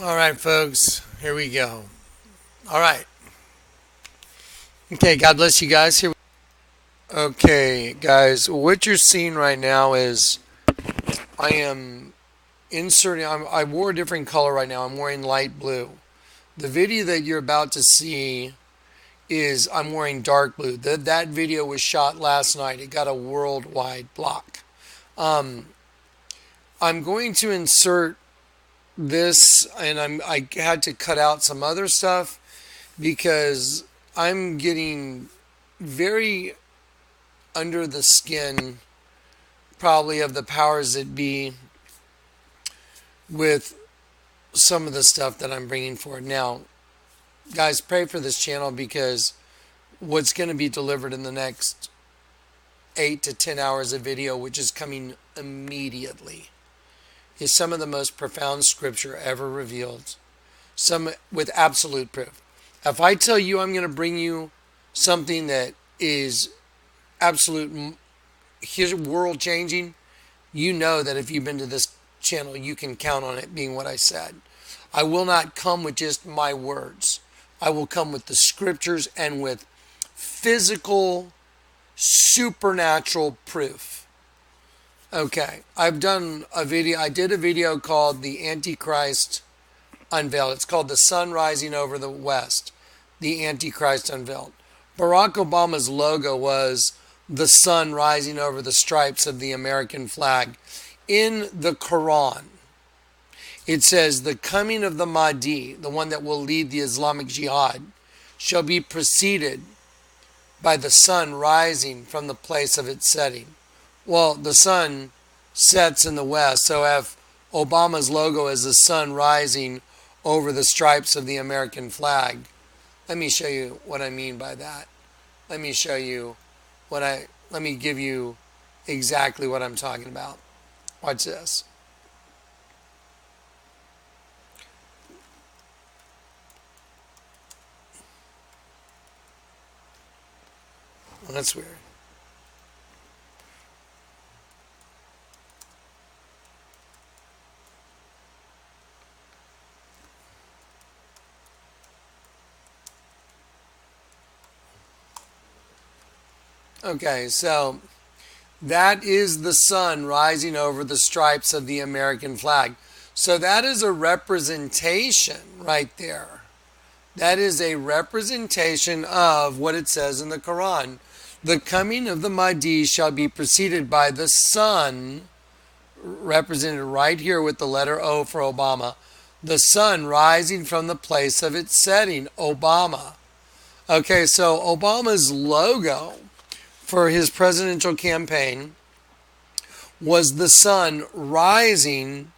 All right, folks, here we go. All right. Okay, God bless you guys. Here. Okay, guys, what you're seeing right now is I am inserting. I wore a different color right now. I'm wearing light blue. The video that you're about to see is I'm wearing dark blue. That video was shot last night. It got a worldwide block. Um, I'm going to insert this, and I had to cut out some other stuff because I'm getting very under the skin, probably, of the powers that be with some of the stuff that I'm bringing forward. Now, guys, pray for this channel because what's going to be delivered in the next 8 to 10 hours of video, which is coming immediately, is some of the most profound scripture ever revealed, some with absolute proof. If I tell you I'm going to bring you something that is absolute world changing, you know that if you've been to this channel, you can count on it being what I said. I will not come with just my words. I will come with the scriptures and with physical, supernatural proof. Okay, I've done a video. I did a video called The Antichrist Unveiled. It's called The Sun Rising Over the West. The Antichrist Unveiled. Barack Obama's logo was the sun rising over the stripes of the American flag. In the Quran, it says, the coming of the Mahdi, the one that will lead the Islamic Jihad, shall be preceded by the sun rising from the place of its setting. Well, the sun sets in the west, so if Obama's logo is the sun rising over the stripes of the American flag, let me show you what I mean by that. Let me show you let me give you exactly what I'm talking about. Watch this. Well, that's weird. Okay, so that is the sun rising over the stripes of the American flag. So that is a representation right there. That is a representation of what it says in the Quran. The coming of the Mahdi shall be preceded by the sun, represented right here with the letter O for Obama. The sun rising from the place of its setting, Obama. Okay, so Obama's logo for his presidential campaign was the sun rising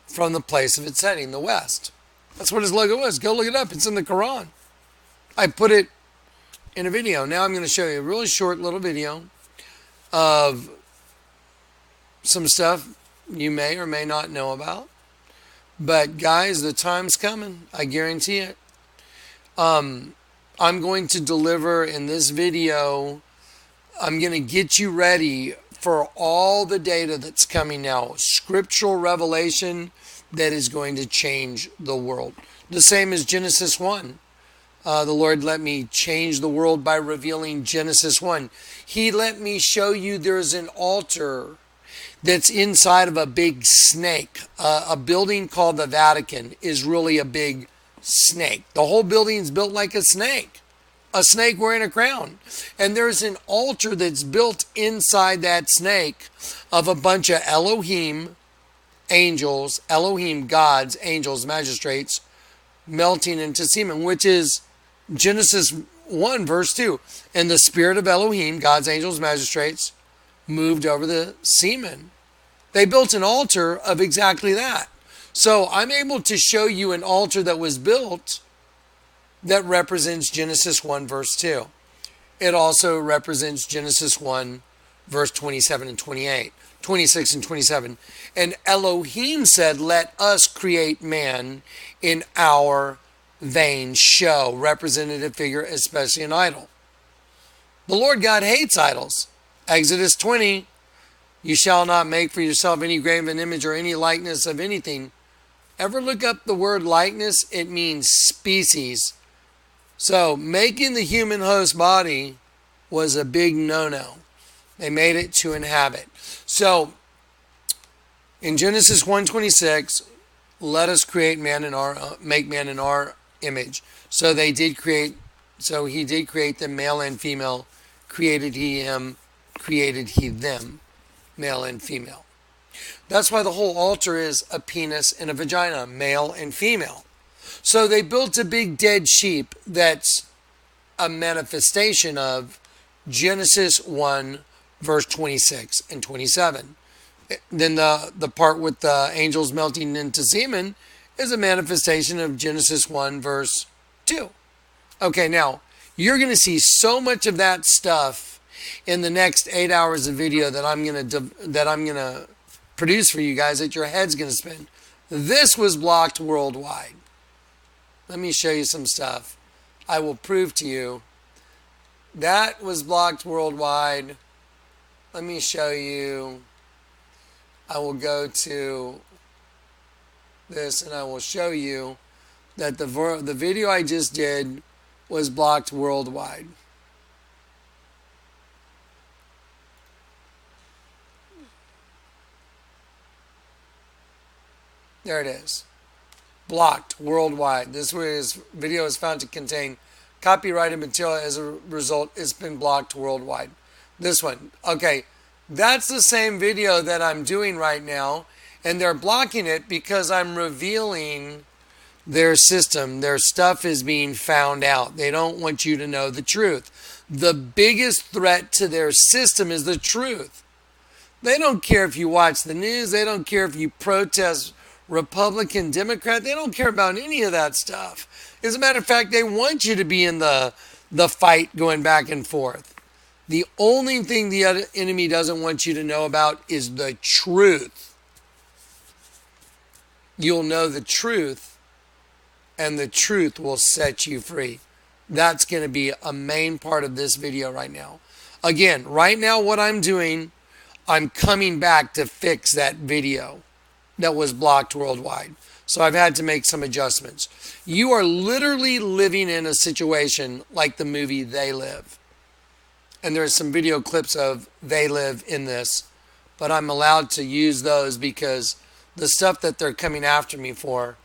from the place of its setting, the west. That's what his logo was. Go look it up. It's in the Quran. I put it in a video. Now I'm going to show you a really short little video of some stuff you may or may not know about. But guys, the time's coming. I guarantee it. I'm going to deliver in this video. I'm going to get you ready for all the data that's coming now. Scriptural revelation that is going to change the world. The same as Genesis 1. The Lord let me change the world by revealing Genesis 1. He let me show you there's an altar that's inside of a big snake. A building called the Vatican is really a big snake. The whole building's built like a snake wearing a crown. And there's an altar that's built inside that snake of a bunch of Elohim angels, Elohim gods, angels, magistrates, melting into semen, which is Genesis 1, verse 2. And the spirit of Elohim, gods, angels, magistrates, moved over the semen. They built an altar of exactly that. So I'm able to show you an altar that was built that represents Genesis 1, verse 2. It also represents Genesis 1, verse 27 and 28, 26 and 27. And Elohim said, let us create man in our vain show, representative figure, especially an idol. The Lord God hates idols. Exodus 20, you shall not make for yourself any graven image or any likeness of anything Ever look up the word likeness? It means species. So making the human host body was a big no-no. They made it to inhabit. So in Genesis 1:26, let us create make man in our image. So they did create. So he did create them, male and female. Created he him. Created he them, male and female. That's why the whole altar is a penis and a vagina, male and female. So they built a big dead sheep that's a manifestation of Genesis 1, verse 26 and 27. Then the part with the angels melting into semen is a manifestation of Genesis 1, verse 2. Okay, now, you're going to see so much of that stuff in the next 8 hours of video that I'm going to produce for you guys that your head's going to spin. This was blocked worldwide. Let me show you some stuff. I will prove to you that was blocked worldwide. Let me show you. I will go to this and I will show you that the video I just did was blocked worldwide. There it is. Blocked worldwide. This video is found to contain copyrighted material. As a result, it's been blocked worldwide. This one. Okay. That's the same video that I'm doing right now. And they're blocking it because I'm revealing their system. Their stuff is being found out. They don't want you to know the truth. The biggest threat to their system is the truth. They don't care if you watch the news. They don't care if you protest Republican, Democrat. They don't care about any of that stuff. As a matter of fact, they want you to be in the fight going back and forth. The only thing the enemy doesn't want you to know about is the truth. You'll know the truth, and the truth will set you free. That's going to be a main part of this video right now. Again, right now what I'm doing, I'm coming back to fix that video that was blocked worldwide. So I've had to make some adjustments. You are literally living in a situation like the movie They Live. And there's some video clips of They Live in this, but I'm allowed to use those because the stuff that they're coming after me for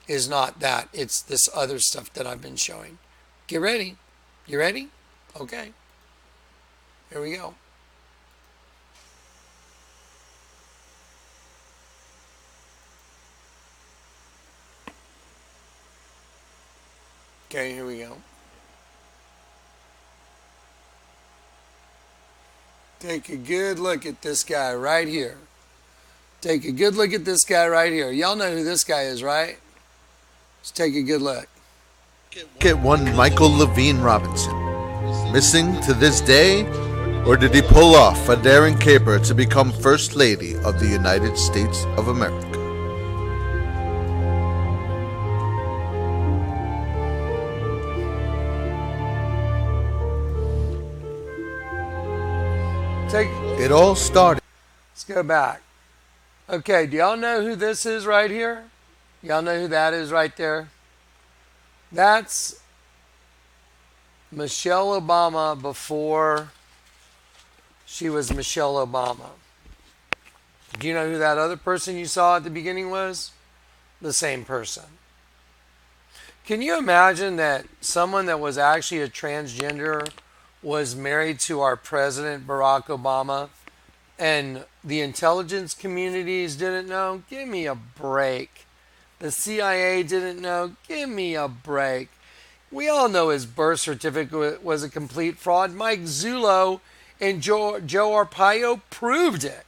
is not that. It's this other stuff that I've been showing. Get ready. You ready? Okay. Here we go. Okay, here we go. Take a good look at this guy right here. Take a good look at this guy right here. Y'all know who this guy is, right? Let's take a good look. Get one Michael Levine Robinson. Missing to this day? Or did he pull off a daring caper to become First Lady of the United States of America? It all started. Let's go back. Okay, do y'all know who this is right here? Y'all know who that is right there? That's Michelle Obama before she was Michelle Obama. Do you know who that other person you saw at the beginning was? The same person. Can you imagine that someone that was actually a transgender was married to our president, Barack Obama, and the intelligence communities didn't know? Give me a break. The CIA didn't know? Give me a break. We all know his birth certificate was a complete fraud. Mike Zullo and Joe Arpaio proved it.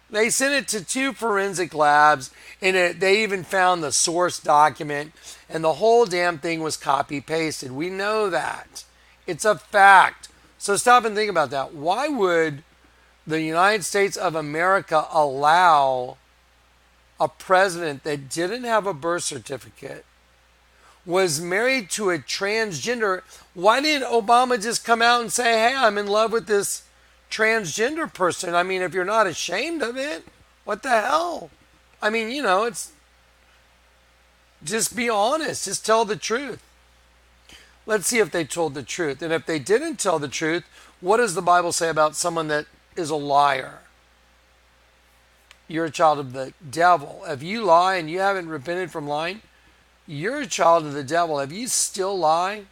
They sent it to 2 forensic labs, and they even found the source document, and the whole damn thing was copy-pasted. We know that. It's a fact. So stop and think about that. Why would the United States of America allow a president that didn't have a birth certificate, was married to a transgender? Why didn't Obama just come out and say, hey, I'm in love with this transgender person? I mean, if you're not ashamed of it, what the hell? I mean, you know, Just be honest. Just tell the truth. Let's see if they told the truth. And if they didn't tell the truth, what does the Bible say about someone that is a liar? You're a child of the devil. If you lie and you haven't repented from lying, you're a child of the devil. If you still lie,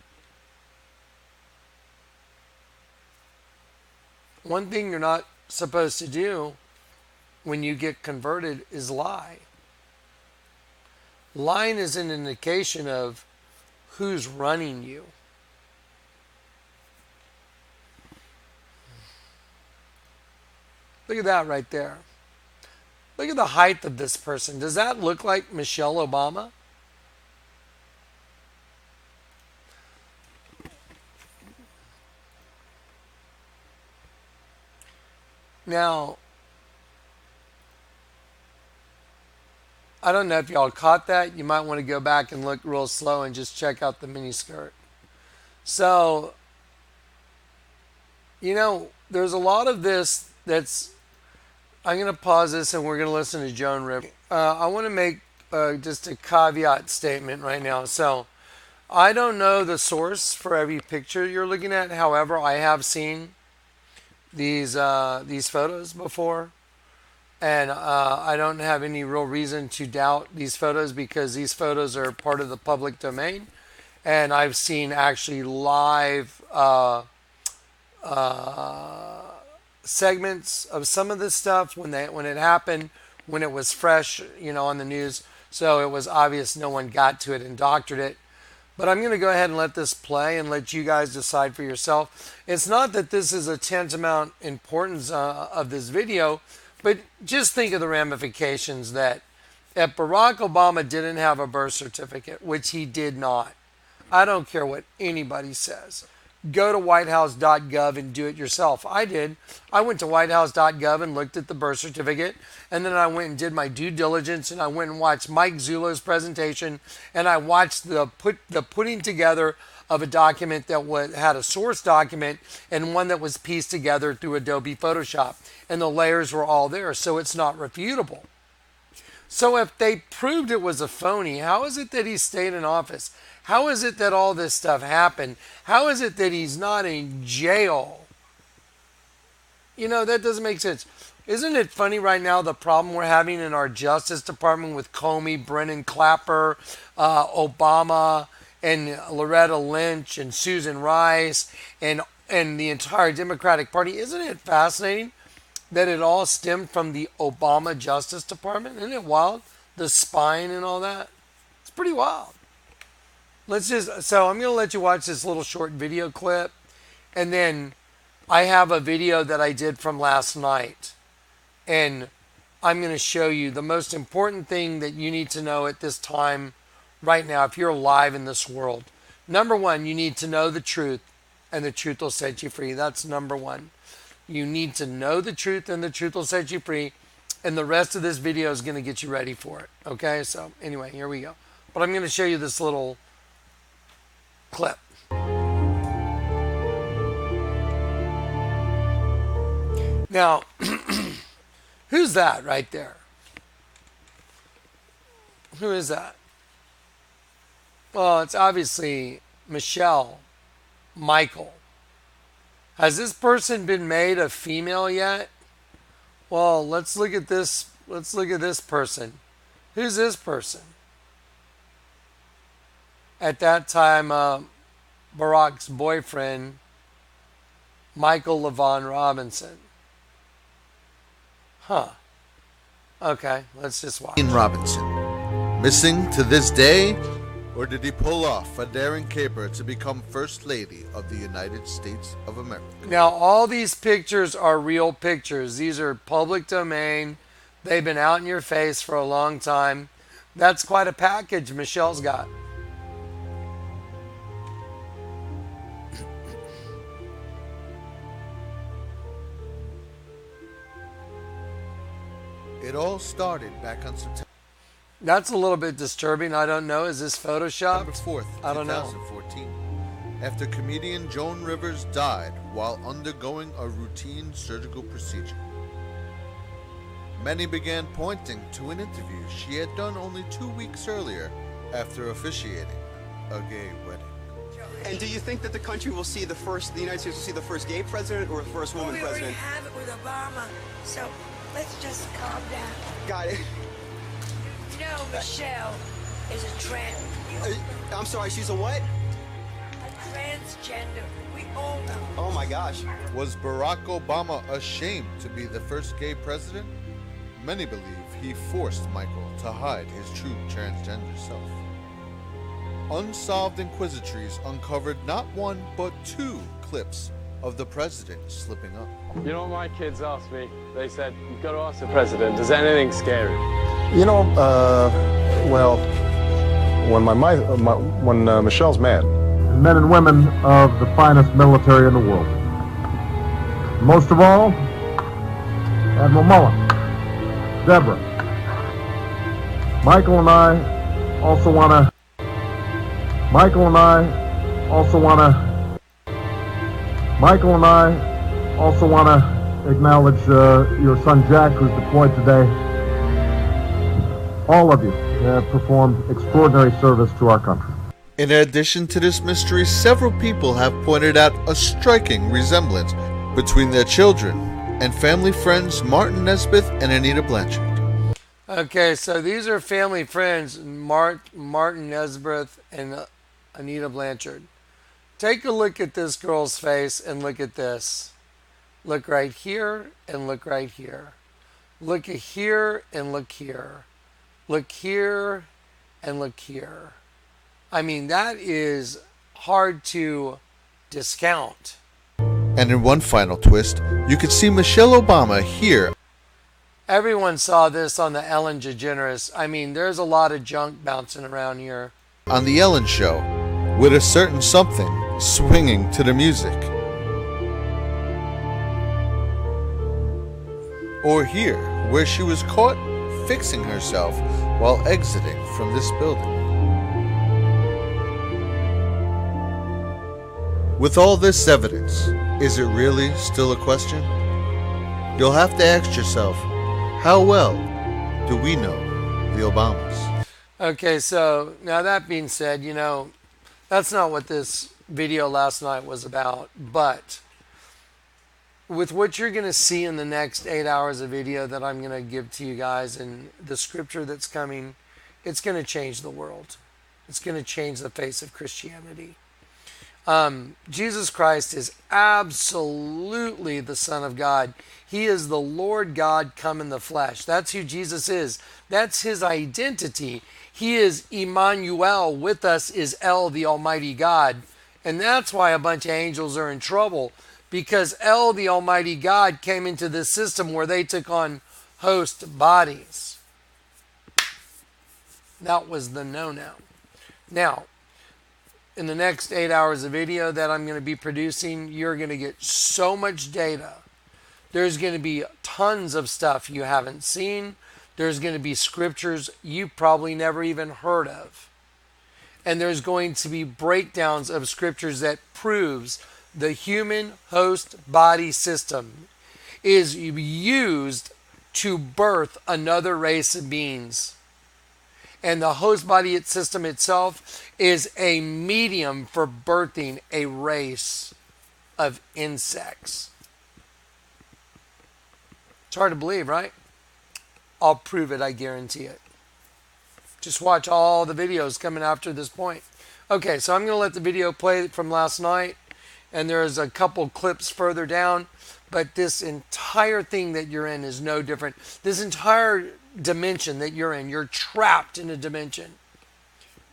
one thing you're not supposed to do when you get converted is lie. Lying is an indication of who's running you. Look at that right there. Look at the height of this person. Does that look like Michelle Obama? Now, I don't know if y'all caught that. You might want to go back and look real slow and just check out the miniskirt. So, there's a lot of this that's... I'm going to pause this and we're going to listen to Joan Rivers. I want to make just a caveat statement right now. So, I don't know the source for every picture you're looking at. However, I have seen these photos before. And I don't have any real reason to doubt these photos because these photos are part of the public domain. And I've seen actually live segments of some of this stuff when it happened, when it was fresh, on the news. So it was obvious no one got to it and doctored it. But I'm going to go ahead and let this play and let you guys decide for yourself. It's not that this is a tantamount importance of this video, but just think of the ramifications that if Barack Obama didn't have a birth certificate, which he did not, I don't care what anybody says. Go to whitehouse.gov and do it yourself. I did. I went to whitehouse.gov and looked at the birth certificate, and then I went and did my due diligence, and I went and watched Mike Zullo's presentation, and I watched the putting together of a document that had a source document and one that was pieced together through Adobe Photoshop, and the layers were all there, so it's not refutable. So if they proved it was a phony, how is it that he stayed in office? How is it that all this stuff happened? How is it that he's not in jail? That doesn't make sense. Isn't it funny right now the problem we're having in our Justice Department with Comey, Brennan Clapper, Obama, and Loretta Lynch, and Susan Rice, and the entire Democratic Party? Isn't it fascinating that it all stemmed from the Obama Justice Department? Isn't it wild? The spying and all that? It's pretty wild. So I'm going to let you watch this little short video clip, and then I have a video that I did from last night, and I'm going to show you the most important thing that you need to know at this time right now if you're alive in this world. Number one, you need to know the truth, and the truth will set you free. That's number one. You need to know the truth, and the truth will set you free, and the rest of this video is going to get you ready for it. Okay, so anyway, here we go. But I'm going to show you this little clip. Now, who's that right there? Who is that? Well, it's obviously Michael. Has this person been made a female yet? Well, let's look at this. Let's look at this person. Who's this person? At that time, Barack's boyfriend, Michael LaVaughn Robinson. Huh. Okay, let's just watch. Robinson, missing to this day, or did he pull off a daring caper to become First Lady of the United States of America? Now, all these pictures are real pictures. These are public domain. They've been out in your face for a long time. That's quite a package Michelle's got. It all started back on September. That's a little bit disturbing. I don't know. Is this Photoshop? September 4th, I don't know. 2014. After comedian Joan Rivers died while undergoing a routine surgical procedure. Many began pointing to an interview she had done only 2 weeks earlier after officiating a gay wedding. And do you think that the country will see the United States will see the first gay president or the first woman president? We already have it with Obama, so let's just calm down. Got it. You know, Michelle is a trans. I'm sorry, she's a what? A transgender. We all know. Oh my gosh. Was Barack Obama ashamed to be the first gay president? Many believe he forced Michael to hide his true transgender self. Unsolved Inquisitories uncovered not one but two clips of the president slipping up. You know what my kids asked me? They said, you've got to ask the president, does anything scare him? You know, well, when Michelle's mad. Men and women of the finest military in the world. Most of all, Admiral Mullen, Deborah. Michael and I also want to acknowledge your son Jack, who's deployed today. All of you have performed extraordinary service to our country. In addition to this mystery, several people have pointed out a striking resemblance between their children and family friends Martin Nesbitt and Anita Blanchard. Okay, so these are family friends, Martin Nesbitt and Anita Blanchard. Take a look at this girl's face and look at this. Look right here and look right here. Look at here and look here. Look here and look here. I mean, that is hard to discount. And in one final twist, you could see Michelle Obama here. Everyone saw this on the Ellen DeGeneres. I mean, there's a lot of junk bouncing around here. On the Ellen Show, with a certain something swinging to the music. Or here, where she was caught fixing herself while exiting from this building. With all this evidence, is it really still a question? You'll have to ask yourself, how well do we know the Obamas? Okay, so now that being said, you know, that's not what this video last night was about, but with what you're going to see in the next 8 hours of video that I'm going to give to you guys and the scripture that's coming, it's going to change the world. It's going to change the face of Christianity. Jesus Christ is absolutely the Son of God. He is the Lord God come in the flesh. That's who Jesus is. That's his identity. He is Emmanuel. With us is El, the Almighty God. And that's why a bunch of angels are in trouble, because El, the Almighty God, came into this system where they took on host bodies. That was the no-no. Now, in the next 8 hours of video that I'm going to be producing, you're going to get so much data. There's going to be tons of stuff you haven't seen. There's going to be scriptures you probably never even heard of. And there's going to be breakdowns of scriptures that proves the human host body system is used to birth another race of beings. And the host body system itself is a medium for birthing a race of insects. It's hard to believe, right? I'll prove it, I guarantee it. Just watch all the videos coming after this point. Okay, so I'm going to let the video play from last night. And there's a couple clips further down. But this entire thing that you're in is no different. This entire dimension that you're in, you're trapped in a dimension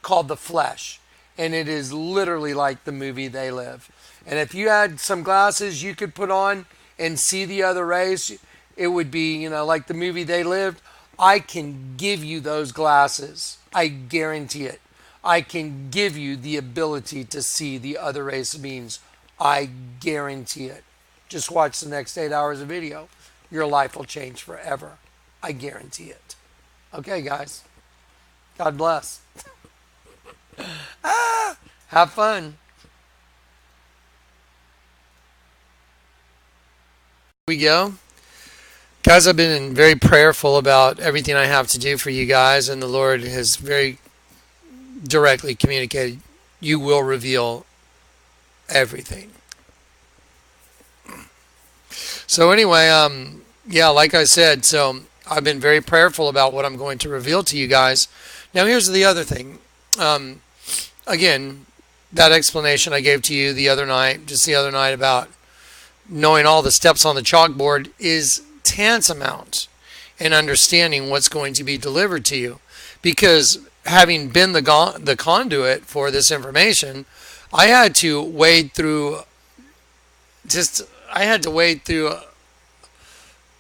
called the flesh. And it is literally like the movie They Live. And if you had some glasses you could put on and see the other race, it would be, you know, like the movie They Lived. I can give you those glasses. I guarantee it. I can give you the ability to see the other race of beings. I guarantee it. Just watch the next 8 hours of video. Your life will change forever. I guarantee it. Okay, guys. God bless. Have fun. Here we go. Guys, I've been very prayerful about everything I have to do for you guys, and the Lord has very directly communicated, you will reveal everything. So anyway, yeah, like I said, so I've been very prayerful about what I'm going to reveal to you guys. Now here's the other thing. Again, that explanation I gave to you the other night about knowing all the steps on the chalkboard is tantamount in understanding what's going to be delivered to you. Because having been the conduit for this information, I had to wade through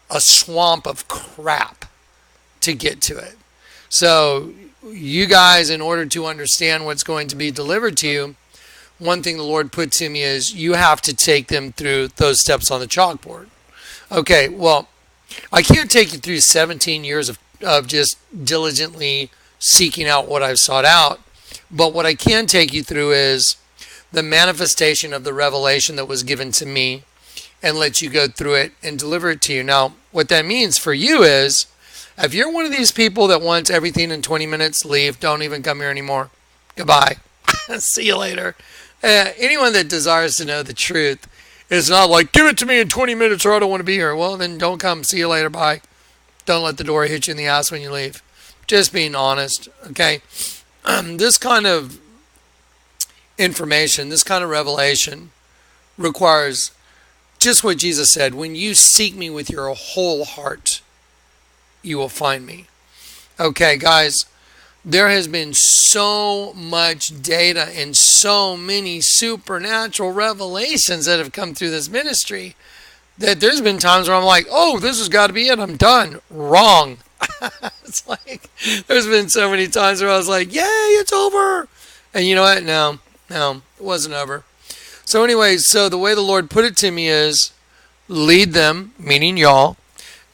a swamp of crap to get to it. So you guys, in order to understand what's going to be delivered to you, one thing the Lord put to me is you have to take them through those steps on the chalkboard. Okay, well, I can't take you through 17 years of just diligently seeking out what I've sought out, but what I can take you through is the manifestation of the revelation that was given to me and let you go through it and deliver it to you. Now, what that means for you is, if you're one of these people that wants everything in 20 minutes, leave, don't even come here anymore. Goodbye. See you later. Anyone that desires to know the truth is not like, give it to me in 20 minutes or I don't want to be here. Well, then don't come. See you later. Bye. Don't let the door hit you in the ass when you leave. Just being honest, okay? This kind of information, this kind of revelation requires just what Jesus said. When you seek me with your whole heart, you will find me. Okay, guys, there has been so much data and so many supernatural revelations that have come through this ministry that there's been times where I'm like, oh, this has got to be it. I'm done. Wrong. It's like, there's been so many times where I was like, yay, it's over. And you know what? No, it wasn't over. So anyway, so the way the Lord put it to me is lead them, meaning y'all,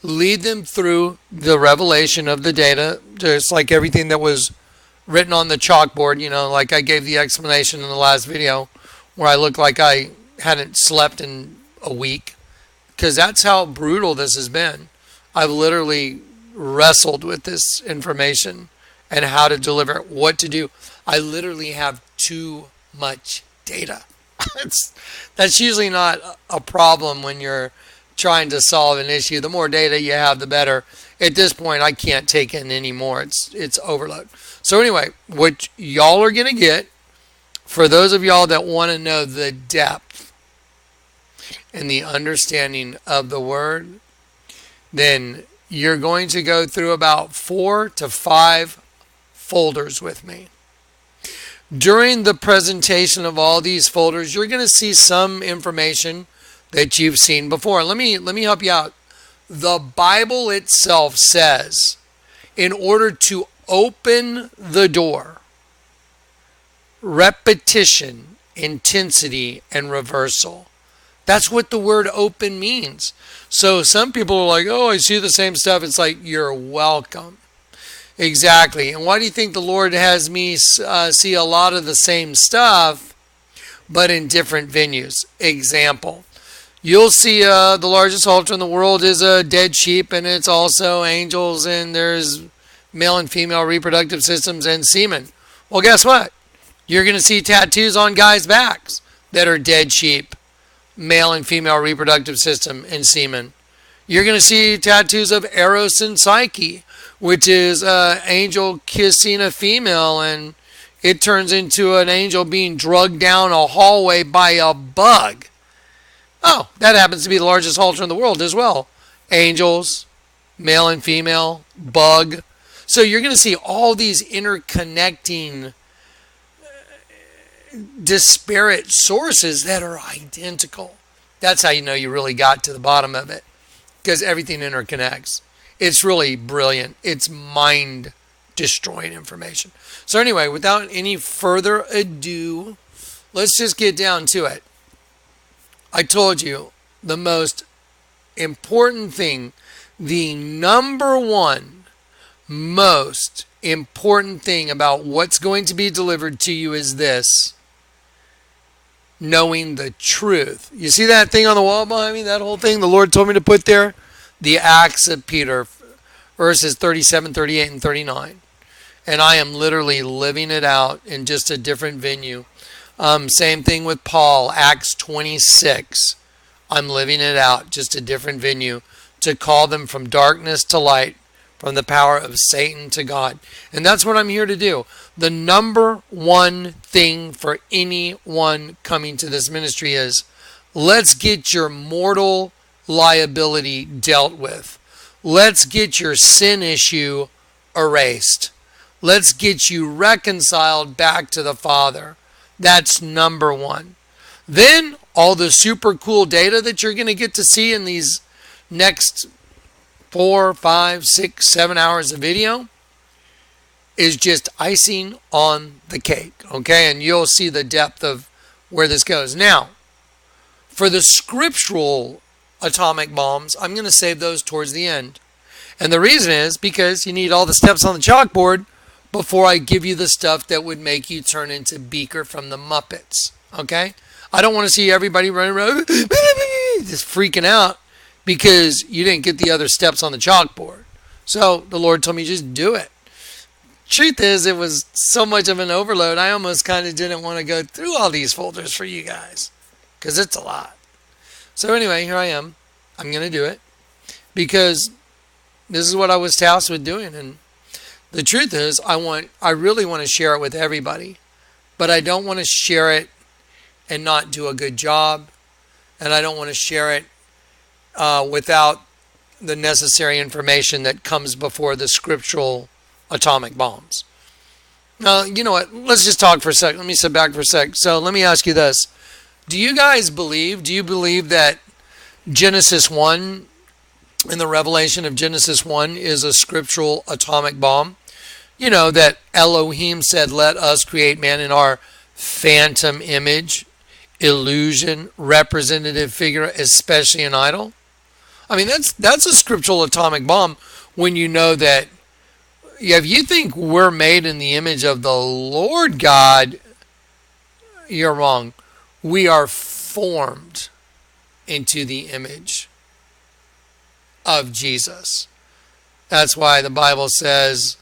lead them through the revelation of the data, just like everything that was written on the chalkboard, you know, like I gave the explanation in the last video where I looked like I hadn't slept in a week, because that's how brutal this has been. I've literally wrestled with this information and how to deliver it, what to do. I literally have too much data. That's usually not a problem when you're trying to solve an issue. The more data you have, the better. At this point, I can't take in any more. It's overload. So anyway, what y'all are going to get, for those of y'all that want to know the depth and the understanding of the word, then you're going to go through about 4 to 5 folders with me. During the presentation of all these folders, you're going to see some information that you've seen before. Let me help you out. The Bible itself says, in order to open the door, repetition, intensity, and reversal. That's what the word open means. So some people are like, oh, I see the same stuff. It's like, you're welcome. Exactly. And why do you think the Lord has me see a lot of the same stuff, but in different venues? Example. You'll see the largest altar in the world is a dead sheep, and it's also angels, and there's male and female reproductive systems and semen. Well, guess what? You're going to see tattoos on guys' backs that are dead sheep, male and female reproductive system, and semen. You're going to see tattoos of Eros and Psyche, which is an angel kissing a female, and it turns into an angel being drugged down a hallway by a bug. Oh, that happens to be the largest altar in the world as well. Angels, male and female, bug. So you're going to see all these interconnecting, disparate sources that are identical. That's how you know you really got to the bottom of it, because everything interconnects. It's really brilliant. It's mind-destroying information. So anyway, without any further ado, let's just get down to it. I told you the most important thing, the number one most important thing about what's going to be delivered to you is this: knowing the truth. You see that thing on the wall behind me? That whole thing the Lord told me to put there? The Acts of Peter, verses 37, 38, and 39. and I am literally living it out in just a different venue. Same thing with Paul, Acts 26. I'm living it out, just a different venue, to call them from darkness to light, from the power of Satan to God. And that's what I'm here to do. The number one thing for anyone coming to this ministry is, let's get your mortal liability dealt with. Let's get your sin issue erased. Let's get you reconciled back to the Father. That's number one. Then all the super cool data that you're going to get to see in these next 4, 5, 6, 7 hours of video is just icing on the cake. Okay, and you'll see the depth of where this goes. Now, for the scriptural atomic bombs, I'm going to save those towards the end. And the reason is because you need all the steps on the chalkboard before I give you the stuff that would make you turn into Beaker from the Muppets. Okay? I don't want to see everybody running around just freaking out because you didn't get the other steps on the chalkboard. So the Lord told me just do it. Truth is, it was so much of an overload, I almost kind of didn't want to go through all these folders for you guys because it's a lot. So anyway, here I am. I'm going to do it because this is what I was tasked with doing. And the truth is, I really want to share it with everybody, but I don't want to share it and not do a good job. And I don't want to share it without the necessary information that comes before the scriptural atomic bombs. Now, you know what? Let's just talk for a sec. Let me sit back for a sec. So let me ask you this. Do you believe that Genesis 1 and the revelation of Genesis 1 is a scriptural atomic bomb? You know, that Elohim said, let us create man in our phantom image, illusion, representative figure, especially an idol. I mean, that's a scriptural atomic bomb when you know that if you think we're made in the image of the Lord God, you're wrong. We are formed into the image of Jesus. That's why the Bible says,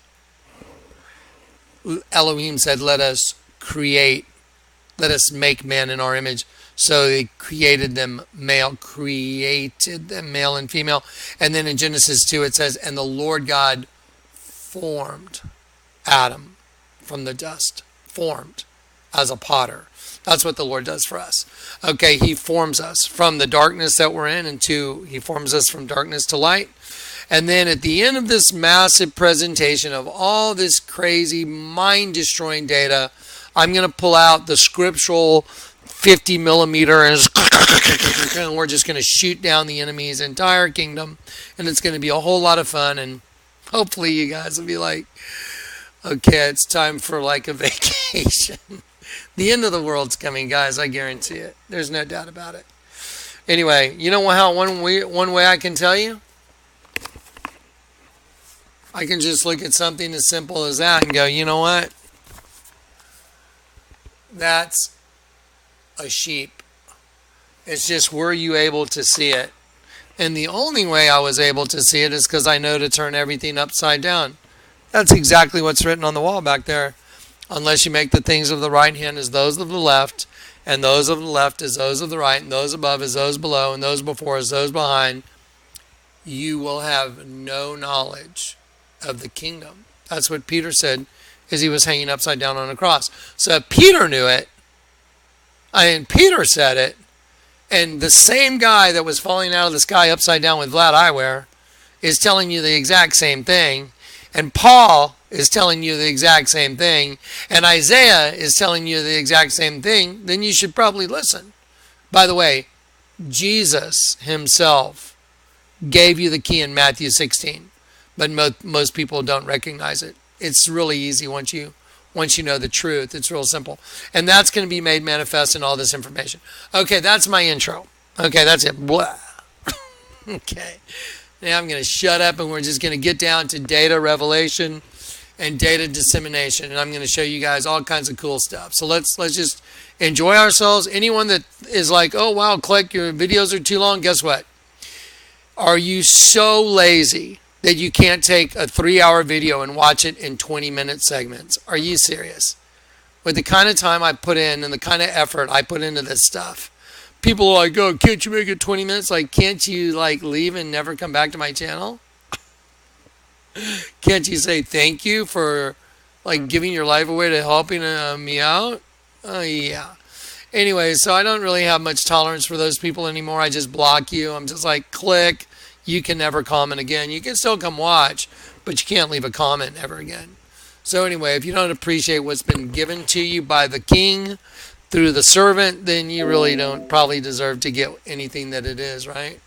Elohim said, let us make man in our image. So he created them male and female. And then in Genesis 2 it says, and the Lord God formed Adam from the dust, formed as a potter. That's what the Lord does for us. Okay, he forms us from the darkness that we're in he forms us from darkness to light. And then at the end of this massive presentation of all this crazy mind-destroying data, I'm going to pull out the scriptural 50 millimeter and we're just going to shoot down the enemy's entire kingdom. And it's going to be a whole lot of fun. And hopefully you guys will be like, okay, it's time for like a vacation. The end of the world's coming, guys. I guarantee it. There's no doubt about it. Anyway, you know how one way I can tell you? I can just look at something as simple as that and go, you know what? That's a sheep. It's just, were you able to see it? And the only way I was able to see it is because I know to turn everything upside down. That's exactly what's written on the wall back there. Unless you make the things of the right hand as those of the left, and those of the left as those of the right, and those above as those below, and those before as those behind, you will have no knowledge of the kingdom. That's what Peter said as he was hanging upside down on a cross. So if Peter knew it, Peter said it, and the same guy that was falling out of the sky upside down with Vlad eyewear is telling you the exact same thing, and Paul is telling you the exact same thing, and Isaiah is telling you the exact same thing, then you should probably listen. By the way, Jesus himself gave you the key in Matthew 16, but most people don't recognize it. It's really easy once you know the truth. It's real simple. And that's going to be made manifest in all this information. Okay, that's my intro. Okay, that's it. Blah. Okay. Now I'm going to shut up and we're just going to get down to data revelation and data dissemination. And I'm going to show you guys all kinds of cool stuff. So let's just enjoy ourselves. Anyone that is like, oh, wow, Kleck, your videos are too long. Guess what? Are you so lazy that you can't take a 3-hour video and watch it in 20-minute segments. Are you serious? With the kind of time I put in and the kind of effort I put into this stuff, people are like, oh, can't you make it 20 minutes? Like, can't you like leave and never come back to my channel? Can't you say thank you for like giving your life away to helping me out? Yeah. Anyway, so I don't really have much tolerance for those people anymore. I just block you. I'm just like, click. You can never comment again. You can still come watch, but you can't leave a comment ever again. So anyway, if you don't appreciate what's been given to you by the king through the servant, then you really don't probably deserve to get anything that it is, right?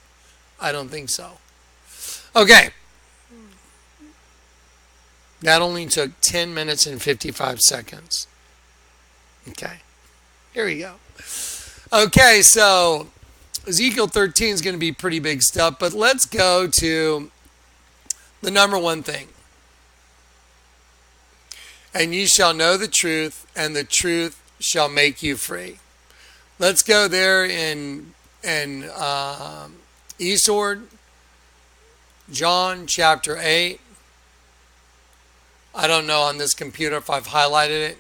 I don't think so. Okay. That only took 10 minutes and 55 seconds. Okay. Here we go. Okay, so Ezekiel 13 is going to be pretty big stuff, but let's go to the number one thing. And you shall know the truth, and the truth shall make you free. Let's go there in eSword, John chapter 8. I don't know on this computer if I've highlighted it.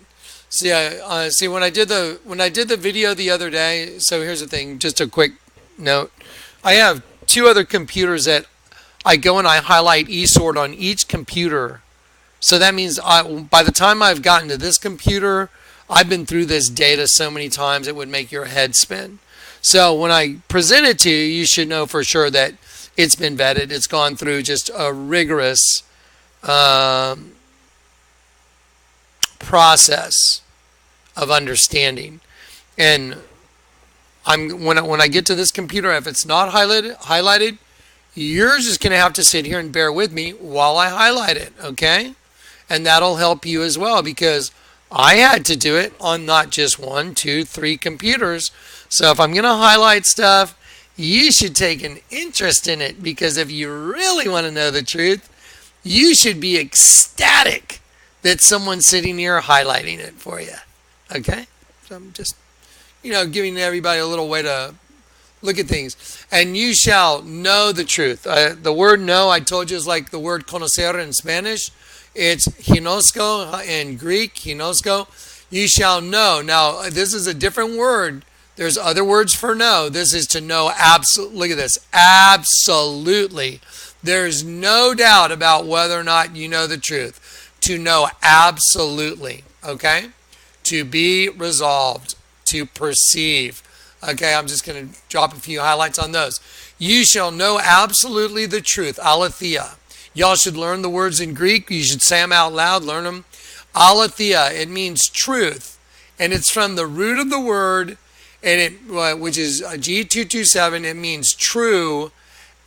See, when I did the video the other day. So here's the thing. Just a quick note. I have 2 other computers that I go and I highlight eSword on each computer. So that means by the time I've gotten to this computer, I've been through this data so many times it would make your head spin. So when I present it to you, you should know for sure that it's been vetted. It's gone through just a rigorous process of understanding. And when I get to this computer, if it's not highlighted, you're just going to have to sit here and bear with me while I highlight it, okay? And that'll help you as well, because I had to do it on not just 1, 2, 3 computers. So if I'm going to highlight stuff, you should take an interest in it, because if you really want to know the truth, you should be ecstatic that someone's sitting here highlighting it for you. Okay? So I'm just, giving everybody a little way to look at things. And you shall know the truth. The word know, I told you, is like the word conocer in Spanish. It's ginosko in Greek, ginosko. You shall know. Now, this is a different word. There's other words for know. This is to know absolutely. Look at this. Absolutely. There's no doubt about whether or not you know the truth. To know absolutely. Okay? To be resolved. To perceive. Okay, I'm just going to drop a few highlights on those. You shall know absolutely the truth. Aletheia. Y'all should learn the words in Greek. You should say them out loud. Learn them. Aletheia. It means truth. And it's from the root of the word, and which is G227. It means true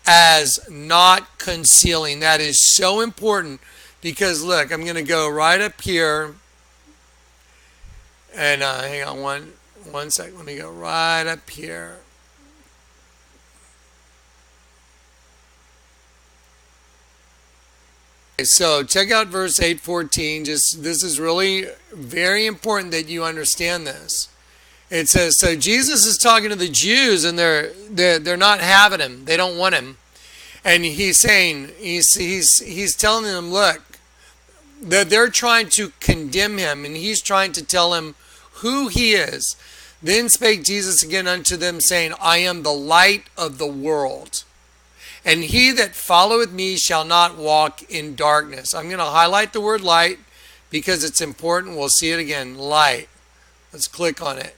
as not concealing. That is so important, because look, I'm going to go right up here. And hang on one second. Let me go right up here. So check out verse 8:14. This is really very important that you understand this. It says, so Jesus is talking to the Jews, and they're not having him. They don't want him. And he's saying, he's telling them, look, that they're trying to condemn him, and he's trying to tell him who he is. Then spake Jesus again unto them, saying, I am the light of the world. And he that followeth me shall not walk in darkness. I'm going to highlight the word light because it's important. We'll see it again. Light. Let's click on it.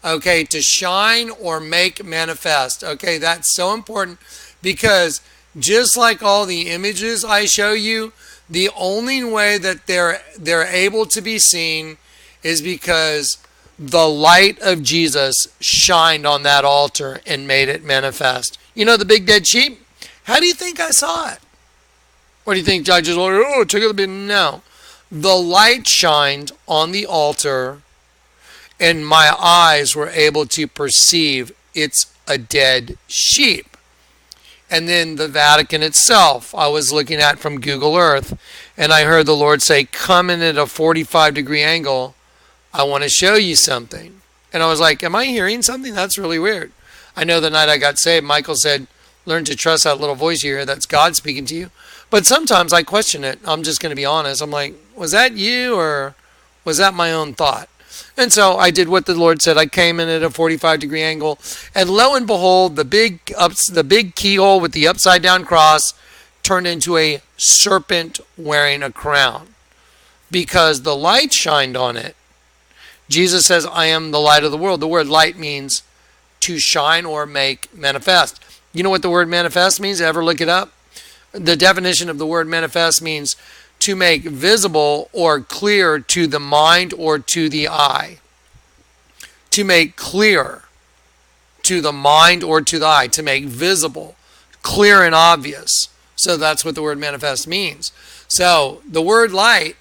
Okay, to shine or make manifest. Okay, that's so important, because just like all the images I show you, the only way that they're able to be seen is because the light of Jesus shined on that altar and made it manifest. You know the big dead sheep? How do you think I saw it? What do you think? I just went, oh, check it out. No. The light shined on the altar, and my eyes were able to perceive it's a dead sheep. And then the Vatican itself, I was looking at from Google Earth, and I heard the Lord say, come in at a 45-degree angle. I want to show you something. And I was like, am I hearing something? That's really weird. I know the night I got saved, Michael said, learn to trust that little voice you hear. That's God speaking to you. But sometimes I question it. I'm just going to be honest. I'm like, was that you or was that my own thought? And so I did what the Lord said. I came in at a 45-degree angle, and lo and behold, the big keyhole with the upside down cross turned into a serpent wearing a crown because the light shined on it. Jesus says, I am the light of the world. The word light means to shine or make manifest. You know what the word manifest means? Ever look it up? The definition of the word manifest means to make visible or clear to the mind or to the eye. To make clear to the mind or to the eye. To make visible, clear and obvious. So that's what the word manifest means. So the word light,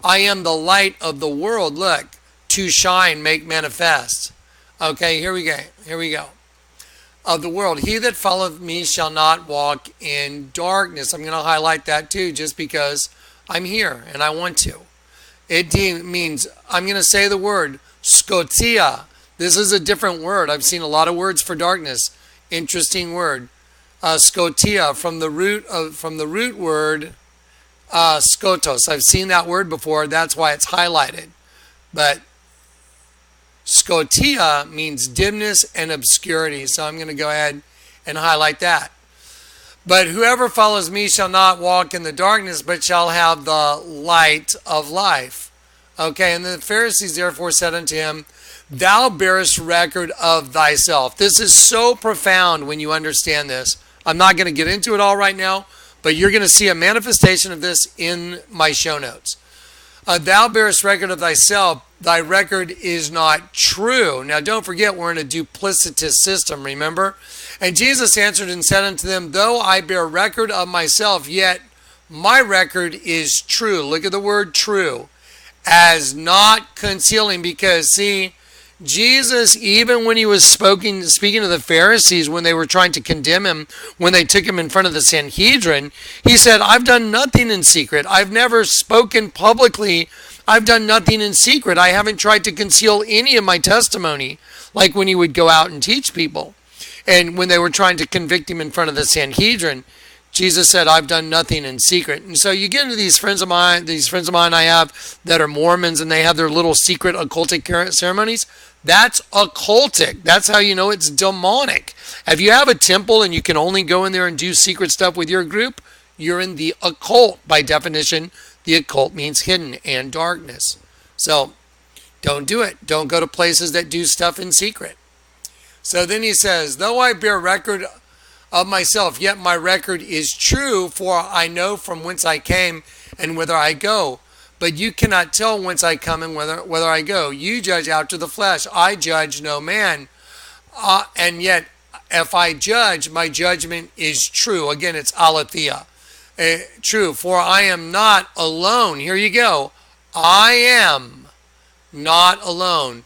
I am the light of the world. Look, to shine, make manifest. Okay, here we go. Of the world. He that followeth me shall not walk in darkness. I'm going to highlight that too, just because I'm here and I want to. It means, I'm going to say the word, scotia. This is a different word. I've seen a lot of words for darkness. Interesting word. Scotia, from the root word, skotos. I've seen that word before. That's why it's highlighted. But scotia means dimness and obscurity. So I'm going to go ahead and highlight that. But whoever follows me shall not walk in the darkness, but shall have the light of life. Okay, and the Pharisees therefore said unto him, Thou bearest record of thyself. This is so profound when you understand this. I'm not going to get into it all right now, but you're going to see a manifestation of this in my show notes. Thou bearest record of thyself, thy record is not true. Now don't forget, we're in a duplicitous system, remember? And Jesus answered and said unto them, Though I bear record of myself, yet my record is true. Look at the word true. As not concealing, because see, Jesus, even when he was speaking to the Pharisees when they were trying to condemn him, when they took him in front of the Sanhedrin, he said, I've done nothing in secret. I've never spoken publicly. I've done nothing in secret. I haven't tried to conceal any of my testimony, like when he would go out and teach people. And when they were trying to convict him in front of the Sanhedrin, Jesus said, I've done nothing in secret. And so you get into these friends of mine I have that are Mormons, and they have their little secret occultic ceremonies. That's occultic. That's how you know it's demonic. If you have a temple and you can only go in there and do secret stuff with your group, you're in the occult. By definition, the occult means hidden and darkness. So don't do it. Don't go to places that do stuff in secret. So then he says, Though I bear record of myself, yet my record is true, for I know from whence I came and whither I go. But you cannot tell whence I come and whither I go. You judge after the flesh. I judge no man. And yet, if I judge, my judgment is true. Again, it's aletheia. True, for I am not alone. Here you go. I am not alone,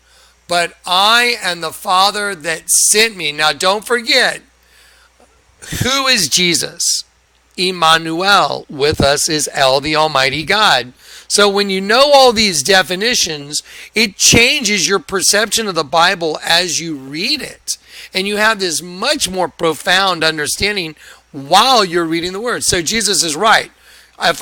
but I and the Father that sent me. Now, don't forget, who is Jesus? Emmanuel. With us is El, the Almighty God. So when you know all these definitions, it changes your perception of the Bible as you read it. And you have this much more profound understanding while you're reading the Word. So Jesus is right.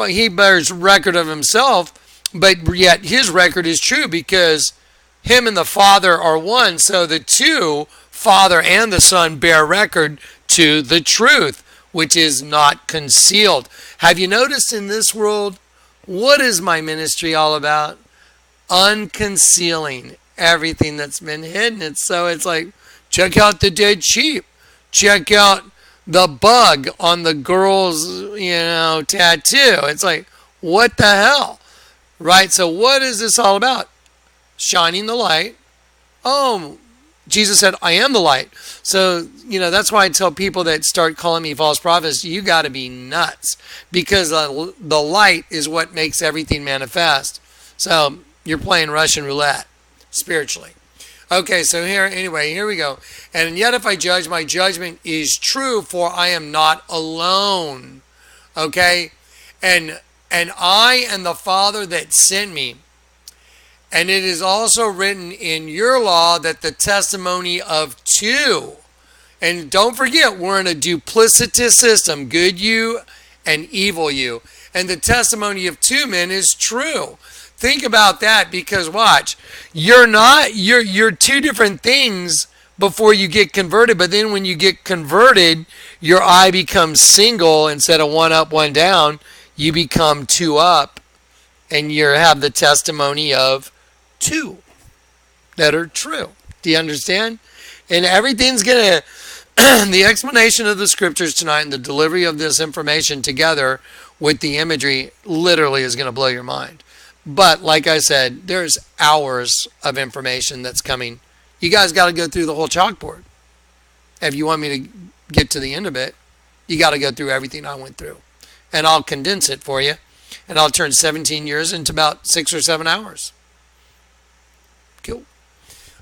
He bears record of himself, but yet his record is true because him and the Father are one. So the two, Father and the Son, bear record to the truth, which is not concealed. Have you noticed in this world, what is my ministry all about? Unconcealing everything that's been hidden. It's like, check out the dead sheep. Check out the bug on the girl's, tattoo. It's like, what the hell? Right? So what is this all about? Shining the light. Oh, Jesus said, I am the light. So, that's why I tell people that start calling me false prophets, you got to be nuts, because the light is what makes everything manifest. So you're playing Russian roulette spiritually. Okay, so here we go. And yet if I judge, my judgment is true, for I am not alone. Okay? And I and the Father that sent me. And it is also written in your law that the testimony of two. And don't forget, we're in a duplicitous system. Good you and evil you. And the testimony of two men is true. Think about that, because watch, you're two different things before you get converted, but then when you get converted, your eye becomes single. Instead of one up, one down, you become two up, and you have the testimony of two that are true. Do you understand? And everything's going to, the explanation of the scriptures tonight and the delivery of this information together with the imagery literally is going to blow your mind. But like I said, there's hours of information that's coming. You guys got to go through the whole chalkboard. If you want me to get to the end of it, you got to go through everything I went through. And I'll condense it for you. And I'll turn 17 years into about 6 or 7 hours. Cool.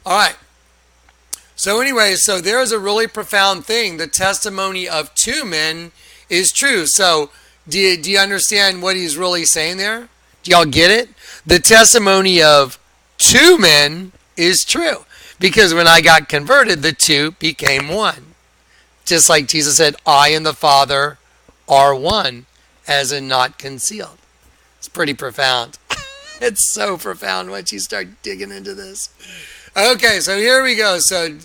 All right. So anyway, so there's a really profound thing. The testimony of two men is true. So do you understand what he's really saying there? Do y'all get it? The testimony of two men is true. Because when I got converted, the two became one. Just like Jesus said, I and the Father are one, as in not concealed. It's pretty profound. It's so profound once you start digging into this. Okay, so here we go. So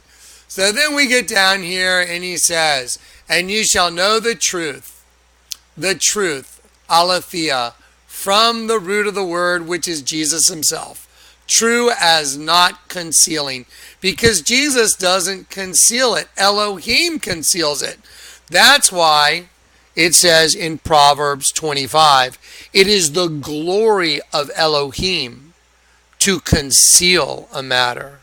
then we get down here and he says, and you shall know the truth, aletheia, from the root of the word, which is Jesus himself. True as not concealing. Because Jesus doesn't conceal it. Elohim conceals it. That's why it says in Proverbs 25, it is the glory of Elohim to conceal a matter,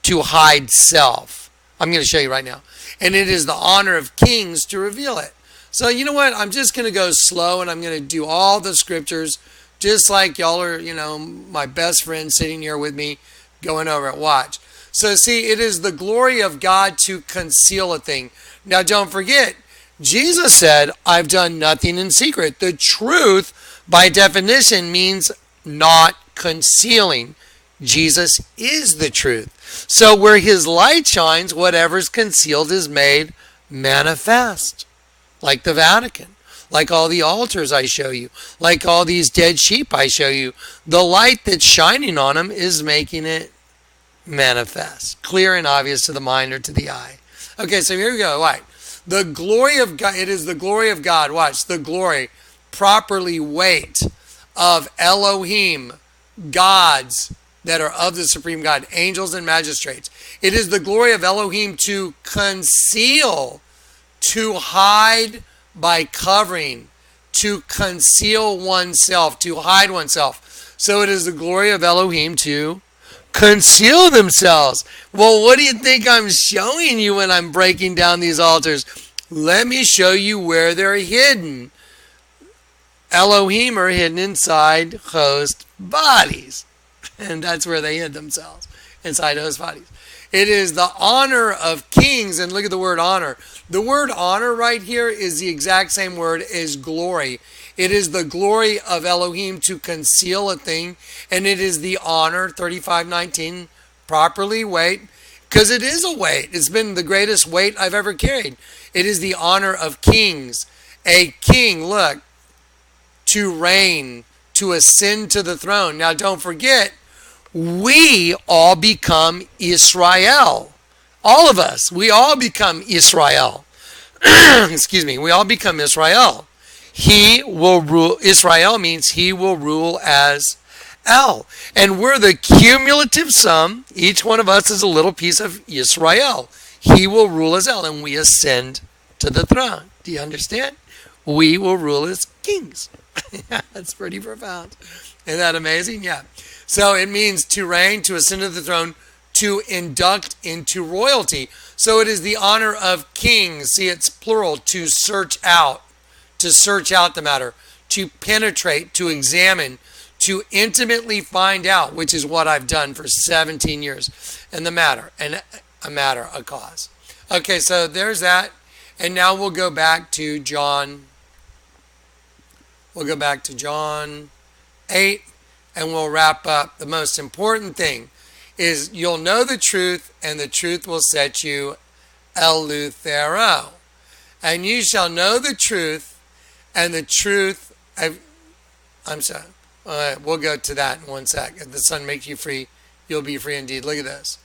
to hide self. I'm going to show you right now. And it is the honor of kings to reveal it. So you know what? I'm just going to go slow and I'm going to do all the scriptures just like y'all are, my best friend sitting here with me going over it. Watch. So see, it is the glory of God to conceal a thing. Now don't forget, Jesus said, I've done nothing in secret. The truth, by definition, means not concealing. Jesus is the truth. So where his light shines, whatever's concealed is made manifest. Like the Vatican. Like all the altars I show you. Like all these dead sheep I show you. The light that's shining on them is making it manifest. Clear and obvious to the mind or to the eye. Okay, so here we go. Right. The glory of God. It is the glory of God. Watch. The glory. Properly weight of Elohim. Gods that are of the supreme God. Angels and magistrates. It is the glory of Elohim to conceal. To hide by covering, to conceal oneself, to hide oneself. So it is the glory of Elohim to conceal themselves. Well, what do you think I'm showing you when I'm breaking down these altars? Let me show you where they're hidden. Elohim are hidden inside host bodies. And that's where they hid themselves, inside host bodies. It is the honor of kings, and look at the word honor. The word honor right here is the exact same word as glory. It is the glory of Elohim to conceal a thing, and it is the honor, 35:19, properly weight, because it is a weight. It's been the greatest weight I've ever carried. It is the honor of kings. A king, look, to reign, to ascend to the throne. Now don't forget, we all become Israel. All of us, we all become Israel. Excuse me, we all become Israel. He will rule. Israel means he will rule as El. And we're the cumulative sum. Each one of us is a little piece of Israel. He will rule as El, and we ascend to the throne. Do you understand? We will rule as kings. That's pretty profound. Isn't that amazing? Yeah. So it means to reign, to ascend to the throne, to induct into royalty. So it is the honor of kings. See, it's plural, to search out the matter, to penetrate, to examine, to intimately find out, which is what I've done for 17 years, and a cause. Okay, so there's that. And now we'll go back to John. We'll go back to John 8. And we'll wrap up. The most important thing is you'll know the truth, and the truth will set you eleuthero. And you shall know the truth, and the truth. I'm sorry. We'll go to that in one sec. If the Son makes you free, you'll be free indeed. Look at this.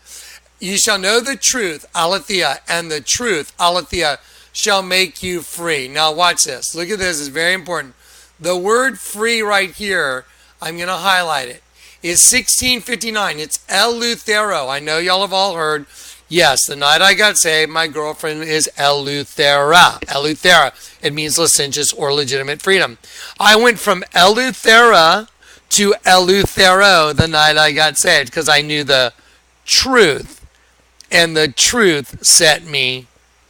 You shall know the truth, aletheia, and the truth, aletheia, shall make you free. Now watch this. Look at this. It's very important. The word free right here, I'm going to highlight it, is 1659. It's eleuthero. I know y'all have all heard. Yes, the night I got saved, my girlfriend is eleuthera. Eleuthera. It means licentious or legitimate freedom. I went from eleuthera to eleuthero the night I got saved because I knew the truth. And the truth set me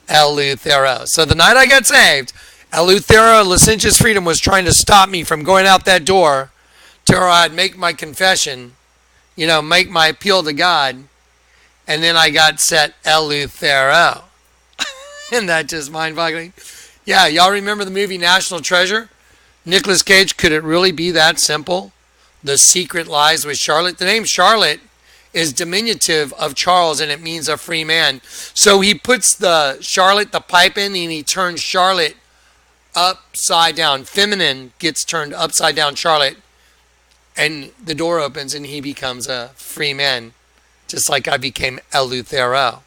eleuthero. So the night I got saved, eleuthero, licentious freedom, was trying to stop me from going out that door to where I'd make my confession, make my appeal to God. And then I got set eleuthero. And that's just mind-boggling. Yeah, y'all remember the movie National Treasure? Nicolas Cage, could it really be that simple? The Secret Lies with Charlotte. The name Charlotte is diminutive of Charles, and it means a free man. So he puts the pipe in, and he turns Charlotte upside down. Feminine gets turned upside down, Charlotte, and the door opens, and he becomes a free man. Just like I became eleuthero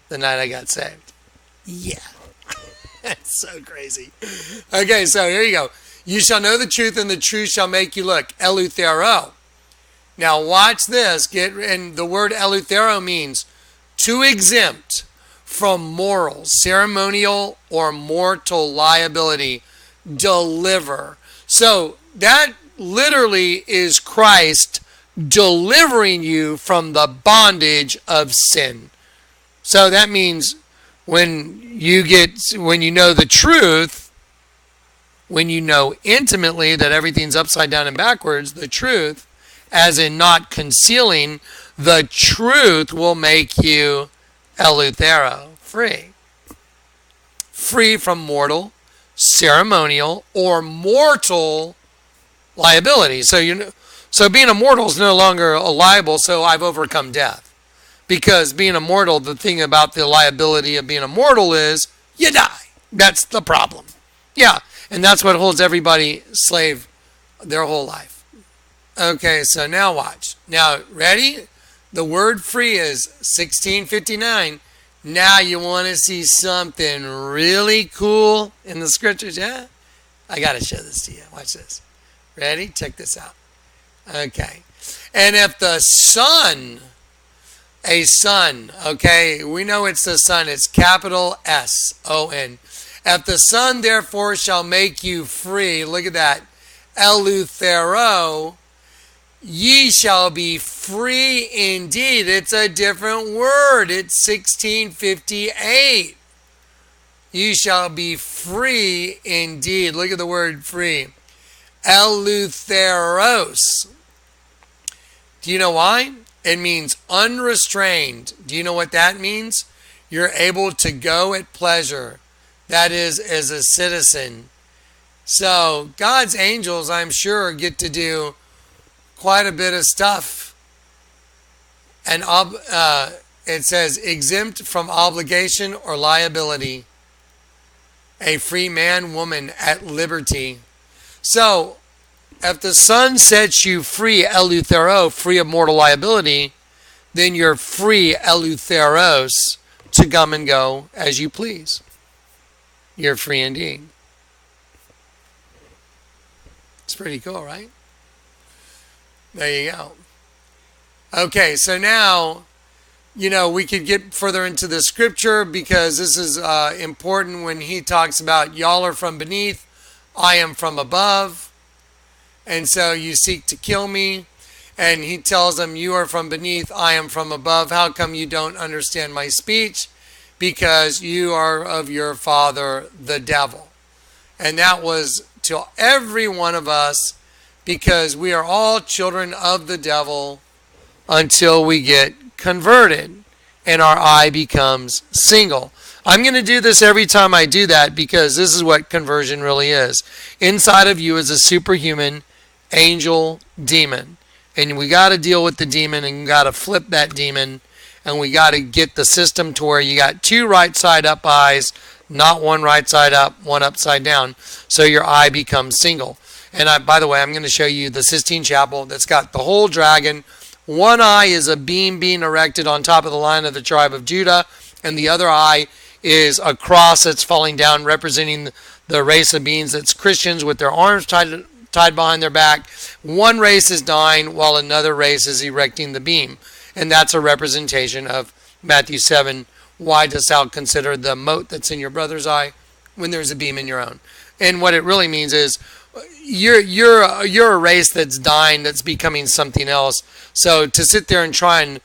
the night I got saved. Yeah. That's so crazy. Okay, so here you go. You shall know the truth, and the truth shall make you look. Eleuthero. Now watch this. And the word eleuthero means to exempt from moral, ceremonial, or mortal liability. Deliver. So that literally is Christ delivering you from the bondage of sin. So that means when you know the truth, when you know intimately that everything's upside down and backwards, the truth, as in not concealing, the truth will make you eleuthero, free. Free from mortal, ceremonial, or mortal liability. So being immortal is no longer liable, so I've overcome death. Because being immortal, the thing about the liability of being immortal is you die. That's the problem. Yeah, and that's what holds everybody slave their whole life. Okay, so now watch. Now, ready? The word free is 1659. Now you want to see something really cool in the scriptures, yeah? I got to show this to you. Watch this. Ready? Check this out. Okay. And if the Son, a son, okay, we know it's the Son. It's capital S-O-N. If the Son, therefore, shall make you free, look at that, eleuthero, ye shall be free indeed. It's a different word. It's 1658. You shall be free indeed. Look at the word free. Eleutheros. Do you know why? It means unrestrained. Do you know what that means? You're able to go at pleasure. That is, as a citizen. So God's angels, I'm sure, get to do quite a bit of stuff. And it says exempt from obligation or liability. A free man, woman at liberty. So if the Son sets you free, eleuthero, free of mortal liability, then you're free, eleutheros, to come and go as you please. You're free indeed. It's pretty cool, right? There you go. Okay, so now, we could get further into the scripture because this is important when he talks about y'all are from beneath, I am from above. And so you seek to kill me. And he tells them, you are from beneath, I am from above. How come you don't understand my speech? Because you are of your father, the devil. And that was to every one of us, because we are all children of the devil until we get converted and our eye becomes single. I'm going to do this every time I do that because this is what conversion really is. Inside of you is a superhuman angel demon. And we got to deal with the demon and got to flip that demon. And we got to get the system to where you got two right side up eyes, not one right side up, one upside down. So your eye becomes single. And by the way, I'm going to show you the Sistine Chapel that's got the whole dragon. One eye is a beam being erected on top of the Lion of the tribe of Judah, and the other eye is a cross that's falling down, representing the race of beings that's Christians with their arms tied behind their back. One race is dying while another race is erecting the beam. And that's a representation of Matthew 7. Why dost thou consider the mote that's in your brother's eye when there's a beam in your own? And what it really means is you're a race that's dying, that's becoming something else. So to sit there and try and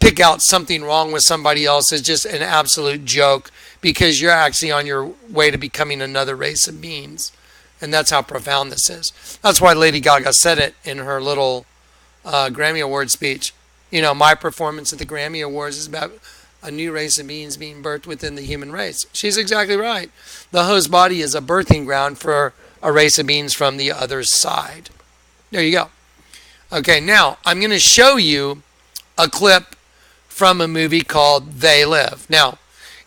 pick out something wrong with somebody else is just an absolute joke, because you're actually on your way to becoming another race of beings. And that's how profound this is. That's why Lady Gaga said it in her little Grammy Award speech. You know, my performance at the Grammy Awards is about a new race of beings being birthed within the human race. She's exactly right. The host body is a birthing ground for a race of beings from the other side. There you go. Okay, now I'm going to show you a clip from a movie called They Live. Now,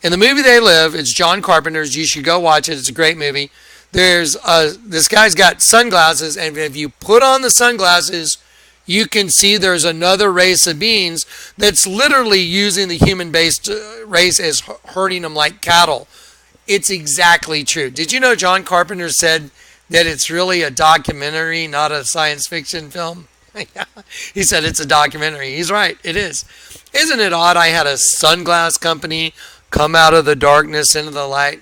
in the movie They Live, it's John Carpenter's. You should go watch it. It's a great movie. This guy's got sunglasses, and if you put on the sunglasses, you can see there's another race of beings that's literally using the human-based race as herding them like cattle. It's exactly true. Did you know John Carpenter said that it's really a documentary, not a science fiction film? He said it's a documentary. He's right. It is. Isn't it odd I had a sunglass company come out of the darkness into the light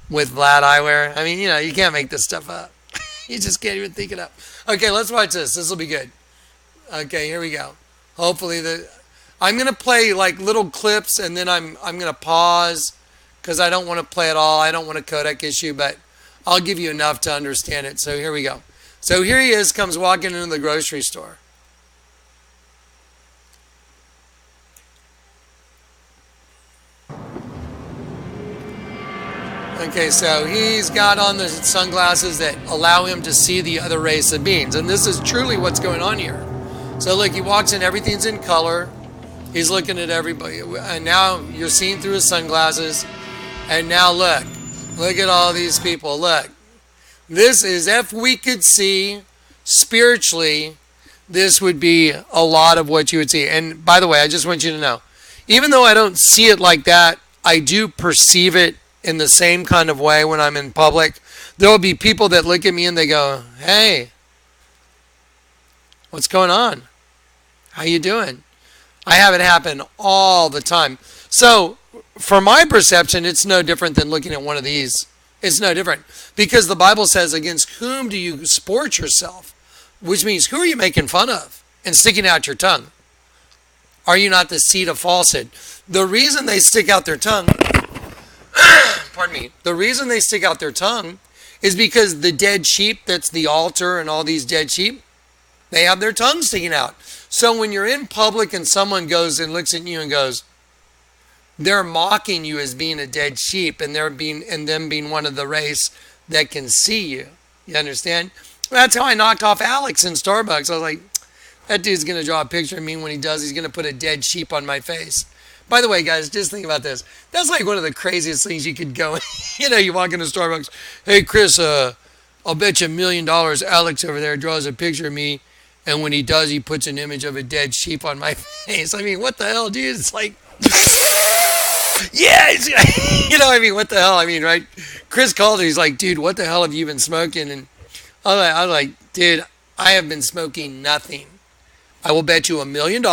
with Vlad eyewear? I mean, you know, you can't make this stuff up. You just can't even think it up. Okay, let's watch this. This will be good. Okay, here we go. Hopefully I'm going to play like little clips, and then I'm going to pause because I don't want to play it all. I don't want a codec issue, but I'll give you enough to understand it. So here we go. So here he is, comes walking into the grocery store. Okay, so he's got on the sunglasses that allow him to see the other race of beings. And this is truly what's going on here. So look, he walks in, everything's in color. He's looking at everybody. And now you're seeing through his sunglasses. And now look at all these people. Look, this is, if we could see spiritually, this would be a lot of what you would see. And by the way, I just want you to know, even though I don't see it like that, I do perceive it in the same kind of way when I'm in public. There will be people that look at me and they go, "Hey, what's going on? How you doing?" I have it happen all the time. So for my perception, it's no different than looking at one of these. It's no different, because the Bible says, against whom do you sport yourself? Which means, who are you making fun of and sticking out your tongue? Are you not the seed of falsehood? The reason they stick out their tongue, pardon me, the reason they stick out their tongue is because the dead sheep, that's the altar and all these dead sheep, they have their tongue sticking out. So when you're in public and someone goes and looks at you and goes, they're mocking you as being a dead sheep, and them being one of the race that can see you. You understand? That's how I knocked off Alex in Starbucks. I was like, that dude's going to draw a picture of me. When he does, he's going to put a dead sheep on my face. By the way, guys, just think about this. That's like one of the craziest things you could go. You know, you walk into Starbucks. Hey, Chris, I'll bet you $1 million Alex over there draws a picture of me. And when he does, he puts an image of a dead sheep on my face. I mean, what the hell, dude? It's like, yeah, you know, I mean, what the hell? I mean, right? Chris called her. He's like, dude, what the hell have you been smoking? And I was like, dude, I have been smoking nothing. I will bet you $1 million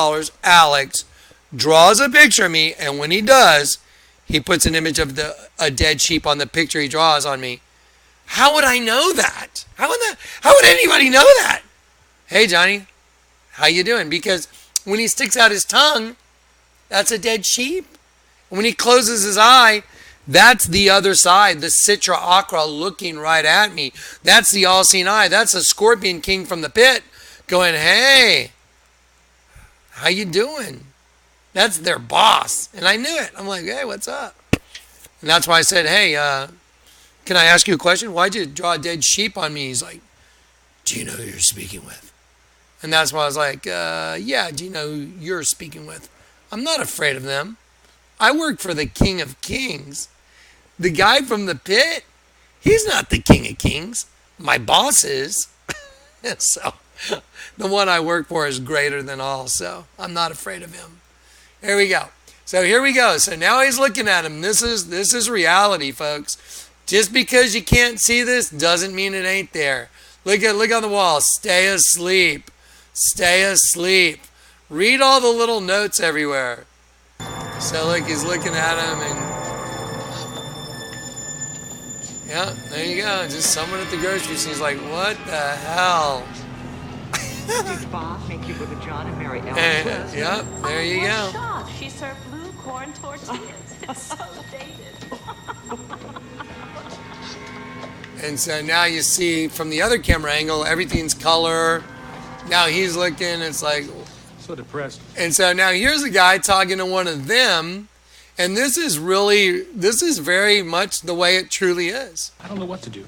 Alex draws a picture of me, and when he does, he puts an image of a dead sheep on the picture he draws on me. How would I know that? How would anybody know that? Hey, Johnny, how you doing? Because when he sticks out his tongue, that's a dead sheep. When he closes his eye, that's the other side, the Citra Aqua looking right at me. That's the all-seeing eye. That's a scorpion king from the pit going, hey, how you doing? That's their boss. And I knew it. I'm like, hey, what's up? And that's why I said, hey, can I ask you a question? Why'd you draw a dead sheep on me? He's like, do you know who you're speaking with? And that's why I was like, yeah, do you know who you're speaking with? I'm not afraid of them. I work for the King of Kings. The guy from the pit, he's not the king of kings. My boss is. So the one I work for is greater than all, so I'm not afraid of him. Here we go. So here we go. So now he's looking at him. This is reality, folks. Just because you can't see this doesn't mean it ain't there. Look on the wall. Stay asleep. Stay asleep. Read all the little notes everywhere. So look, he's looking at him, and yeah, there you go. Just someone at the grocery store is like, what the hell? Did Bob make you go to John and Mary Ellen? Yep, there you go. Shocked. She served blue corn tortillas. It's so dated. And so now you see from the other camera angle, everything's color. Now he's looking, it's like... So depressed. And so now here's a guy talking to one of them, and this is very much the way it truly is. I don't know what to do.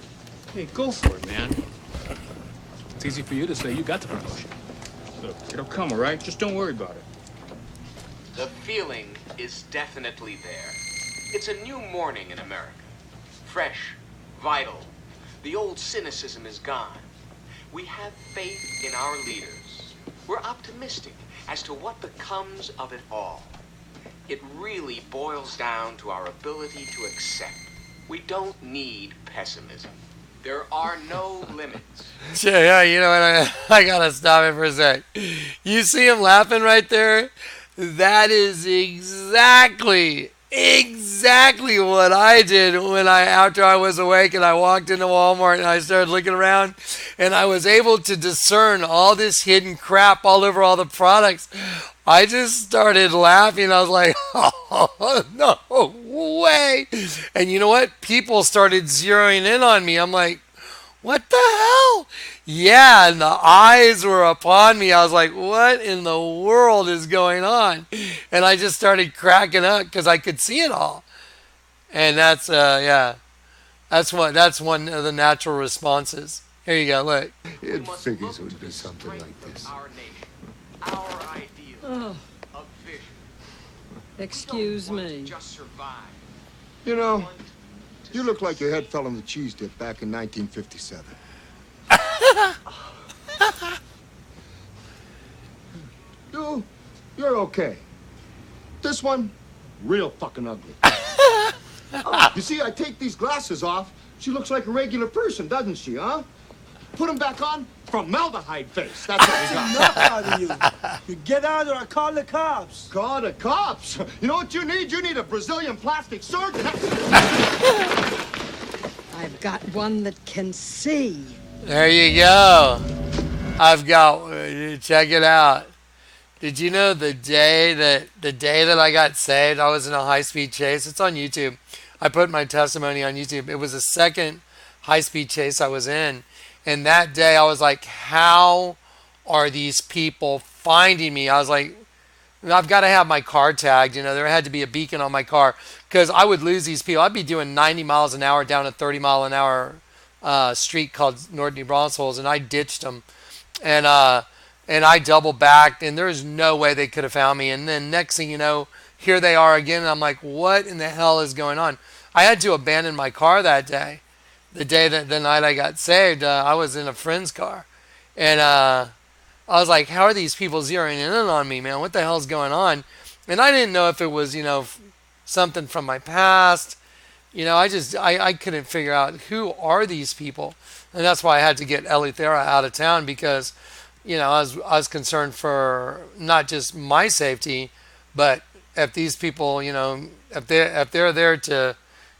Hey, go for it, man. It's easy for you to say you got the promotion. Look, it'll come, all right? Just don't worry about it. The feeling is definitely there. It's a new morning in America. Fresh, vital. The old cynicism is gone. We have faith in our leaders. We're optimistic as to what becomes of it all. It really boils down to our ability to accept. We don't need pessimism. There are no limits. Yeah, you know what? I gotta stop it for a sec. You see him laughing right there? That is exactly what I did after I was awake and I walked into Walmart and I started looking around and I was able to discern all this hidden crap all over all the products. I just started laughing. I was like, oh, no way. And you know what? People started zeroing in on me. I'm like, what the hell? Yeah, and the eyes were upon me. I was like, what in the world is going on? And I just started cracking up because I could see it all. And that's one of the natural responses. Here you go, look. It figures it would be something like this. Our nation, our ideals of vision. Excuse me. Just survive. You know, you look like your head fell on the cheese dip back in 1957. You're okay. This one, real fucking ugly. You see, I take these glasses off. She looks like a regular person, doesn't she, huh? Put them back on, formaldehyde face. That's what we got. Enough out of you. You get out or I call the cops. Call the cops? You know what you need? You need a Brazilian plastic surgeon. I've got one that can see. There you go. I've got, check it out. Did you know the day that I got saved, I was in a high-speed chase? It's on YouTube. I put my testimony on YouTube. It was the second high-speed chase I was in. And that day I was like, how are these people finding me? I was like, I've got to have my car tagged. You know, there had to be a beacon on my car because I would lose these people. I'd be doing 90 miles an hour down a 30-mile-an-hour street called North New Braunfels, and I ditched them. And I double backed, and there's no way they could have found me. And then next thing you know, here they are again. And I'm like, what in the hell is going on? I had to abandon my car that day. The night I got saved, I was in a friend's car. And I was like, how are these people zeroing in on me, man? What the hell's going on? And I didn't know if it was, something from my past. I couldn't figure out who are these people. And that's why I had to get Ellie Thera out of town because, I was concerned for not just my safety, but if these people, if they're there to,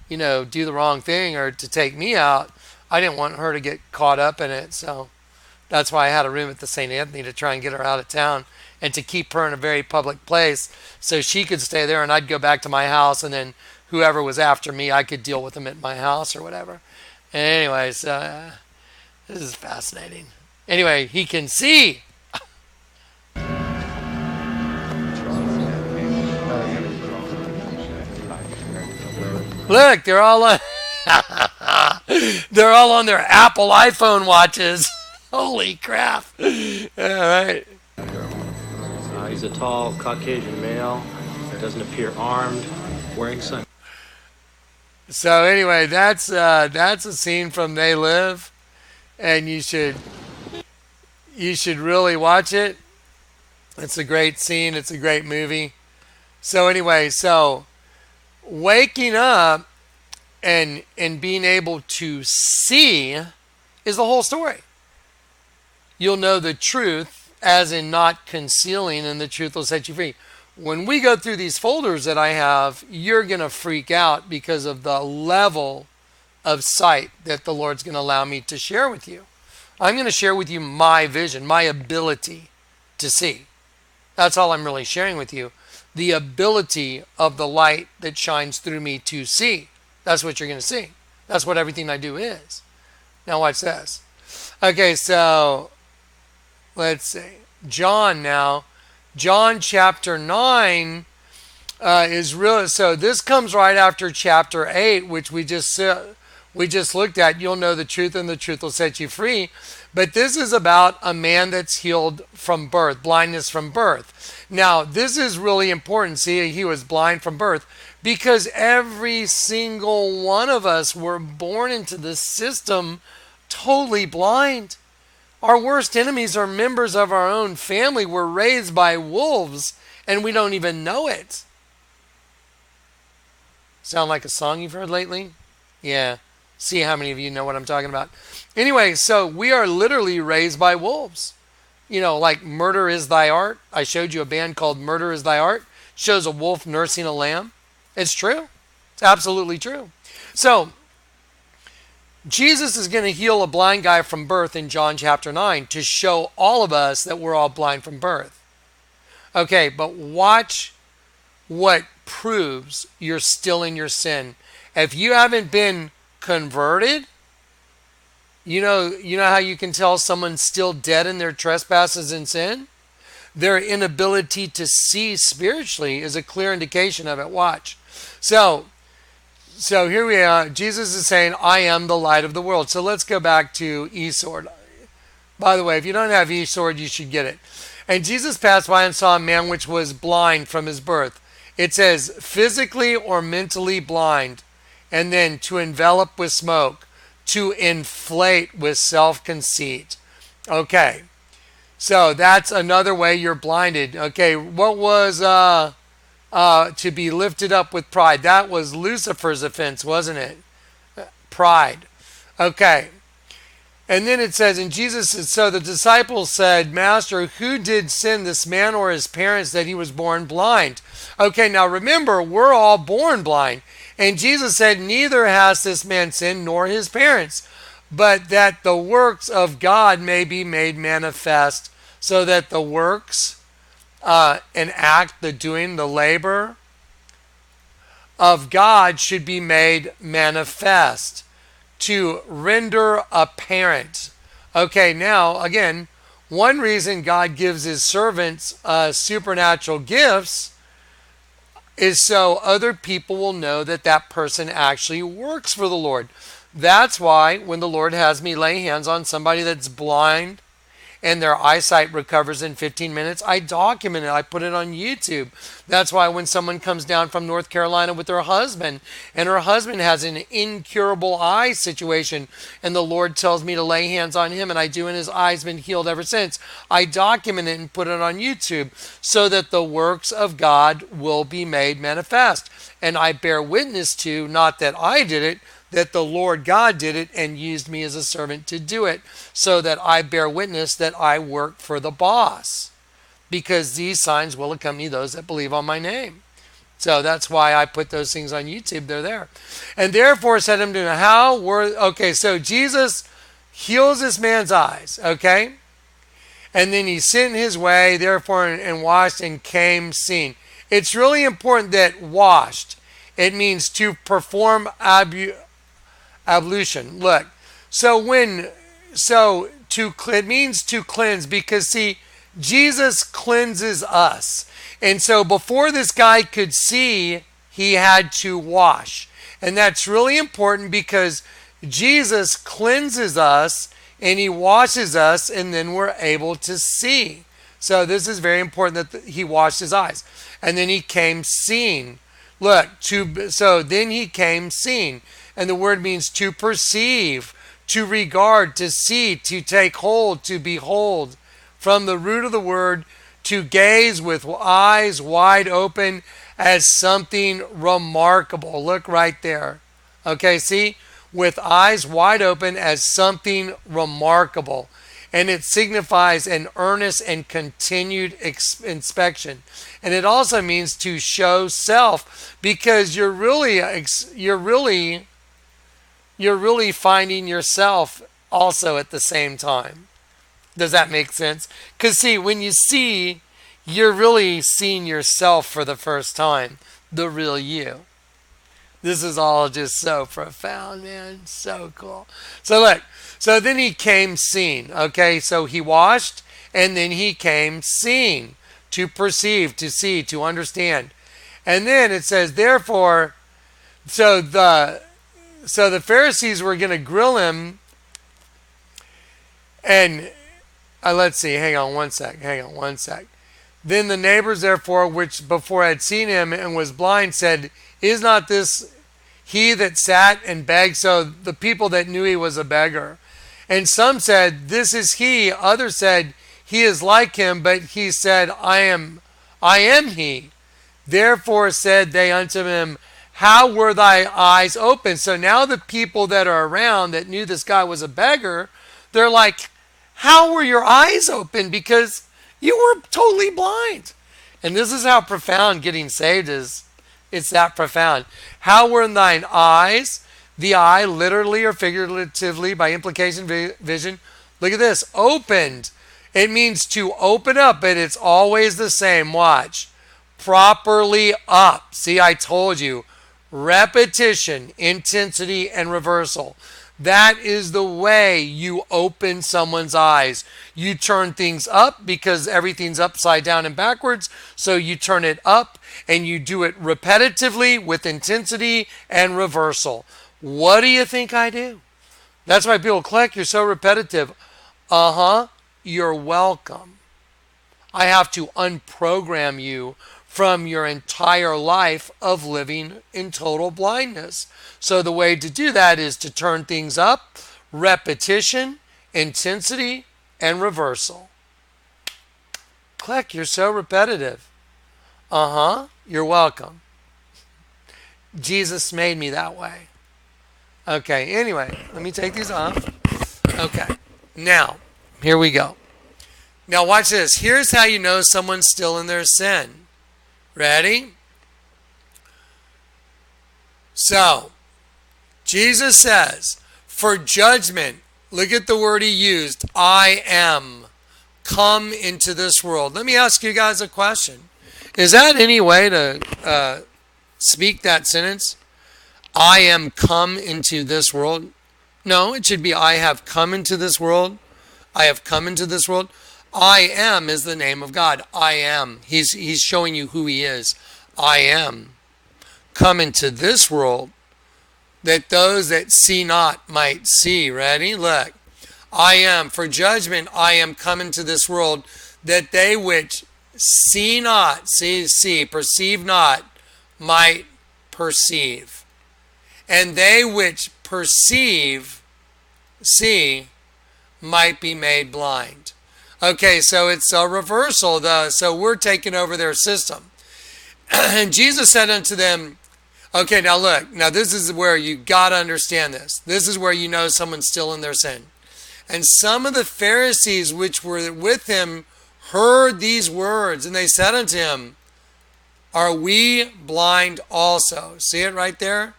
do the wrong thing or to take me out, I didn't want her to get caught up in it. So that's why I had a room at the St. Anthony to try and get her out of town and to keep her in a very public place so she could stay there and I'd go back to my house and then whoever was after me, I could deal with them at my house or whatever. And anyways, this is fascinating. Anyway, he can see. Look, they're all on their Apple iPhone watches. Holy crap. All right. He's a tall Caucasian male, doesn't appear armed, wearing sunglasses. So anyway, that's a scene from They Live, and you should really watch it. It's a great scene. It's a great movie. So anyway, so waking up and being able to see is the whole story. You'll know the truth, as in not concealing, and the truth will set you free. When we go through these folders that I have, you're going to freak out because of the level of sight that the Lord's going to allow me to share with you. I'm going to share with you my vision, my ability to see. That's all I'm really sharing with you. The ability of the light that shines through me to see. That's what you're going to see. That's what everything I do is. Now watch this. Okay, so let's see. John now. John chapter 9 is real. So this comes right after chapter 8, which we just looked at. You'll know the truth, and the truth will set you free. But this is about a man that's healed from birth, blindness from birth. Now, this is really important. See, he was blind from birth because every single one of us were born into this system totally blind. Our worst enemies are members of our own family. We're raised by wolves, and we don't even know it. Sound like a song you've heard lately? Yeah. See how many of you know what I'm talking about. Anyway, so we are literally raised by wolves. You know, like Murder is Thy Art. I showed you a band called Murder is Thy Art. Shows a wolf nursing a lamb. It's true. It's absolutely true. So, Jesus is going to heal a blind guy from birth in John chapter 9 to show all of us that we're all blind from birth. Okay, but watch what proves you're still in your sin. If you haven't been converted, you know how you can tell someone's still dead in their trespasses and sin? Their inability to see spiritually is a clear indication of it. Watch. So here we are. Jesus is saying, I am the light of the world. So let's go back to eSword. By the way, if you don't have eSword, you should get it. And Jesus passed by and saw a man which was blind from his birth. It says physically or mentally blind, and then to envelop with smoke, to inflate with self-conceit. Okay, so that's another way you're blinded. Okay, what was to be lifted up with pride? That was Lucifer's offense, wasn't it? Pride. Okay. And then it says, and Jesus said, so the disciples said, Master, who did sin, this man or his parents, that he was born blind? Okay, now remember, we're all born blind. And Jesus said, neither has this man sinned nor his parents, but that the works of God may be made manifest, so that the works and act, the doing, the labor of God should be made manifest, to render apparent. Okay, now, again, one reason God gives his servants supernatural gifts is so other people will know that that person actually works for the Lord. That's why when the Lord has me lay hands on somebody that's blind and their eyesight recovers in 15 minutes, I document it. I put it on YouTube. That's why when someone comes down from North Carolina with her husband, and her husband has an incurable eye situation, and the Lord tells me to lay hands on him, and I do, and his eye's been healed ever since, I document it and put it on YouTube so that the works of God will be made manifest. And I bear witness to, not that I did it, that the Lord God did it and used me as a servant to do it, so that I bear witness that I work for the boss, because these signs will accompany those that believe on my name. So that's why I put those things on YouTube. They're there. And therefore said him to him, okay, so Jesus heals this man's eyes, okay? And then he sent his way, therefore, and washed and came seeing. It's really important that washed, it means to perform ablution. Look, it means to cleanse, because see, Jesus cleanses us. And so before this guy could see, he had to wash. And that's really important, because Jesus cleanses us and he washes us, and then we're able to see. So this is very important that he washed his eyes. And then he came seeing, Look, so then he came seeing. And the word means to perceive, to regard, to see, to take hold, to behold. From the root of the word, to gaze with eyes wide open as something remarkable. Look right there. Okay, see? With eyes wide open as something remarkable. And it signifies an earnest and continued inspection. And it also means to show self, because you're really finding yourself also at the same time. Does that make sense? Because see, when you see, you're really seeing yourself for the first time, the real you. This is all just so profound, man. So cool. So look, so then he came seeing. Okay, so he washed and then he came seeing, to perceive, to see, to understand. And then it says, therefore, so the Pharisees were going to grill him. And let's see, hang on one sec. Then the neighbors, therefore, which before had seen him and was blind, said, is not this he that sat and begged? So the people that knew he was a beggar. And some said, this is he. Others said, he is like him. But he said, I am he. Therefore said they unto him, how were thy eyes open? So now the people that are around that knew this guy was a beggar, they're like, how were your eyes open? Because you were totally blind. And this is how profound getting saved is. It's that profound. How were thine eyes? The eye, literally or figuratively, by implication, vision. Look at this. Opened. It means to open up, but it's always the same. Watch. Properly up. See, I told you. Repetition, intensity, and reversal. That is the way you open someone's eyes. You turn things up because everything's upside down and backwards. So you turn it up and you do it repetitively with intensity and reversal. What do you think I do? That's why people click, you're so repetitive. You're welcome. I have to unprogram you from your entire life of living in total blindness. So the way to do that is to turn things up, repetition, intensity, and reversal. Click, you're so repetitive. You're welcome. Jesus made me that way. Okay, anyway, let me take these off. Okay, now, here we go. Now watch this. Here's how you know someone's still in their sin. Ready? So, Jesus says, for judgment, look at the word he used, I am come into this world. Let me ask you guys a question. Is that any way to speak that sentence? I am come into this world? No, it should be I have come into this world. I have come into this world. I am is the name of God. I am. He's showing you who he is. I am come into this world that those that see not might see. Ready? Look. I am. For judgment, I am come into this world that they which see not, perceive not, might perceive. And they which perceive, see, might be made blind. Okay, so it's a reversal. So we're taking over their system. And Jesus said unto them, okay, now look. Now this is where you got to understand this. This is where you know someone's still in their sin. And some of the Pharisees which were with him heard these words, and they said unto him, are we blind also? See it right there?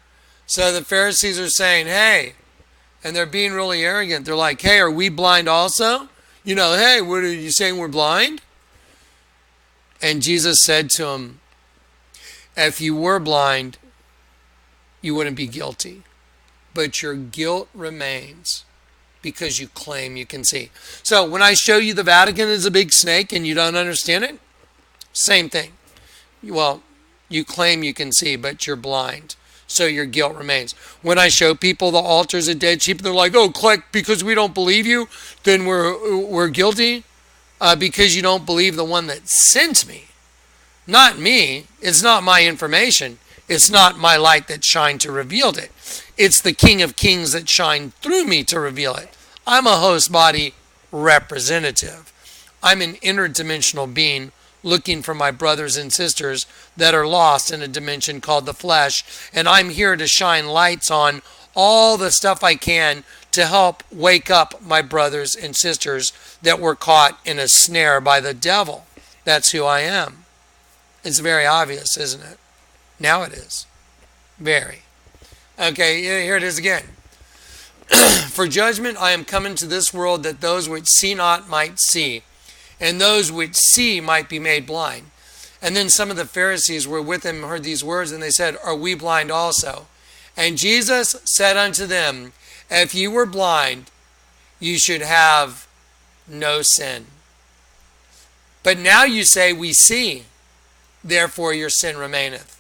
So the Pharisees are saying, hey, and they're being really arrogant. They're like, hey, are we blind also? You know, hey, what are you saying, we're blind? And Jesus said to him, if you were blind, you wouldn't be guilty. But your guilt remains because you claim you can see. So when I show you the Vatican is a big snake and you don't understand it, same thing. Well, you claim you can see, but you're blind. So your guilt remains. When I show people the altars of dead sheep, they're like, oh, Kleck, because we don't believe you, then we're guilty? Because you don't believe the one that sent me. Not me. It's not my information. It's not my light that shined to reveal it. It's the King of Kings that shined through me to reveal it. I'm a host body representative. I'm an interdimensional being looking for my brothers and sisters that are lost in a dimension called the flesh, and I'm here to shine lights on all the stuff I can to help wake up my brothers and sisters that were caught in a snare by the devil. That's who I am. It's very obvious, isn't it? Now it is. Very. Okay, here it is again. For judgment I am come into this world, that those which see not might see, and those which see might be made blind. And then some of the Pharisees were with him, heard these words, and they said, Are we blind also? And Jesus said unto them, If you were blind, you should have no sin. But now you say, We see, therefore your sin remaineth.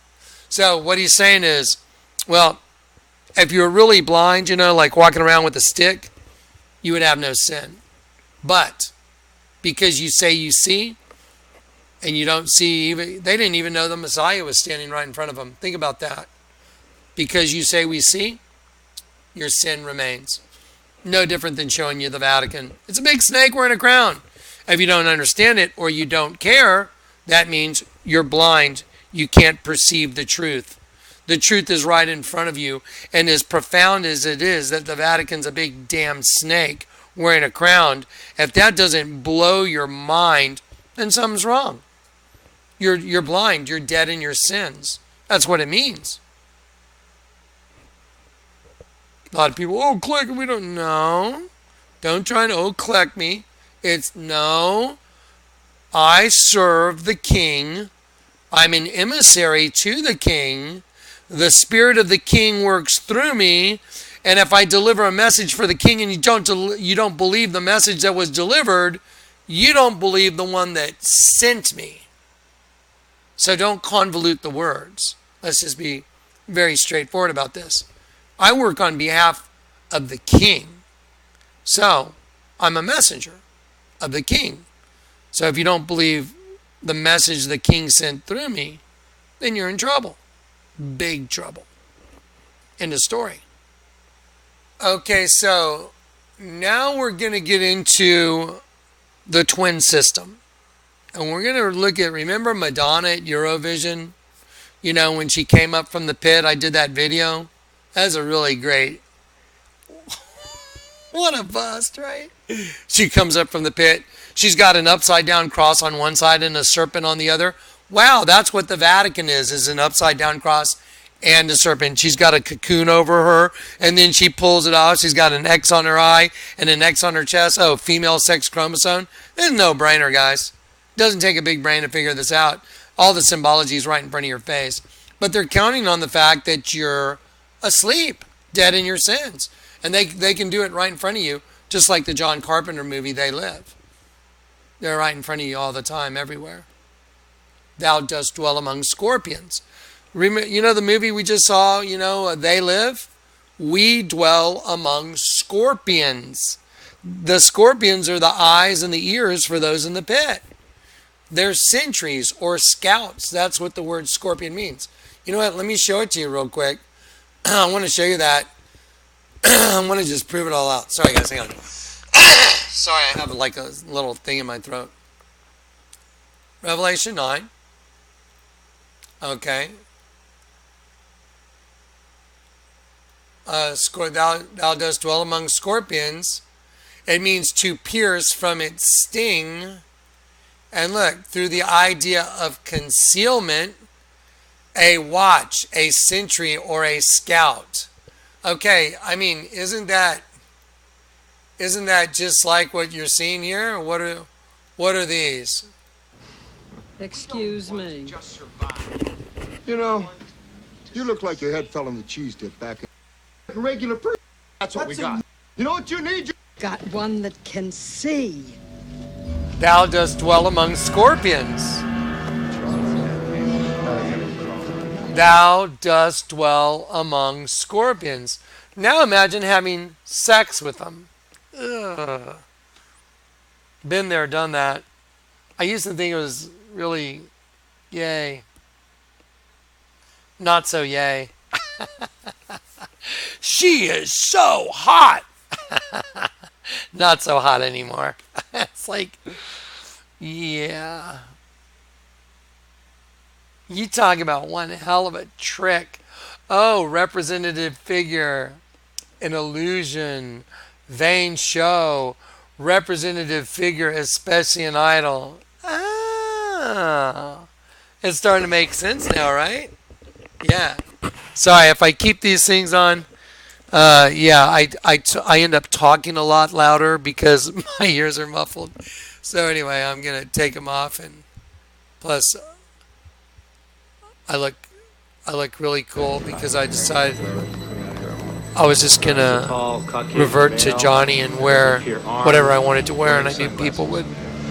So what he's saying is, well, if you were really blind, like walking around with a stick, you would have no sin. But because you say you see, and you don't see, even they didn't even know the Messiah was standing right in front of them. Think about that. Because you say we see, your sin remains. No different than showing you the Vatican. It's a big snake wearing a crown. If you don't understand it or you don't care, that means you're blind. You can't perceive the truth. The truth is right in front of you, and as profound as it is that the Vatican's a big damn snake wearing a crown, if that doesn't blow your mind, then something's wrong. You're blind. You're dead in your sins. That's what it means. A lot of people, Kleck, we don't know. Don't try to Kleck me. It's no. I serve the king. I'm an emissary to the king. The spirit of the king works through me, and if I deliver a message for the king and you don't believe the message that was delivered, you don't believe the one that sent me. So don't convolute the words. Let's just be very straightforward about this. I work on behalf of the king. So I'm a messenger of the king. So if you don't believe the message the king sent through me, then you're in trouble. Big trouble. End of story. Okay, so now we're going to get into the twin system. And we're going to look at, remember Madonna at Eurovision? When she came up from the pit, I did that video. That's a really great, what a bust, right? She comes up from the pit. She's got an upside down cross on one side and a serpent on the other. Wow, that's what the Vatican is an upside down cross and a serpent. She's got a cocoon over her, and then she pulls it off. She's got an X on her eye and an X on her chest. Oh, female sex chromosome. It's no brainer, guys. Doesn't take a big brain to figure this out. All the symbology is right in front of your face. But they're counting on the fact that you're asleep, dead in your sins. And they can do it right in front of you, just like the John Carpenter movie, They Live. They're right in front of you all the time, everywhere. Thou dost dwell among scorpions. Remember, the movie we just saw, They Live? We dwell among scorpions. The scorpions are the eyes and the ears for those in the pit. They're sentries or scouts. That's what the word scorpion means. You know what? Let me show it to you real quick. I want to show you that. I want to just prove it all out. Sorry, guys. Hang on. Sorry, I have like a little thing in my throat. Revelation 9. Okay. Thou dost dwell among scorpions. It means to pierce from its sting. And look, through the idea of concealment, a watch, a sentry, or a scout. Okay, I mean, isn't that just like what you're seeing here? What are these? Excuse me. You look like your head fell on the cheese dip back. Like a regular person. That's what we got. You know what you need? Got one that can see. Thou dost dwell among scorpions. Thou dost dwell among scorpions. Now imagine having sex with them. Ugh. Been there, done that. I used to think it was really yay. Not so yay. She is so hot. Not so hot anymore. It's like, yeah. You talk about one hell of a trick. Oh, representative figure, an illusion, vain show, representative figure, especially an idol. Ah, it's starting to make sense now, right? Yeah. Sorry, if I keep these things on, I end up talking a lot louder because my ears are muffled. So anyway, I'm going to take them off, and plus I look really cool because I decided I was just going to revert to Johnny and wear whatever I wanted to wear, and I knew people would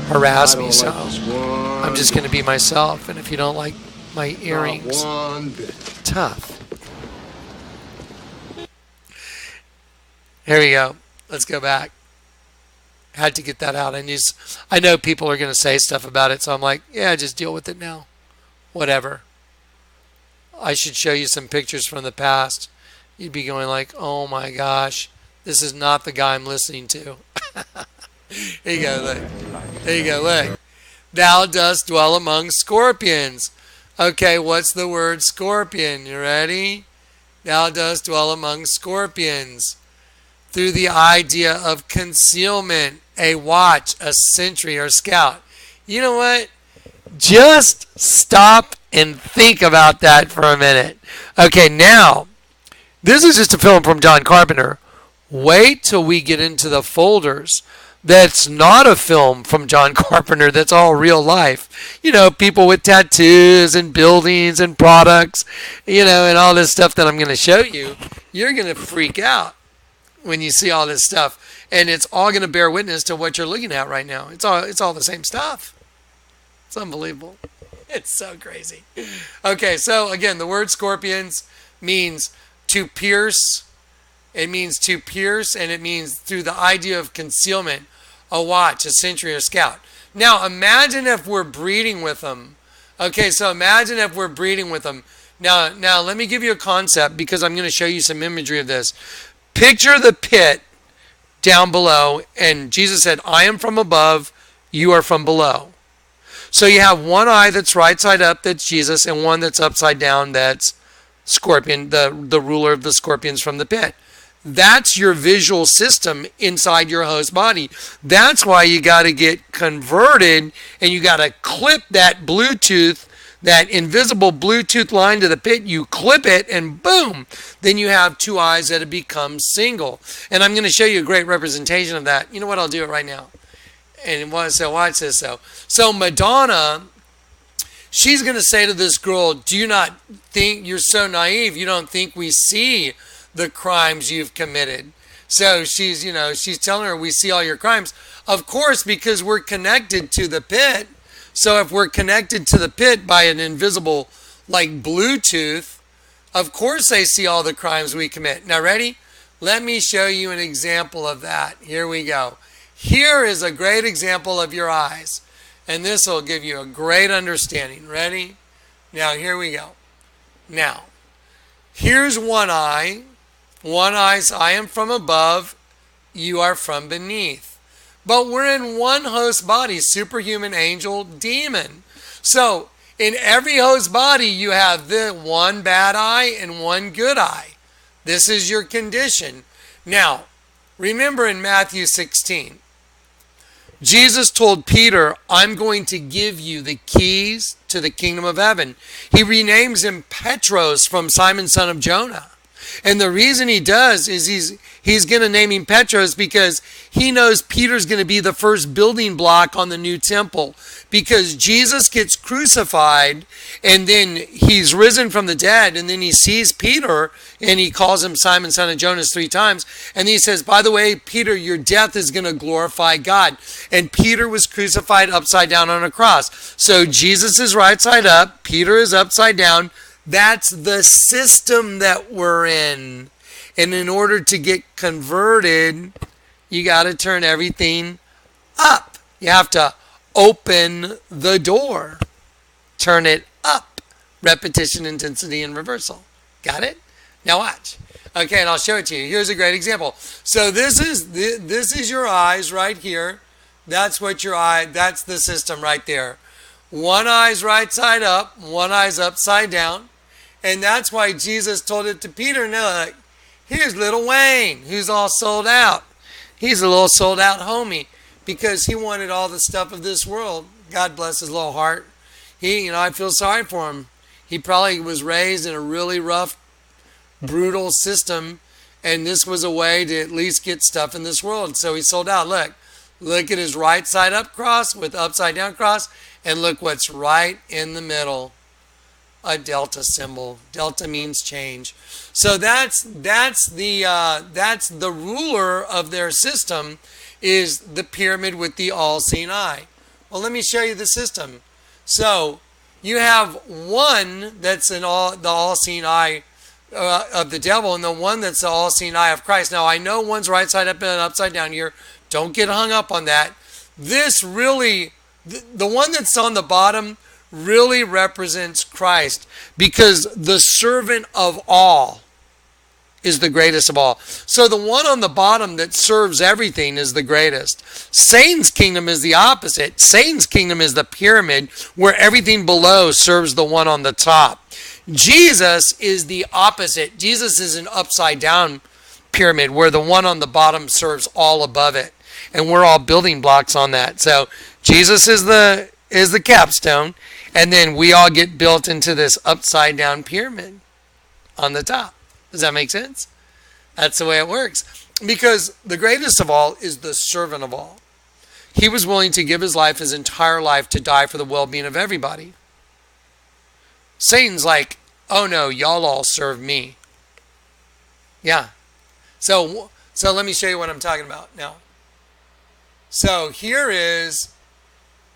harass me, so I'm just going to be myself. And if you don't like my earrings, tough. Here we go. Let's go back. Had to get that out. I know people are going to say stuff about it, so I'm like, yeah, just deal with it now. Whatever. I should show you some pictures from the past. You'd be going like, oh my gosh, this is not the guy I'm listening to. Here you go, look. There you go, look. Thou dost dwell among scorpions. Okay, what's the word scorpion? You ready? Thou dost dwell among scorpions. Through the idea of concealment, a watch, a sentry, or scout. You know what? Just stop and think about that for a minute. Okay, now, this is just a film from John Carpenter. Wait till we get into the folders. That's not a film from John Carpenter. That's all real life. You know, people with tattoos and buildings and products, you know, and all this stuff that I'm going to show you. You're going to freak out when you see all this stuff, and it's all going to bear witness to what you're looking at right now. It's all the same stuff. It's unbelievable. It's so crazy. Okay, so again, the word scorpions means to pierce. It means to pierce, and it means through the idea of concealment, a watch, a sentry, or a scout. Now, imagine if we're breeding with them. Okay, so imagine if we're breeding with them. Now, let me give you a concept because I'm going to show you some imagery of this. Picture the pit down below, and Jesus said, I am from above, you are from below. So you have one eye that's right side up, that's Jesus, and one that's upside down, that's Scorpion, the ruler of the scorpions from the pit. That's your visual system inside your host body. That's why you got to get converted, and you got to clip that Bluetooth, that invisible Bluetooth line to the pit. You clip it, and boom, then you have two eyes that have become single. And I'm going to show you a great representation of that. You know what? I'll do it right now. And watch this. So Madonna, she's going to say to this girl, do you not think you're so naive? You don't think we see the crimes you've committed? So she's telling her, we see all your crimes. Of course, because we're connected to the pit. So if we're connected to the pit by an invisible, like Bluetooth, of course they see all the crimes we commit. Now, ready? Let me show you an example of that. Here we go. Here is a great example of your eyes. And this will give you a great understanding. Ready? Now, here we go. Now, here's one eye. One eye's, I am from above, you are from beneath. But we're in one host body, superhuman, angel, demon. So, in every host body, you have the one bad eye and one good eye. This is your condition. Now, remember in Matthew 16, Jesus told Peter, I'm going to give you the keys to the kingdom of heaven. He renames him Petros from Simon, son of Jonah. And the reason he does is he's going to name him Petros because he knows Peter's going to be the first building block on the new temple. Because Jesus gets crucified and then he's risen from the dead, and then he sees Peter and he calls him Simon, son of Jonas 3 times. And he says, by the way, Peter, your death is going to glorify God. And Peter was crucified upside down on a cross. So Jesus is right side up, Peter is upside down. That's the system that we're in. And in order to get converted, you got to turn everything up. You have to open the door. Turn it up. repetition, intensity, and reversal. Got it? Now watch. Okay, and I'll show it to you. Here's a great example. So this is your eyes right here. That's what your eye, that's the system right there. One eye's right side up, one eye's upside down. And that's why Jesus told it to Peter, no, like, here's little Wayne, who's all sold out. He's a little sold out homie because he wanted all the stuff of this world. God bless his little heart. I feel sorry for him. He probably was raised in a really rough, brutal system, and this was a way to at least get stuff in this world. So he sold out. Look at his right side up cross with upside down cross, and look what's right in the middle. A delta symbol. Delta means change. So that's the ruler of their system, is the pyramid with the all-seeing eye. Well, let me show you the system. So you have one that's the all-seeing eye of the devil, and the one that's the all-seeing eye of Christ. Now I know one's right side up and upside down here. Don't get hung up on that. This really, the one that's on the bottom really represents Christ, because the servant of all is the greatest of all. So the one on the bottom that serves everything is the greatest. Satan's kingdom is the opposite. Satan's kingdom is the pyramid where everything below serves the one on the top. Jesus is the opposite. Jesus is an upside down pyramid where the one on the bottom serves all above it. And we're all building blocks on that. So Jesus is the capstone, and then we all get built into this upside down pyramid on the top. Does that make sense? That's the way it works. Because the greatest of all is the servant of all. He was willing to give his life, his entire life, to die for the well-being of everybody. Satan's like, oh no, y'all all serve me. Yeah. So let me show you what I'm talking about now. So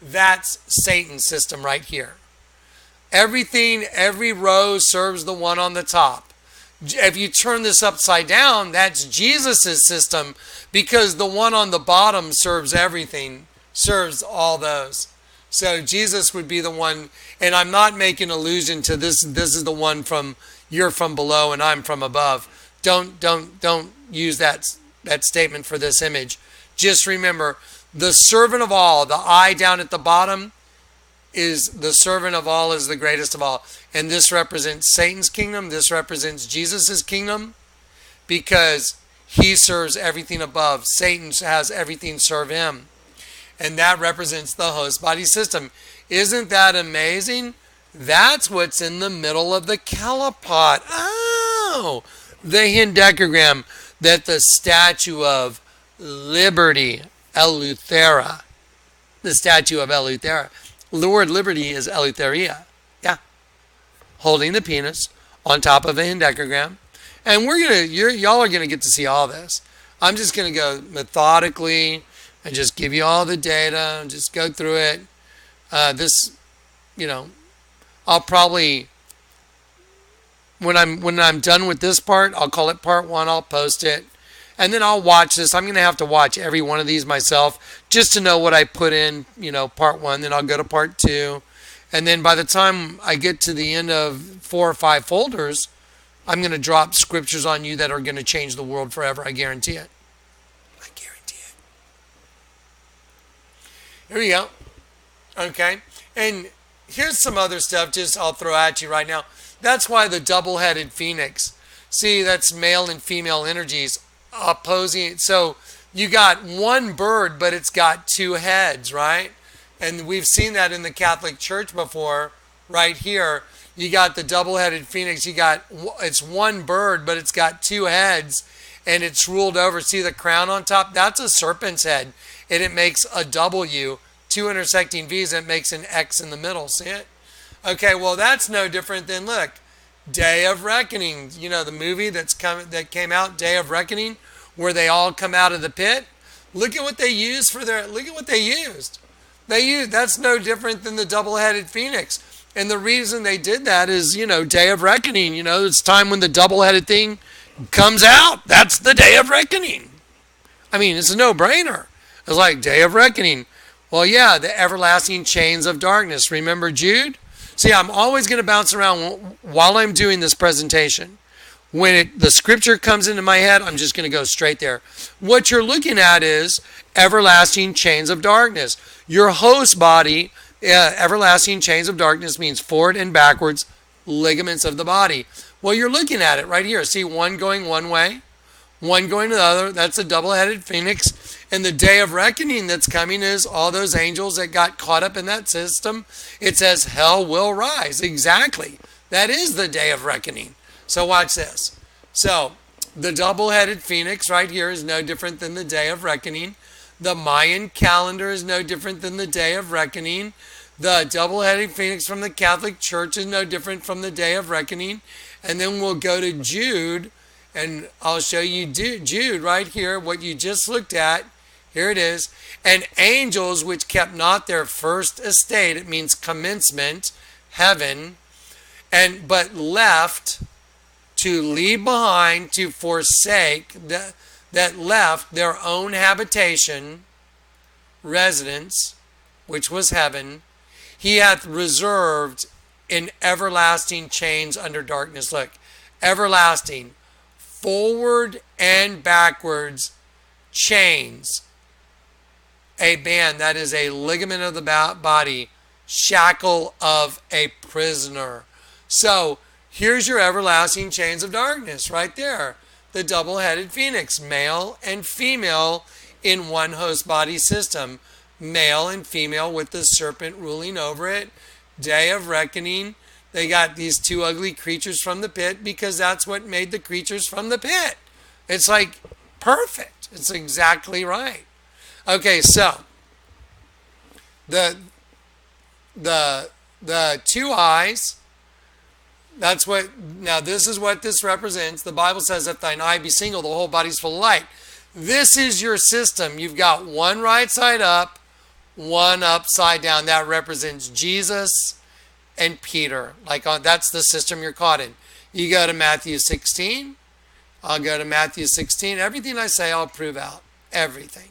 that's Satan's system right here. Everything, every row serves the one on the top. If you turn this upside down, that's Jesus's system, because the one on the bottom serves everything, serves all those. So Jesus would be the one, and I'm not making allusion to this. This is the one you're from below and I'm from above. Don't use that statement for this image. Just remember, the servant of all, the eye down at the bottom, is the servant of all, is the greatest of all. And this represents Satan's kingdom. This represents Jesus's kingdom, because he serves everything above. Satan has everything serve him. And that represents the host body system. Isn't that amazing? That's what's in the middle of the Calipot. Oh, the hendecagram, that the statue of Liberty, Eleuthera, the statue of Eleuthera. The word liberty is Eleutheria. Yeah. Holding the penis on top of a hendecagram. And y'all are gonna get to see all this. I'm just gonna go methodically and just give you all the data and just go through it. I'll probably, when I'm done with this part, I'll call it part 1. I'll post it. And then I'll watch this. I'm going to have to watch every one of these myself just to know what I put in, part 1. Then I'll go to part 2. And then by the time I get to the end of 4 or 5 folders, I'm going to drop scriptures on you that are going to change the world forever. I guarantee it. I guarantee it. Here we go. Okay. And here's some other stuff I'll throw at you right now. That's why the double-headed phoenix. See, that's male and female energies opposing. So you got one bird, but it's got 2 heads, right? And we've seen that in the Catholic Church before, right here. You got the double-headed phoenix. It's one bird, but it's got 2 heads, and it's ruled over. See the crown on top? That's a serpent's head, and it makes a W, 2 intersecting V's, and it makes an X in the middle. See it? Okay, well, that's no different than, look, Day of Reckoning. The movie that came out, Day of Reckoning, where they all come out of the pit. Look at what they used look at what they used. That's no different than the double-headed phoenix. And the reason they did that is, Day of Reckoning. It's time when the double-headed thing comes out. That's the Day of Reckoning. I mean, it's a no-brainer. It's like Day of Reckoning. Well, yeah, the everlasting chains of darkness. Remember Jude? See, I'm always going to bounce around while I'm doing this presentation. When the scripture comes into my head, I'm just going to go straight there. What you're looking at is everlasting chains of darkness. Your host body, everlasting chains of darkness means forward and backwards ligaments of the body. Well, you're looking at it right here. See, one going one way, one going to the other. That's a double-headed phoenix. And the day of reckoning that's coming is all those angels that got caught up in that system. It says hell will rise. Exactly. That is the day of reckoning. So watch this. So the double-headed phoenix right here is no different than the day of reckoning. The Mayan calendar is no different than the day of reckoning. The double-headed phoenix from the Catholic Church is no different from the day of reckoning. And then we'll go to Jude, and I'll show you Jude right here, what you just looked at. Here it is. And angels which kept not their first estate, it means commencement, heaven, but left to leave behind, to forsake, that left their own habitation, residence, which was heaven, he hath reserved in everlasting chains under darkness. Look, everlasting, forward and backwards chains. A band, that is a ligament of the body, shackle of a prisoner. So here's your everlasting chains of darkness right there. The double-headed phoenix, male and female in one host body system. Male and female with the serpent ruling over it. Day of reckoning. They got these two ugly creatures from the pit because that's what made the creatures from the pit. It's like perfect. It's exactly right. Okay, so the two eyes, that's what, now this is what this represents. The Bible says, if thine eye be single, the whole body's full of light. This is your system. You've got one right side up, one upside down. That represents Jesus and Peter. That's the system you're caught in. You go to Matthew 16. I'll go to Matthew 16. Everything I say, I'll prove out. Everything.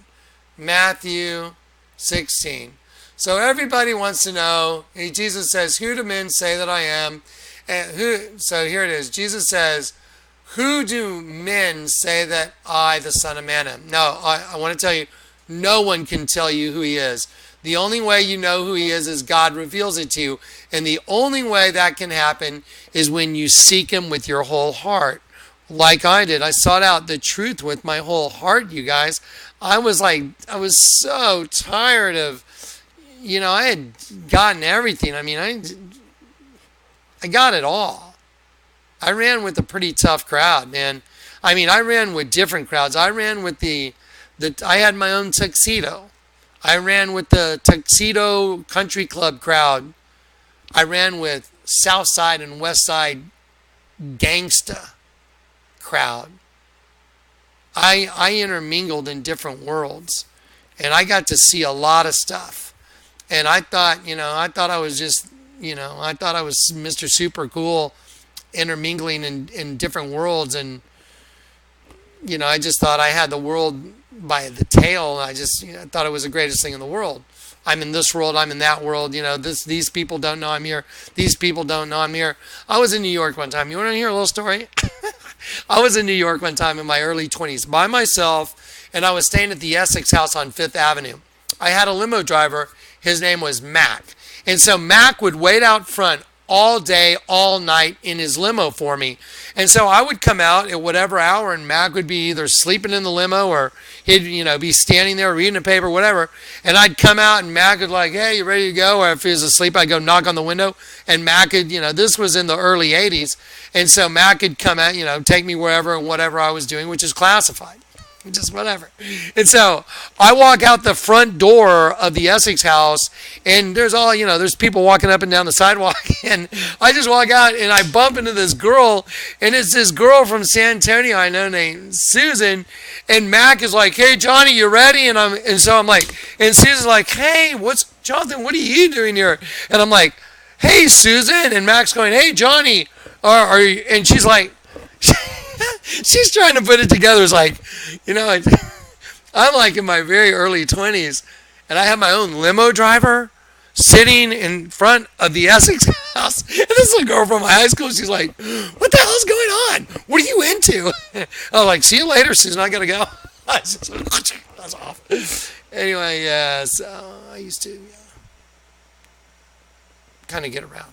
Matthew 16. So everybody wants to know, Jesus says, who do men say that I am? So here it is. Jesus says, who do men say that I, the Son of Man, am? No, I want to tell you, no one can tell you who he is. The only way you know who he is God reveals it to you. And the only way that can happen is when you seek him with your whole heart. Like I did. I sought out the truth with my whole heart, you guys. I was so tired of, I had gotten everything. I mean, I got it all. I ran with a pretty tough crowd, man. I mean, I ran with different crowds. I ran with I had my own tuxedo. I ran with the Tuxedo Country Club crowd. I ran with South Side and West Side gangsta crowd. I intermingled in different worlds, and I got to see a lot of stuff. And I thought I was just, I thought I was Mr. Super Cool, intermingling in different worlds, and I just thought I had the world by the tail. I just thought it was the greatest thing in the world. I'm in this world, I'm in that world. These people don't know I'm here. These people don't know I'm here. I was in New York one time. You want to hear a little story? I was in New York one time in my early 20s by myself, and I was staying at the Essex House on 5th Avenue. I had a limo driver. His name was Mac. And so Mac would wait out front all day, all night in his limo for me. And so I would come out at whatever hour, and Mac would be either sleeping in the limo or he'd, be standing there reading a paper, whatever. And I'd come out, and Mac would like, hey, you ready to go? Or if he was asleep, I'd go knock on the window. And Mac could, this was in the early 80s. And so Mac could come out, take me wherever and whatever I was doing, which is classified. Just whatever. And so I walk out the front door of the Essex House, and there's there's people walking up and down the sidewalk, and I just walk out and I bump into this girl, and it's this girl from San Antonio I know named Susan, and Mac is like, hey Johnny, you ready? And so I'm like, and Susan's like, hey, Jonathan, what are you doing here? And I'm like, hey Susan, and Mac's going, hey Johnny, are you? And she's like, she's trying to put it together. It's like, I'm like in my very early 20s, and I have my own limo driver. sitting in front of the Essex house. And this little girl from my high school, she's like, what the hell's going on? What are you into? I'm like, see you later, Susan. I got to go. That's off. Anyway, yeah, so I used to kind of get around.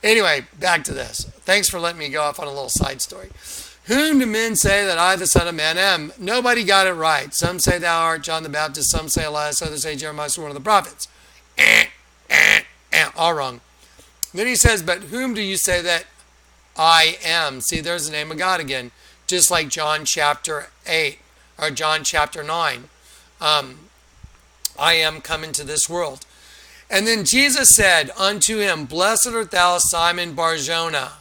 Anyway, back to this. Thanks for letting me go off on a little side story. Whom do men say that I, the Son of Man, am? Nobody got it right. Some say thou art John the Baptist, some say Elias, others say Jeremiah, one of the prophets. All wrong. Then he says, but whom do you say that I am? See, there's the name of God again. Just like John chapter 8, or John chapter 9. I am come into this world. And then Jesus said unto him, blessed art thou, Simon Bar-Jonah.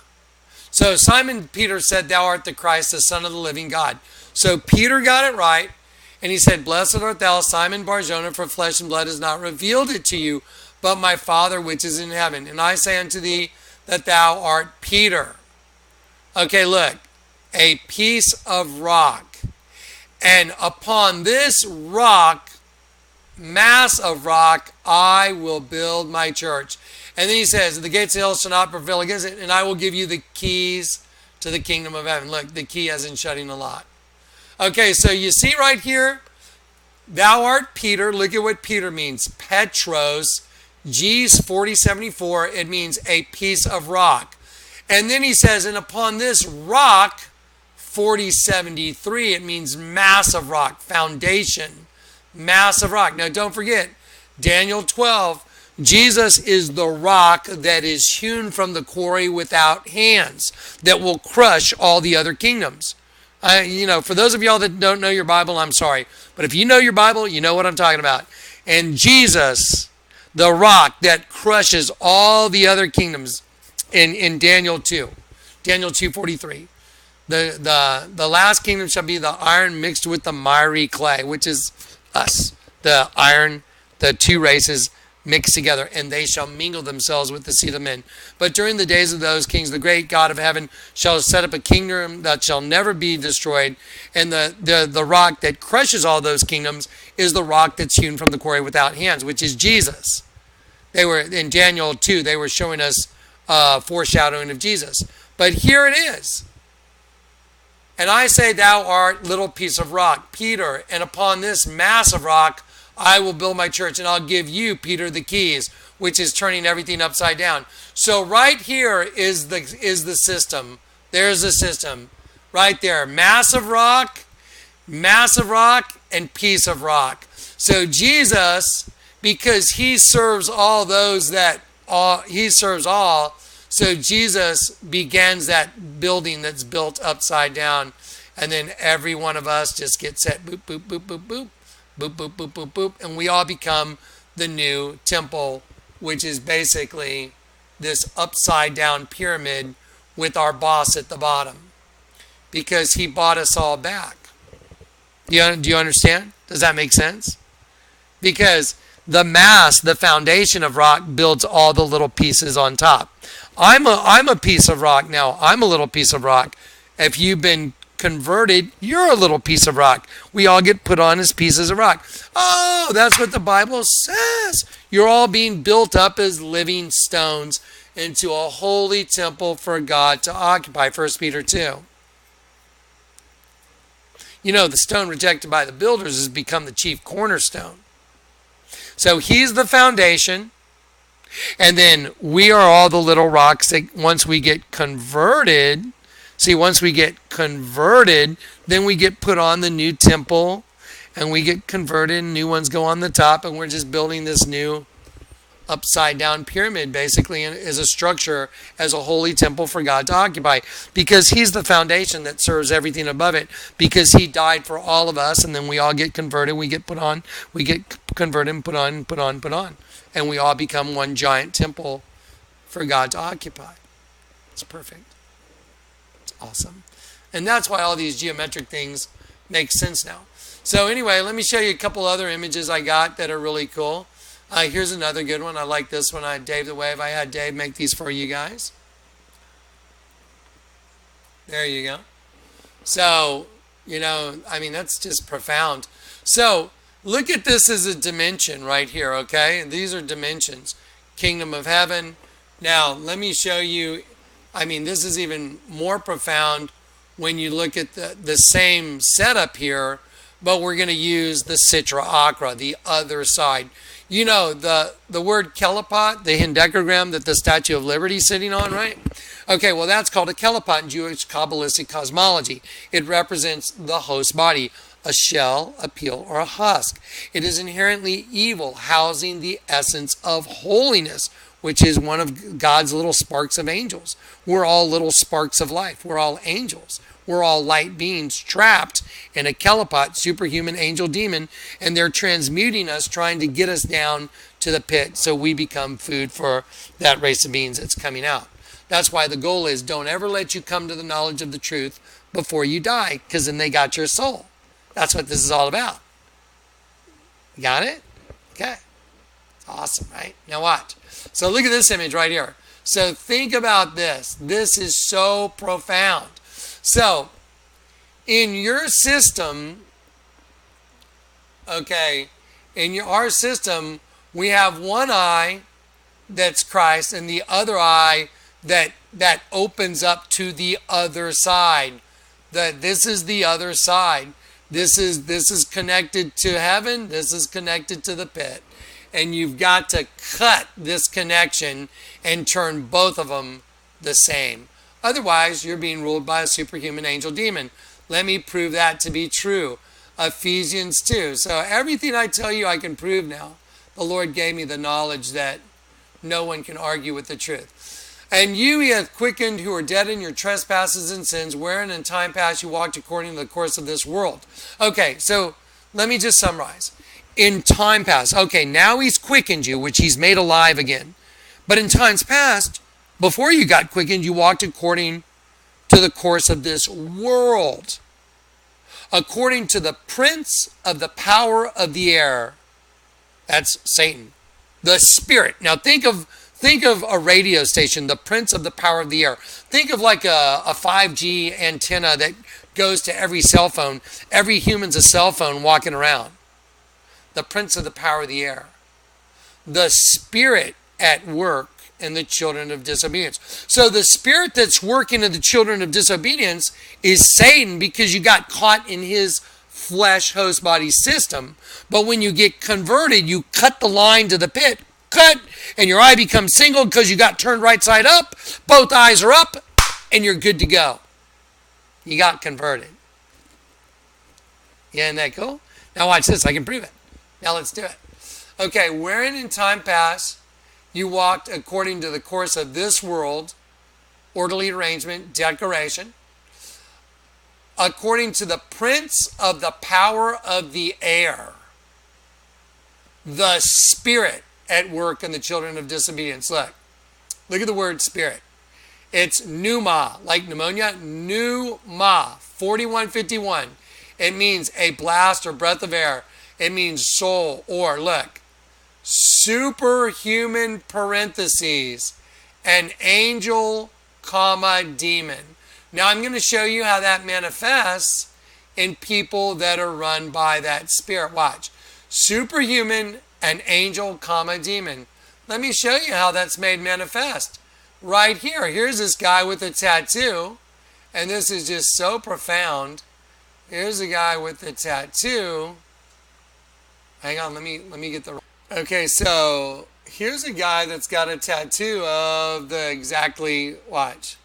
So Simon Peter said, thou art the Christ, the Son of the living God. So Peter got it right. And he said, blessed art thou, Simon Bar-Jonah, for flesh and blood has not revealed it to you, but my Father which is in heaven. And I say unto thee that thou art Peter. Okay, look. A piece of rock. And upon this rock, mass of rock, I will build my church. And then he says, the gates of hell shall not prevail against it, and I will give you the keys to the kingdom of heaven. Look, the key as in shutting a lot. Okay, so you see right here, thou art Peter. Look at what Peter means. Petros. G's 4074. It means a piece of rock. And then he says, and upon this rock, 4073, it means mass of rock, foundation. Massive rock. Now don't forget, Daniel 12, Jesus is the rock that is hewn from the quarry without hands, that will crush all the other kingdoms. For those of y'all that don't know your Bible, I'm sorry. But if you know your Bible, you know what I'm talking about. And Jesus, the rock that crushes all the other kingdoms in Daniel 2. Daniel 2:43. The last kingdom shall be the iron mixed with the miry clay, which is us, the iron, the two races mixed together, and they shall mingle themselves with the seed of men. But during the days of those kings, the great God of heaven shall set up a kingdom that shall never be destroyed, and the rock that crushes all those kingdoms is the rock that's hewn from the quarry without hands, which is Jesus. They were in Daniel 2, they were showing us foreshadowing of Jesus. But here it is. And I say, thou art little piece of rock, Peter, and upon this mass of rock I will build my church, and I'll give you, Peter, the keys, which is turning everything upside down. So right here is the system. There's the system. Right there. Massive rock, and piece of rock. So Jesus, because he serves all those that he serves all, so Jesus begins that building that's built upside down, and then every one of us just gets set, boop, boop, boop, boop, boop, boop, boop, boop, boop, boop, and we all become the new temple, which is basically this upside down pyramid with our boss at the bottom, because he bought us all back. Do you understand? Does that make sense? Because the mass, the foundation of rock, builds all the little pieces on top. I'm a piece of rock now. I'm a little piece of rock. If you've been converted, you're a little piece of rock. We all get put on as pieces of rock. Oh, that's what the Bible says. You're all being built up as living stones into a holy temple for God to occupy. 1 Peter 2. You know, the stone rejected by the builders has become the chief cornerstone. So he's the foundation. And then we are all the little rocks that once we get converted, once we get converted, then we get put on the new temple, and we get converted, and new ones go on the top, and we're just building this new upside down pyramid, basically, as a structure, as a holy temple for God to occupy, because he's the foundation that serves everything above it, because he died for all of us, and then we all get converted, we get put on, we get converted and put on. And we all become one giant temple for God to occupy. It's perfect. It's awesome. And that's why all these geometric things make sense now. So anyway, let me show you a couple other images I got that are really cool. Here's another good one. I like this one. I had Dave the Wave. I had Dave make these for you guys. There you go. So, that's just profound. So, look at this as a dimension right here, okay? These are dimensions. Kingdom of heaven. Now, let me show you. I mean, this is even more profound when you look at the same setup here, but we're going to use the Sitra Akra, the other side. You know, the word Kelipot, the hendecagram that the Statue of Liberty is sitting on, right? Okay, well, that's called a Kelipot in Jewish Kabbalistic cosmology. It represents the host body, a shell, a peel, or a husk. It is inherently evil, housing the essence of holiness, which is one of God's little sparks of angels. We're all little sparks of life. We're all angels. We're all light beings trapped in a Kelipot, superhuman angel demon, and they're transmuting us, trying to get us down to the pit so we become food for that race of beings that's coming out. That's why the goal is don't ever let you come to the knowledge of the truth before you die, because then they got your soul. That's what this is all about. Got it? Okay. Awesome, right? Now watch. So look at this image right here. So think about this. This is so profound. So in your system, okay, in our system, we have one eye that's Christ and the other eye that opens up to the other side. This is the other side. This is connected to heaven. This is connected to the pit. And you've got to cut this connection and turn both of them the same. Otherwise, you're being ruled by a superhuman angel demon. Let me prove that to be true. Ephesians 2. So everything I tell you, I can prove now. The Lord gave me the knowledge that no one can argue with the truth. And you he hath quickened who are dead in your trespasses and sins, wherein in time past you walked according to the course of this world. Okay, so let me just summarize. In time past, okay, now he's quickened you, which he's made alive again. But in times past, before you got quickened, you walked according to the course of this world, according to the prince of the power of the air. That's Satan, the spirit. Now think of a radio station, the prince of the power of the air. Think of like a 5G antenna that goes to every cell phone. Every human's a cell phone walking around. The prince of the power of the air. The spirit at work in the children of disobedience. So the spirit that's working in the children of disobedience is Satan, because you got caught in his flesh, host, body system. But when you get converted, you cut the line to the pit, cut, and your eye becomes single because you got turned right side up, both eyes are up, and you're good to go. You got converted. Yeah, isn't that cool? Now watch this, I can prove it. Now let's do it. Okay, wherein in time past you walked according to the course of this world, orderly arrangement, decoration, according to the prince of the power of the air, the spirit at work in the children of disobedience. Look at the word spirit. It's pneuma, like pneumonia, pneuma, 4151. It means a blast or breath of air. It means soul, or look, superhuman parentheses, an angel, comma, demon. Now I'm going to show you how that manifests in people that are run by that spirit. Watch. Superhuman, an angel, comma, demon. Let me show you how that's made manifest. Right here. Here's this guy with a tattoo. And this is just so profound. Here's a guy with a tattoo. Hang on, let me get the... Okay, so here's a guy that's got a tattoo of the exactly... Watch.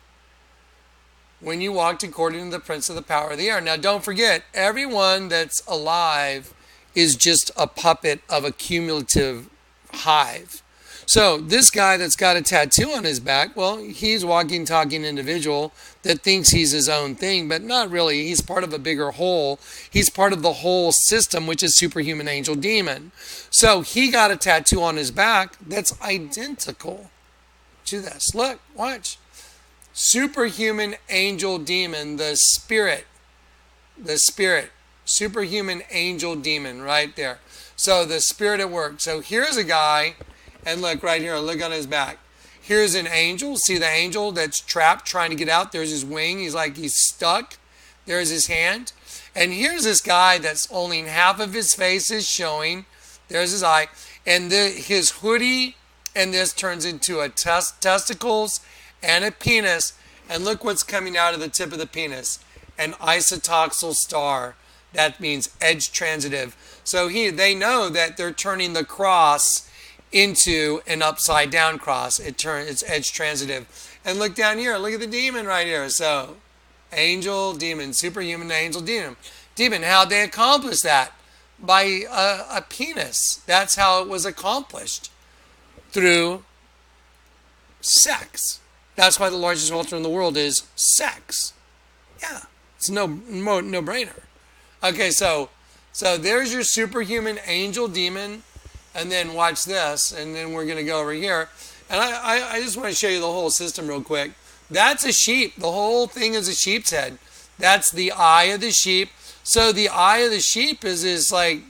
When you walked according to the prince of the power of the air. Now don't forget, everyone that's alive is just a puppet of a cumulative hive. So this guy that's got a tattoo on his back, well, he's walking, talking individual that thinks he's his own thing, but not really. He's part of a bigger whole. He's part of the whole system, which is superhuman angel demon. So he got a tattoo on his back that's identical to this. Look, watch. Superhuman angel demon, the spirit, superhuman angel demon right there. So the spirit at work. So here's a guy, and look right here, look on his back. Here's an angel. See the angel that's trapped trying to get out? There's his wing. He's stuck. There's his hand. And here's this guy that's only half of his face is showing. There's his eye. And his hoodie and this turns into a testicles and a penis. And look what's coming out of the tip of the penis. An isotoxal star. That means edge transitive. So they know that they're turning the cross into an upside down cross. It's edge transitive. And look down here. Look at the demon right here. So angel, demon, superhuman, angel, demon. Demon, how'd they accomplish that? By a penis. That's how it was accomplished. Through sex. That's why the largest altar in the world is sex. Yeah, it's no brainer. Okay, so there's your superhuman angel demon, and then watch this, and then we're gonna go over here, and I just want to show you the whole system real quick. That's a sheep. The whole thing is a sheep's head. That's the eye of the sheep. So the eye of the sheep is this like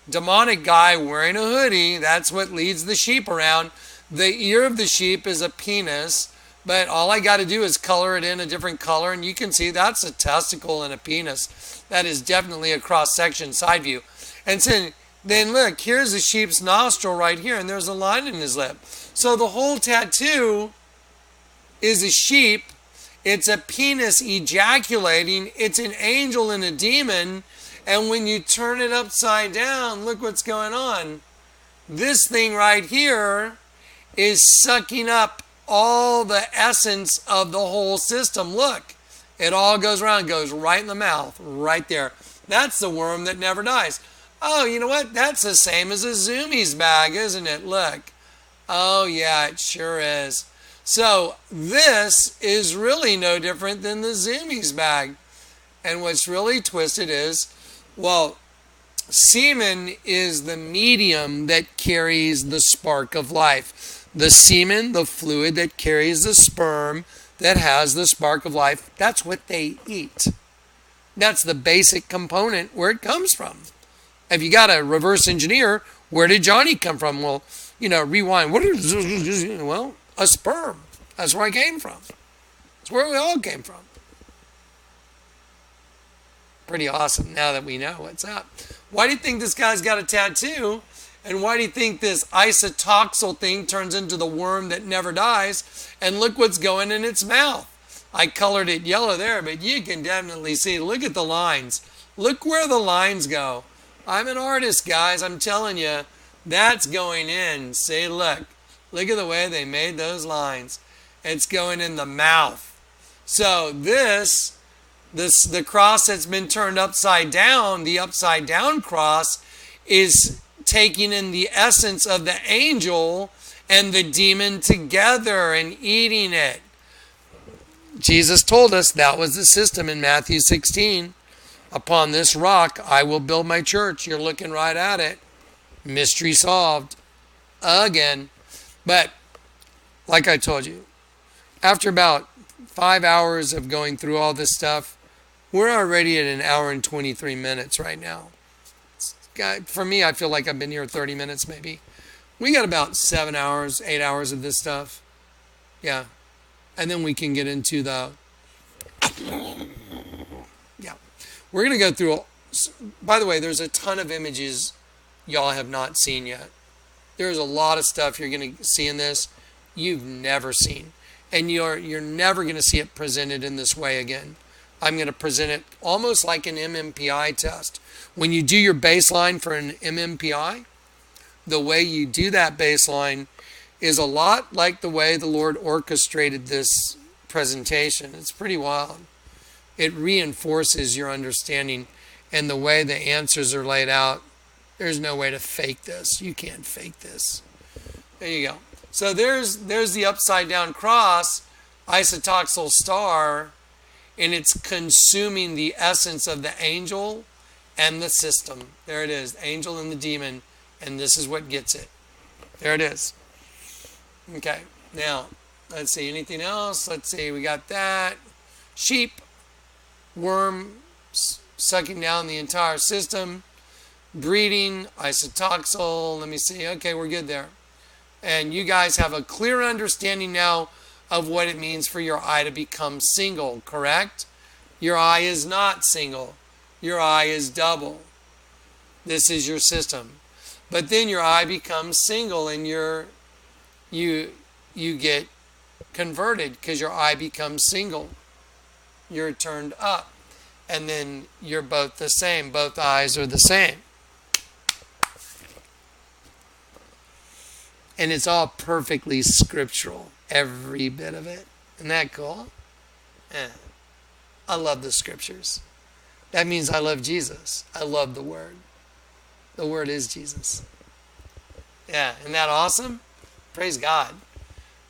demonic guy wearing a hoodie. That's what leads the sheep around. The ear of the sheep is a penis. But all I got to do is color it in a different color, and you can see that's a testicle and a penis. That is definitely a cross-section side view. And so, then look, here's the sheep's nostril right here, and there's a line in his lip. So the whole tattoo is a sheep. It's a penis ejaculating. It's an angel and a demon. And when you turn it upside down, look what's going on. This thing right here is sucking up all the essence of the whole system. Look, it all goes around, goes right in the mouth, right there. That's the worm that never dies. Oh, you know what? That's the same as a Zoomies bag, isn't it? Look. Oh, yeah, it sure is. So this is really no different than the Zoomies bag. And what's really twisted is, well, semen is the medium that carries the spark of life. The semen, the fluid that carries the sperm that has the spark of life, that's what they eat. That's the basic component where it comes from. If you got to reverse engineer, where did Johnny come from? Well, rewind. Well, a sperm. That's where I came from. That's where we all came from. Pretty awesome now that we know what's up. Why do you think this guy's got a tattoo? And why do you think this isotoxal thing turns into the worm that never dies? And look what's going in its mouth. I colored it yellow there, but you can definitely see. Look at the lines. Look where the lines go. I'm an artist, guys. I'm telling you, that's going in. See, look. Look at the way they made those lines. It's going in the mouth. So the cross that's been turned upside down, the upside down cross, is taking in the essence of the angel and the demon together and eating it. Jesus told us that was the system in Matthew 16. Upon this rock, I will build my church. You're looking right at it. Mystery solved. Again. But, like I told you, after about 5 hours of going through all this stuff, we're already at 1 hour and 23 minutes right now. For me, I feel like I've been here 30 minutes maybe. We got about 7 hours, 8 hours of this stuff. Yeah. And then we can get into the... Yeah. We're going to go through... By the way, there's a ton of images y'all have not seen yet. There's a lot of stuff you're going to see in this you've never seen. And you're never going to see it presented in this way again. I'm going to present it almost like an MMPI test. When you do your baseline for an MMPI, the way you do that baseline is a lot like the way the Lord orchestrated this presentation. It's pretty wild. It reinforces your understanding, and the way the answers are laid out, there's no way to fake this. You can't fake this. There you go. So there's the upside down cross, isotoxal star, and it's consuming the essence of the angel and the system. There it is, angel and the demon, and this is what gets it. There it is. Okay, now, let's see, anything else? Let's see, we got that. Sheep, worm, sucking down the entire system. Breeding, isotoxal, let me see. Okay, we're good there. And you guys have a clear understanding now of what it means for your eye to become single, correct? Your eye is not single. your eye is double. This is your system. But then your eye becomes single and you get converted because your eye becomes single. You're turned up. And then you're both the same. Both eyes are the same. And it's all perfectly scriptural. Every bit of it. Isn't that cool? Yeah. I love the scriptures. That means I love Jesus. I love the Word. The Word is Jesus. Yeah, isn't that awesome? Praise God.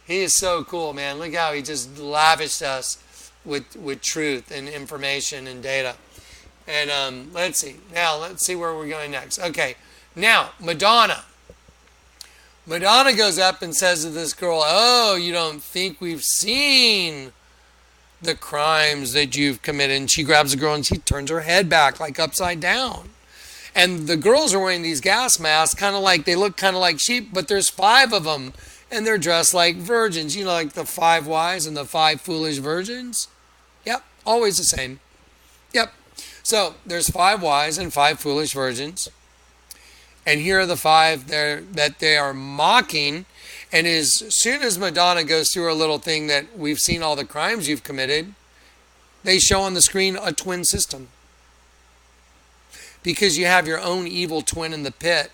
He is so cool, man. Look how he just lavished us with truth and information and data. And let's see. Now, let's see where we're going next. Okay, now, Madonna. Madonna goes up and says to this girl, oh, you don't think we've seen the crimes that you've committed? And she grabs the girl and she turns her head back like upside down. And the girls are wearing these gas masks, they look kind of like sheep, but there's 5 of them. And they're dressed like virgins, like the 5 wise and the 5 foolish virgins. Yep, always the same. Yep. So there's 5 wise and 5 foolish virgins. And here are the 5 that they are mocking. And as soon as Madonna goes through her little thing that we've seen all the crimes you've committed, they show on the screen a twin system. Because you have your own evil twin in the pit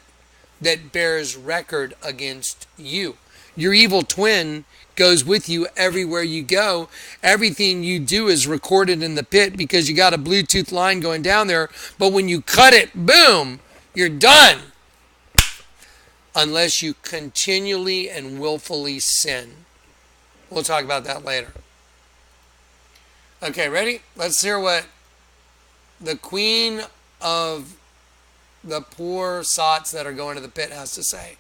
that bears record against you. Your evil twin goes with you everywhere you go. Everything you do is recorded in the pit because you got a Bluetooth line going down there. But when you cut it, boom, you're done. Unless you continually and willfully sin. We'll talk about that later. Okay, ready? Let's hear what the queen of the poor sots that are going to the pit has to say.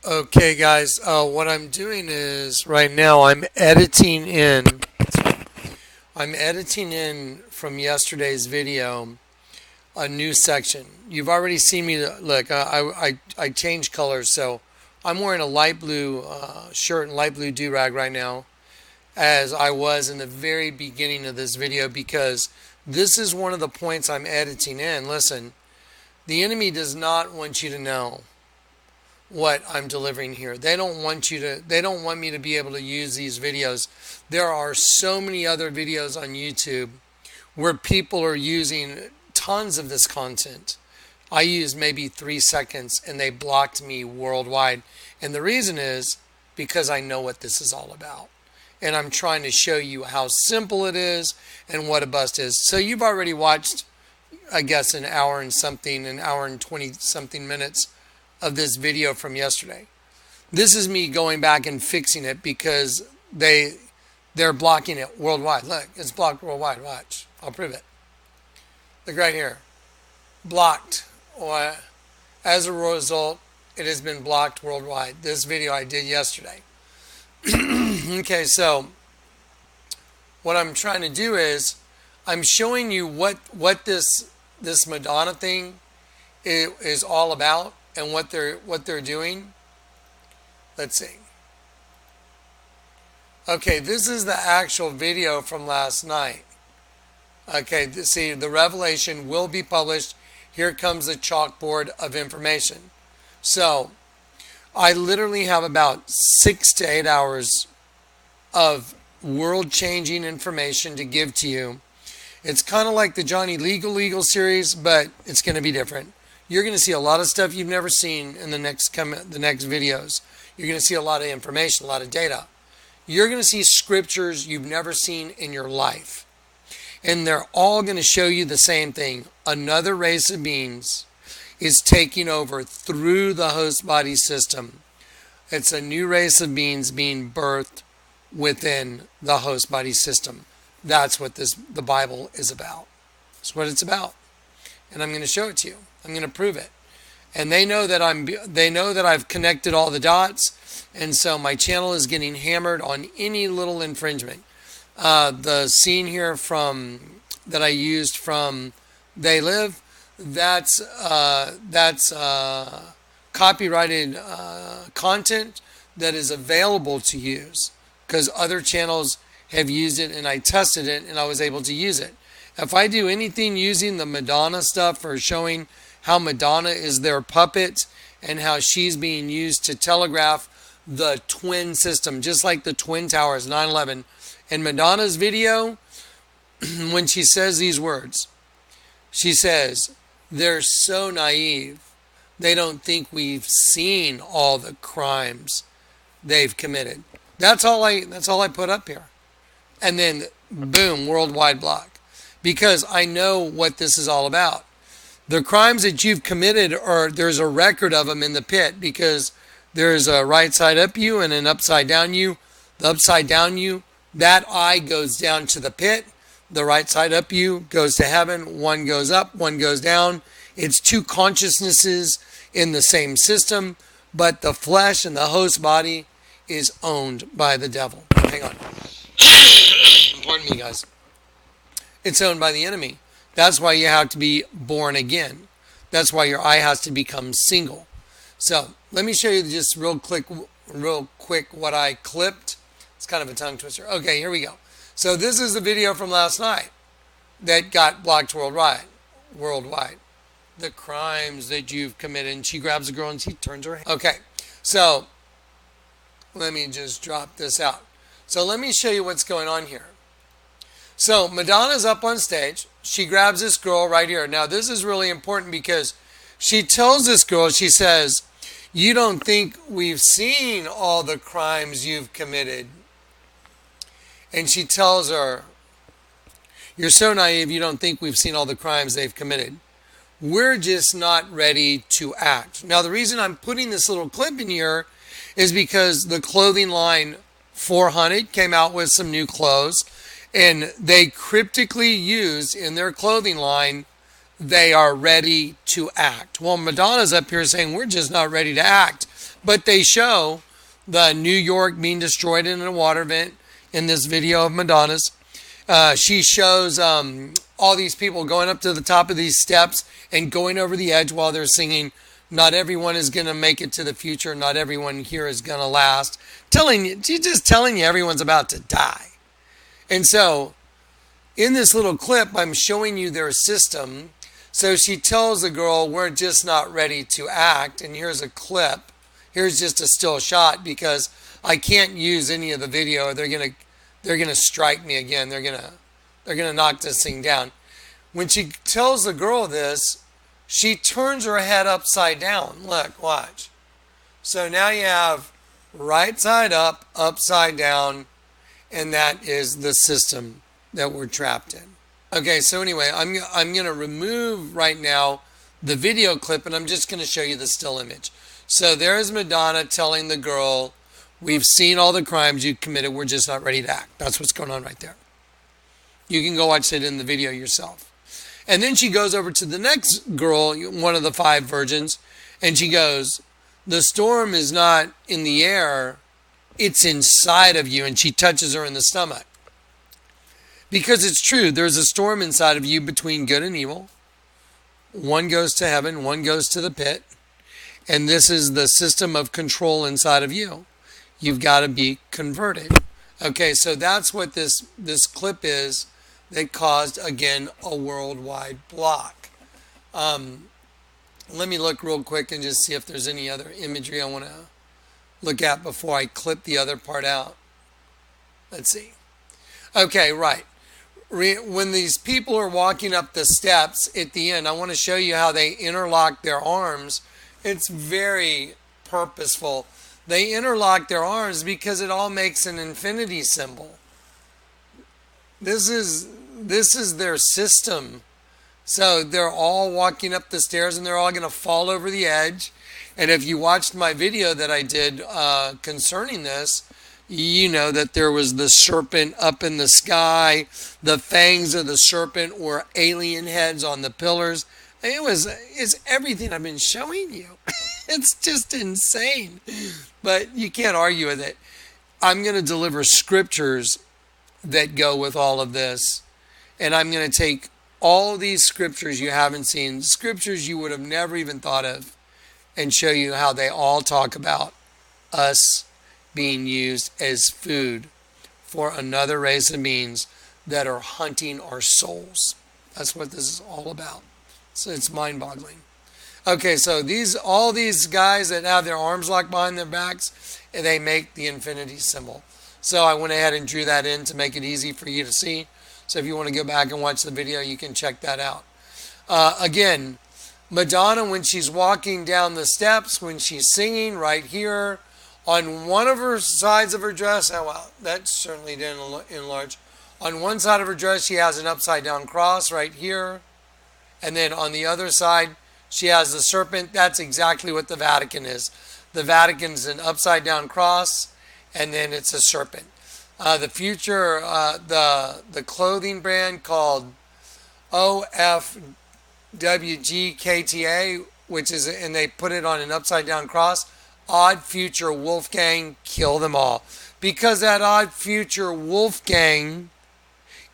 Okay, guys, what I'm doing is right now I'm editing in from yesterday's video a new section. You've already seen me look. I changed colors, so I'm wearing a light blue shirt and light blue do-rag right now, as I was in the very beginning of this video, because this is one of the points I'm editing in. Listen, the enemy does not want you to know what I'm delivering here. They don't want me to be able to use these videos. There are so many other videos on YouTube where people are using tons of this content. I used maybe 3 seconds and they blocked me worldwide. And the reason is because I know what this is all about. And I'm trying to show you how simple it is and what a bust is. So you've already watched, I guess, an hour and 20 something minutes of this video from yesterday. This is me going back and fixing it because they're blocking it worldwide. Look, it's blocked worldwide. Watch. I'll prove it. Look right here. Blocked. As a result, it has been blocked worldwide. This video I did yesterday. Okay, so what I'm trying to do is I'm showing you what this Madonna thing is all about and what they're doing. Let's see. Okay, this is the actual video from last night. Okay, see, the revelation will be published. Here comes the chalkboard of information. So I literally have about 6 to 8 hours of world-changing information to give to you. It's kind of like the Johnny Legal series, but it's going to be different. You're going to see a lot of stuff you've never seen in the next videos. You're going to see a lot of information, a lot of data. You're going to see scriptures you've never seen in your life. And they're all going to show you the same thing. Another race of beings is taking over through the host body system. It's a new race of beings being birthed within the host body system. That's what the Bible is about. That's what it's about. And I'm going to show it to you. I'm going to prove it. And they know that I've connected all the dots, and so my channel is getting hammered on any little infringement. The scene here that I used from They Live, that's copyrighted content that is available to use because other channels have used it and I tested it and I was able to use it. If I do anything using the Madonna stuff or showing how Madonna is their puppet and how she's being used to telegraph the twin system, just like the Twin Towers, 9/11. In Madonna's video, when she says these words, she says, they're so naive. They don't think we've seen all the crimes they've committed. That's all I put up here. And then, boom, worldwide block. Because I know what this is all about. The crimes that you've committed, there's a record of them in the pit, because there's a right side up you and an upside down you. The upside down you, that eye goes down to the pit. The right side up you goes to heaven. One goes up, one goes down. It's two consciousnesses in the same system, but the flesh and the host body is owned by the devil. Hang on. Pardon me, guys. It's owned by the enemy. That's why you have to be born again. That's why your eye has to become single. So let me show you just real quick what I clipped. It's kind of a tongue twister. Okay, here we go. So this is the video from last night that got blocked worldwide. The crimes that you've committed. And she grabs the girl and she turns her head. Okay, so let me just drop this out. So let me show you what's going on here. So Madonna's up on stage. She grabs this girl right here. Now this is really important because she tells this girl, she says, you don't think we've seen all the crimes you've committed. And she tells her, you're so naive, you don't think we've seen all the crimes they've committed. We're just not ready to act. Now the reason I'm putting this little clip in here is because the clothing line 400 came out with some new clothes, and they cryptically used in their clothing line, they are ready to act. Well, Madonna's up here saying we're just not ready to act. But they show the New York being destroyed in a water vent in this video of Madonna's. She shows all these people going up to the top of these steps and going over the edge while they're singing, not everyone is going to make it to the future. Not everyone here is going to last. She's just telling you everyone's about to die. And so in this little clip, I'm showing you their system. So she tells the girl, we're just not ready to act. And here's a clip. Here's just a still shot because I can't use any of the video. They're gonna strike me again. They're gonna knock this thing down. When she tells the girl this, she turns her head upside down. Look, watch. So now you have right side up, upside down, and that is the system that we're trapped in. Okay, so anyway, I'm going to remove right now the video clip, and I'm just going to show you the still image. So there's Madonna telling the girl, we've seen all the crimes you committed, we're just not ready to act. That's what's going on right there. You can go watch it in the video yourself. And then she goes over to the next girl, one of the 5 virgins, and she goes, the storm is not in the air, it's inside of you. And she touches her in the stomach. Because it's true, there's a storm inside of you between good and evil. One goes to heaven, one goes to the pit. And this is the system of control inside of you. You've got to be converted. Okay, so that's what this clip is that caused, again, a worldwide block. Let me look real quick and just see if there's any other imagery I want to look at before I clip the other part out. Let's see. Okay, right. When these people are walking up the steps at the end, I want to show you how they interlock their arms. It's very purposeful. They interlock their arms because it all makes an infinity symbol. This is their system. So they're all walking up the stairs and they're all going to fall over the edge. And if you watched my video that I did concerning this, you know that there was the serpent up in the sky. The fangs of the serpent were alien heads on the pillars. It's everything I've been showing you. It's just insane. But you can't argue with it. I'm going to deliver scriptures that go with all of this. And I'm going to take all these scriptures you haven't seen, scriptures you would have never even thought of, and show you how they all talk about us being used as food for another race of beings that are hunting our souls. That's what this is all about. So it's mind-boggling. Okay, so all these guys that have their arms locked behind their backs, they make the infinity symbol. So I went ahead and drew that in to make it easy for you to see. So if you want to go back and watch the video, you can check that out. Again, Madonna, when she's walking down the steps, when she's singing right here, on one of her sides of her dress, oh wow, that certainly didn't enlarge. On one side of her dress, she has an upside down cross right here. And then on the other side, she has the serpent. That's exactly what the Vatican is. The Vatican is an upside down cross, and then it's a serpent. The future, the clothing brand called OFWGKTA, which is, and they put it on an upside down cross. Odd Future Wolfgang, kill them all. Because that Odd Future Wolfgang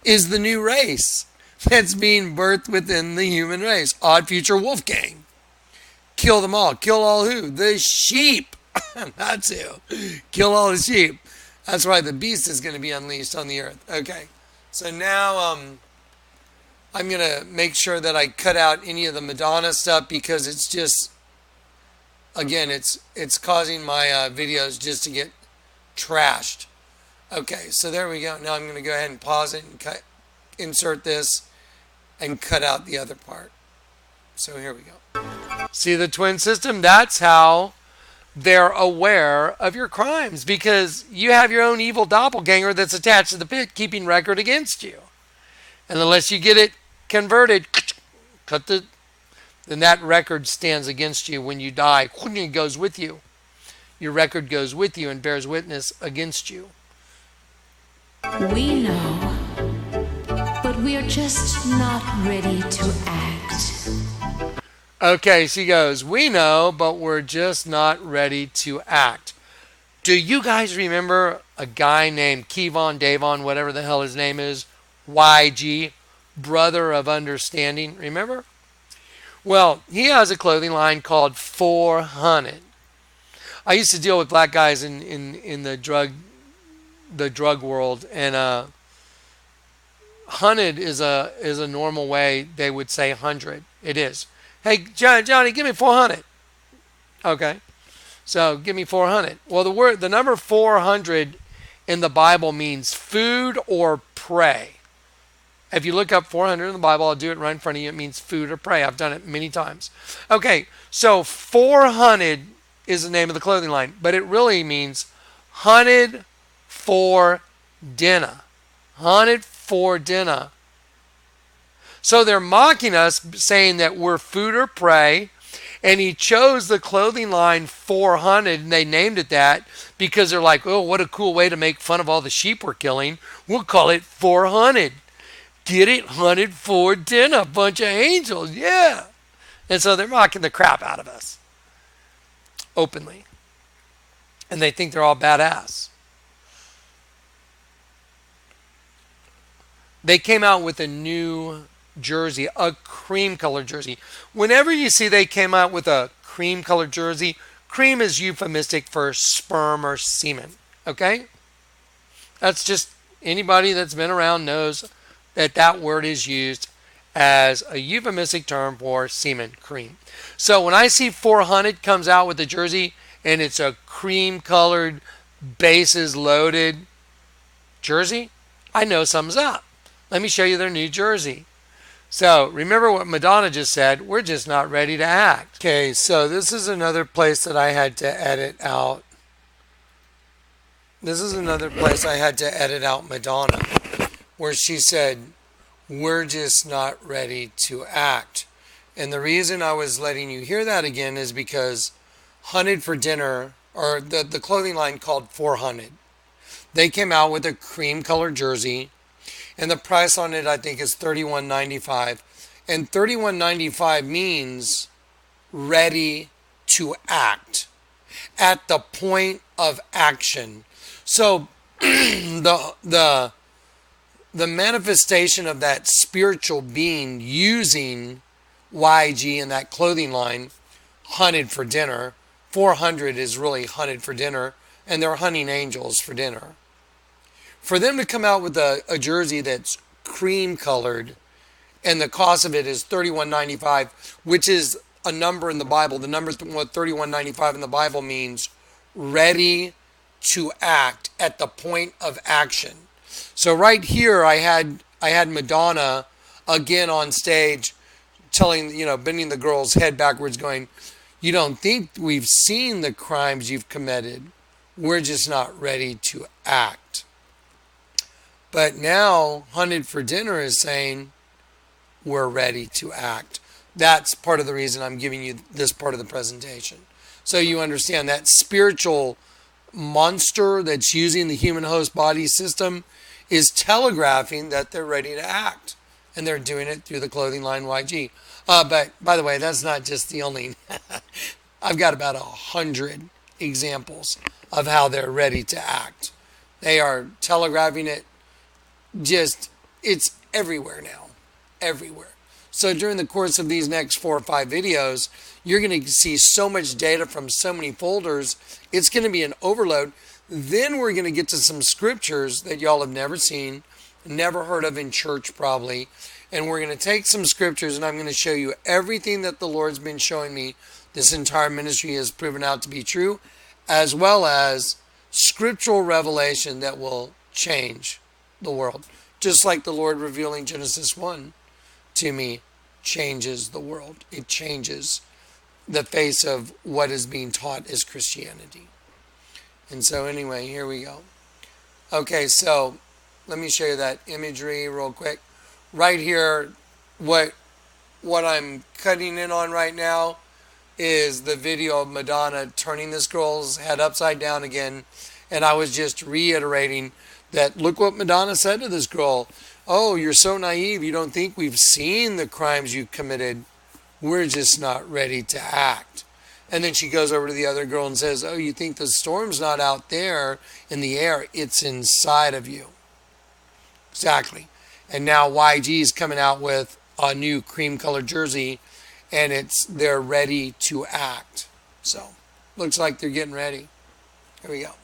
is the new race that's being birthed within the human race. Odd Future Wolfgang. Kill them all. Kill all who? The sheep. That's who. Kill all the sheep. That's why the beast is going to be unleashed on the earth. Okay. So now I'm going to make sure that I cut out any of the Madonna stuff because it's just, again, it's causing my videos just to get trashed. Okay, so there we go. Now I'm going to go ahead and pause it and insert this and cut out the other part. So here we go. See the twin system? That's how they're aware of your crimes, because you have your own evil doppelganger that's attached to the pit keeping record against you. And unless you get it converted, then that record stands against you when you die. It goes with you. Your record goes with you and bears witness against you. We know, but we're just not ready to act. Okay, she goes, we know, but we're just not ready to act. Do you guys remember a guy named Kevon, Davon, whatever the hell his name is, YG, Brother of Understanding, remember? Well, he has a clothing line called 400. I used to deal with black guys in the drug world, and 100 is a normal way they would say 100. It is. Hey, Johnny, give me 400. Okay. So give me 400. Well, the number 400 in the Bible means food or prey. If you look up 400 in the Bible, I'll do it right in front of you. It means food or prey. I've done it many times. Okay, so 400 is the name of the clothing line, but it really means hunted for dinner. Hunted for dinner. So they're mocking us, saying that we're food or prey, and he chose the clothing line 400, and they named it that because they're like, oh, what a cool way to make fun of all the sheep we're killing. We'll call it 400. Get it? Hunted for dinner. Bunch of angels. Yeah. And so they're mocking the crap out of us. Openly. And they think they're all badass. They came out with a new jersey, a cream colored jersey. Whenever you see they came out with a cream colored jersey, cream is euphemistic for sperm or semen. Okay? That's just, anybody that's been around knows that word is used as a euphemistic term for semen, cream. So when I see 400 comes out with a jersey and it's a cream colored, bases loaded jersey, I know something's up. Let me show you their new jersey. So remember what Madonna just said, we're just not ready to act. Okay, so this is another place that I had to edit out. This is another place I had to edit out Madonna, where she said, we're just not ready to act. And the reason I was letting you hear that again is because Hunted for Dinner, or the clothing line called 400, they came out with a cream colored jersey, and the price on it I think is $31.95. And $31.95 means ready to act, at the point of action. So the manifestation of that spiritual being using YG in that clothing line, hunted for dinner. 400 is really hunted for dinner, and they're hunting angels for dinner. For them to come out with a jersey that's cream colored and the cost of it is $31.95, which is a number in the Bible. The number what $31.95 in the Bible means ready to act, at the point of action. So right here I had Madonna again on stage telling, bending the girl's head backwards going, "You don't think we've seen the crimes you've committed. We're just not ready to act." But now Hunted for Dinner is saying we're ready to act. That's part of the reason I'm giving you this part of the presentation. So you understand that spiritual monster that's using the human host body system is telegraphing that they're ready to act. And they're doing it through the clothing line YG. But by the way, that's not just the only. I've got about 100 examples of how they're ready to act. They are telegraphing it. It's everywhere now. Everywhere. So during the course of these next 4 or 5 videos, you're going to see so much data from so many folders. It's going to be an overload. Then we're going to get to some scriptures that y'all have never seen, never heard of in church probably. And we're going to take some scriptures and I'm going to show you everything that the Lord's been showing me. This entire ministry has proven out to be true, as well as scriptural revelation that will change the world. Just like the Lord revealing Genesis 1 to me changes the world. It changes the face of what is being taught as Christianity. And so anyway, here we go. Okay, so let me show you that imagery real quick. Right here, what I'm cutting in on right now is the video of Madonna turning this girl's head upside down again. And I was just reiterating that look what Madonna said to this girl. "Oh, you're so naive. You don't think we've seen the crimes you committed. We're just not ready to act." And then she goes over to the other girl and says, "Oh, you think the storm's not out there in the air. It's inside of you." Exactly. And now YG is coming out with a new cream colored jersey and they're ready to act. So looks like they're getting ready. Here we go.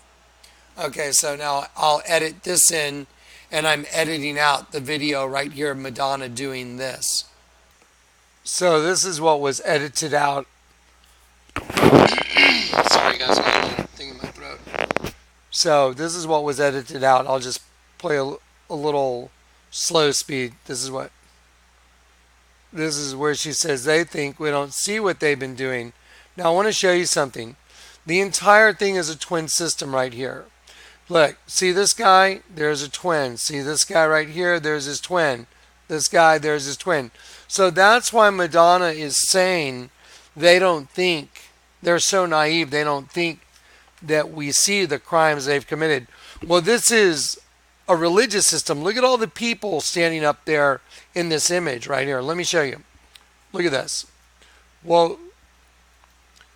Okay, so now I'll edit this in and I'm editing out the video right here of Madonna doing this. So this is what was edited out. Sorry guys, I got a thing in my throat. So this is what was edited out. I'll just play a little slow speed. This is where she says they think we don't see what they've been doing. Now I want to show you something. The entire thing is a twin system right here. Look, see this guy? There's a twin. See this guy right here? There's his twin. This guy, there's his twin. So that's why Madonna is saying they don't think, they're so naive, they don't think that we see the crimes they've committed. Well, this is a religious system. Look at all the people standing up there in this image right here. Let me show you. Look at this. Well,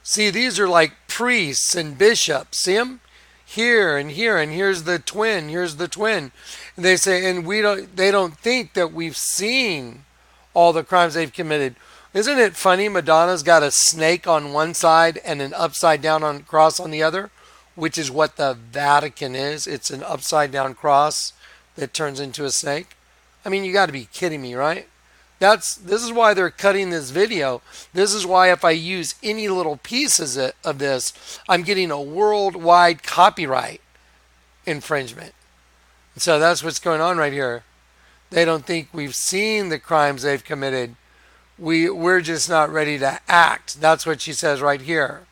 see, these are like priests and bishops. See them? Here and here, and here's the twin. Here's the twin. And they say, and they don't think that we've seen all the crimes they've committed. Isn't it funny? Madonna's got a snake on one side and an upside down cross on the other, which is what the Vatican is. It's an upside down cross that turns into a snake. I mean, you got to be kidding me, right? This is why they're cutting this video. This is why if I use any little pieces of this, I'm getting a worldwide copyright infringement. So that's what's going on right here. They don't think we've seen the crimes they've committed. We're just not ready to act. That's what she says right here.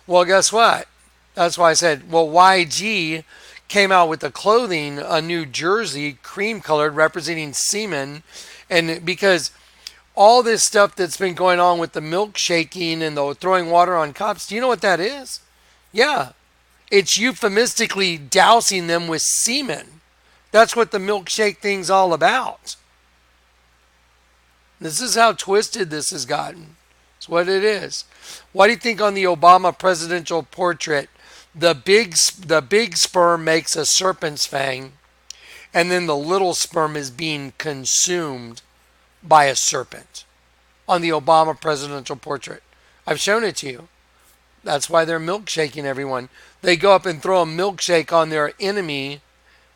Well, guess what? That's why I said, well, YG came out with the clothing, a new jersey, cream colored, representing semen. And because all this stuff that's been going on with the milkshaking and the throwing water on cops, do you know what that is? Yeah, it's euphemistically dousing them with semen. That's what the milkshake thing's all about. This is how twisted this has gotten. It's what it is. Why do you think on the Obama presidential portrait, the big sperm makes a serpent's fang, and then the little sperm is being consumed by a serpent on the Obama presidential portrait? I've shown it to you. That's why they're milkshaking everyone. They go up and throw a milkshake on their enemy,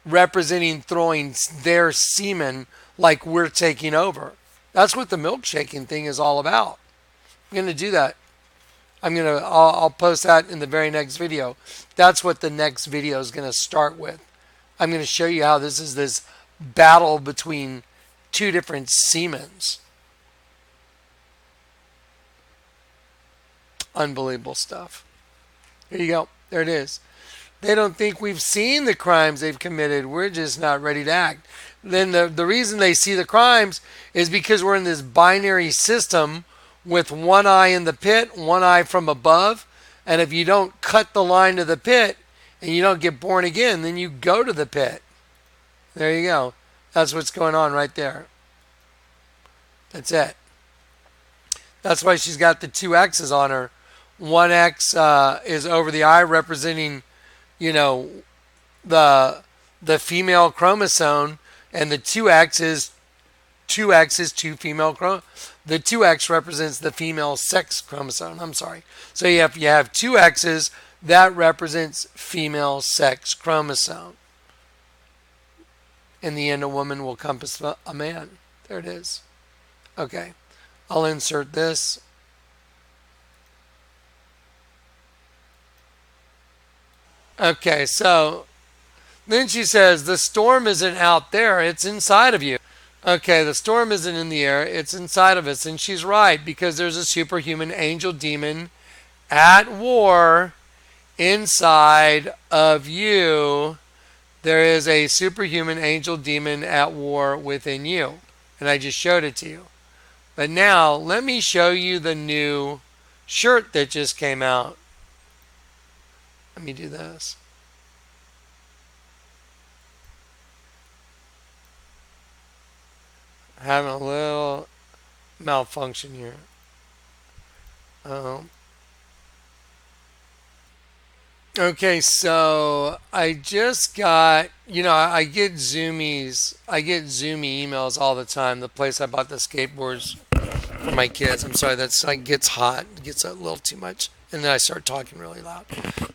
representing throwing their semen like we're taking over. That's what the milkshaking thing is all about. I'm going to do that. I'll post that in the very next video. That's what the next video is going to start with. I'm going to show you how this is this battle between two different semens. Unbelievable stuff. Here you go. There it is. They don't think we've seen the crimes they've committed. We're just not ready to act. Then the reason they see the crimes is because we're in this binary system with one eye in the pit, one eye from above. And if you don't cut the line to the pit and you don't get born again, then you go to the pit. There you go. That's what's going on right there. That's it. That's why she's got the two X's on her. One X is over the eye, representing, you know, the female chromosome, and the 2X is two female chromosomes. The 2X represents the female sex chromosome. I'm sorry. So you have two X's, that represents female sex chromosome. In the end, a woman will compass a man. There it is. Okay. I'll insert this. Okay, so then she says, the storm isn't out there, it's inside of you. Okay, the storm isn't in the air, it's inside of us. And she's right, because there's a superhuman angel demon at war inside of you. There is a superhuman angel demon at war within you. And I just showed it to you. But now, let me show you the new shirt that just came out. Let me do this. Having a little malfunction here. Okay, so I just got, I get Zoomies. I get Zoomy emails all the time. The place I bought the skateboards for my kids. I'm sorry, that's like gets hot. It gets a little too much. And then I start talking really loud.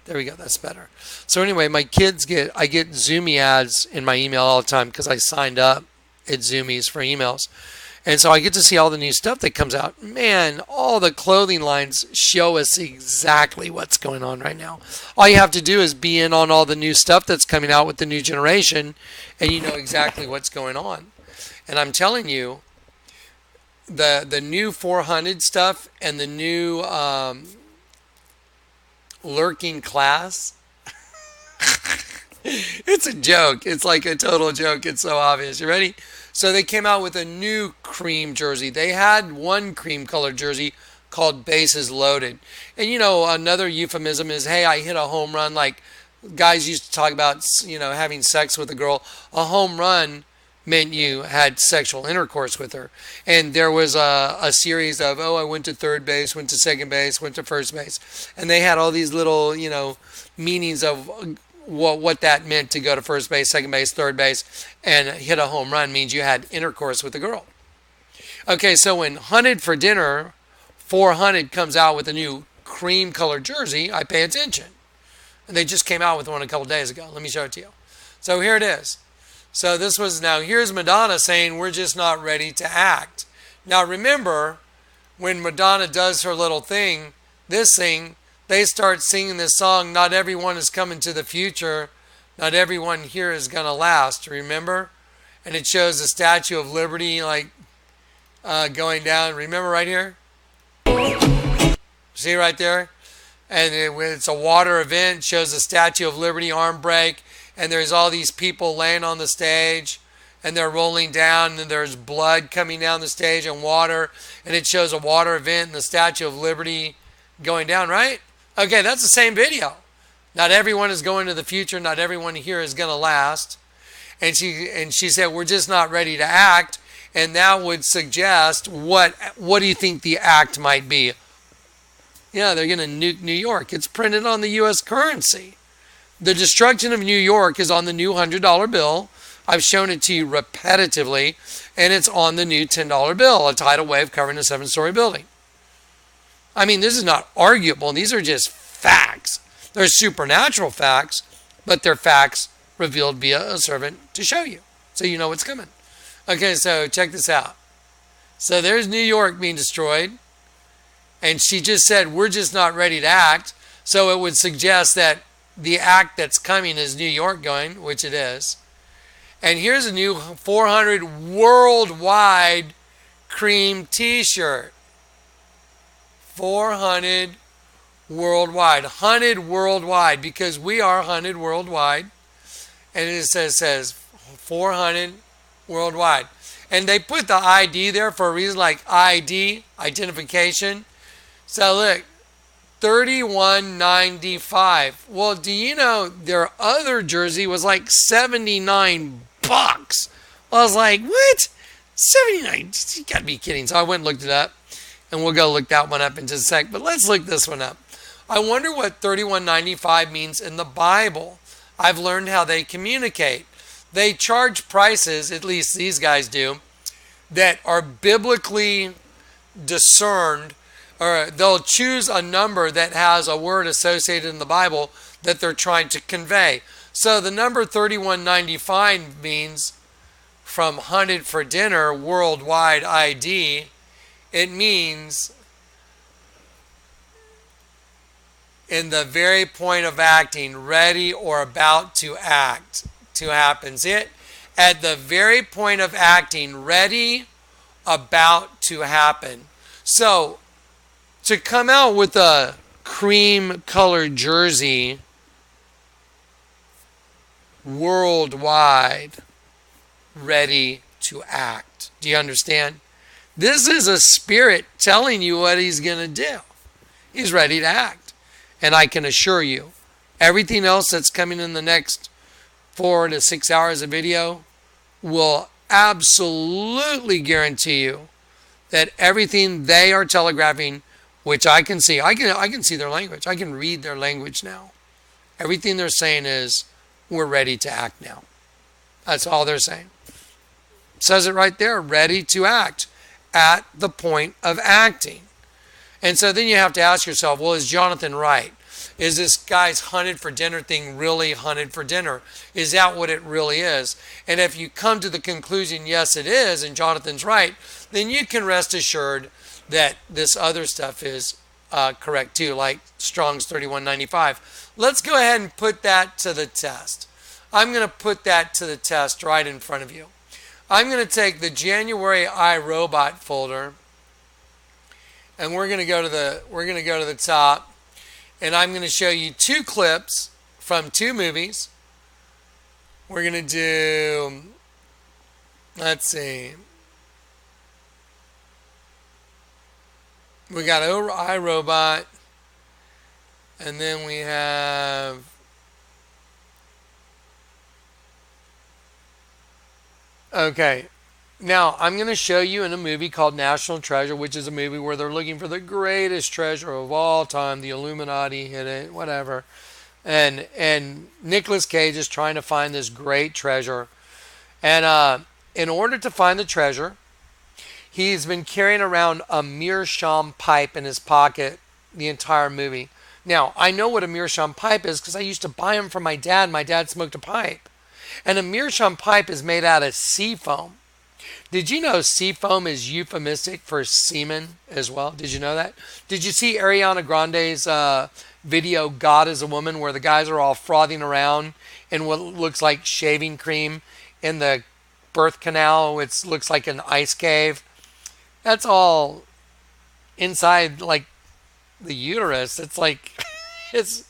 There we go. That's better. So anyway, I get Zoomy ads in my email all the time because I signed up at Zoomies for emails. And so I get to see all the new stuff that comes out. Man, all the clothing lines show us exactly what's going on right now. All you have to do is be in on all the new stuff that's coming out with the new generation, and you know exactly what's going on. And I'm telling you, the new 400 stuff and the new lurking class, it's a joke. It's like a total joke. It's so obvious. You ready? So they came out with a new cream jersey. They had one cream colored jersey called Bases Loaded. And another euphemism is, hey, I hit a home run. Like guys used to talk about, having sex with a girl. A home run meant you had sexual intercourse with her. And there was a series of, I went to third base, went to second base, went to first base. And they had all these little, meanings of what that meant to go to first base, second base, third base, and hit a home run means you had intercourse with a girl. Okay, so when Hunted for Dinner 400 comes out with a new cream colored jersey, I pay attention. And they just came out with one a couple days ago. Let me show it to you. So here it is. So here's Madonna saying we're just not ready to act. Now remember, when Madonna does her little thing, they start singing this song, not everyone is coming to the future, not everyone here is going to last, remember? And it shows the Statue of Liberty going down, remember right here? See right there? And it's a water event, shows the Statue of Liberty arm break, and there's all these people laying on the stage, and they're rolling down, and there's blood coming down the stage and water, and it shows a water event and the Statue of Liberty going down, right? Okay, that's the same video. Not everyone is going to the future. Not everyone here is going to last. And she said, we're just not ready to act. And that would suggest, what do you think the act might be? Yeah, they're going to nuke New York. It's printed on the U.S. currency. The destruction of New York is on the new $100 bill. I've shown it to you repetitively. And it's on the new $10 bill, a tidal wave covering a 7-story building. I mean, this is not arguable. These are just facts. They're supernatural facts, but they're facts revealed via a servant to show you. So you know what's coming. Okay, so check this out. So there's New York being destroyed. And she just said, we're just not ready to act. So it would suggest that the act that's coming is New York going, which it is. And here's a new 400 worldwide cream t-shirt. 400 worldwide. Hunted worldwide, because we are hunted worldwide. And it says 400 worldwide. And they put the ID there for a reason, like ID, identification. So look, $31.95. Well, do you know their other jersey was like $79? I was like, what? 79? You gotta be kidding. So I went and looked it up, and we'll go look that one up in just a sec. But let's look this one up. I wonder what $31.95 means in the Bible. I've learned how they communicate. They charge prices, at least these guys do, that are biblically discerned, or they'll choose a number that has a word associated in the Bible that they're trying to convey. So the number $31.95 means from hunted for dinner worldwide ID. It means in the very point of acting, ready or about to act, to happen. See it? At the very point of acting, ready, about to happen. So to come out with a cream colored jersey worldwide, ready to act. Do you understand? This is a spirit telling you what he's going to do. He's ready to act. And I can assure you, everything else that's coming in the next 4 to 6 hours of video will absolutely guarantee you that everything they are telegraphing, which I can see, I can see their language. I can read their language now. Everything they're saying is, we're ready to act now. That's all they're saying. It says it right there, ready to act, at the point of acting. And so then you have to ask yourself, well, is Jonathan right? Is this guy's hunted for dinner thing really hunted for dinner? Is that what it really is? And if you come to the conclusion, yes, it is, and Jonathan's right, then you can rest assured that this other stuff is correct too, like Strong's 3195. Let's go ahead and put that to the test. I'm going to put that to the test right in front of you. I'm going to take the January iRobot folder, and we're going to go to the top, and I'm going to show you 2 clips from 2 movies. We're going to do, let's see, we got iRobot, and then we have okay. Now, I'm going to show you in a movie called National Treasure, which is a movie where they're looking for the greatest treasure of all time. The Illuminati hit it, whatever. And Nicolas Cage is trying to find this great treasure. And in order to find the treasure, he's been carrying around a meerschaum pipe in his pocket the entire movie. Now, I know what a meerschaum pipe is because I used to buy them from my dad. My dad smoked a pipe. And a meerschaum pipe is made out of sea foam. Did you know sea foam is euphemistic for semen as well? Did you know that? Did you see Ariana Grande's video, God is a Woman, where the guys are all frothing around in what looks like shaving cream in the birth canal, which looks like an ice cave? That's all inside, like, the uterus. It's like, it's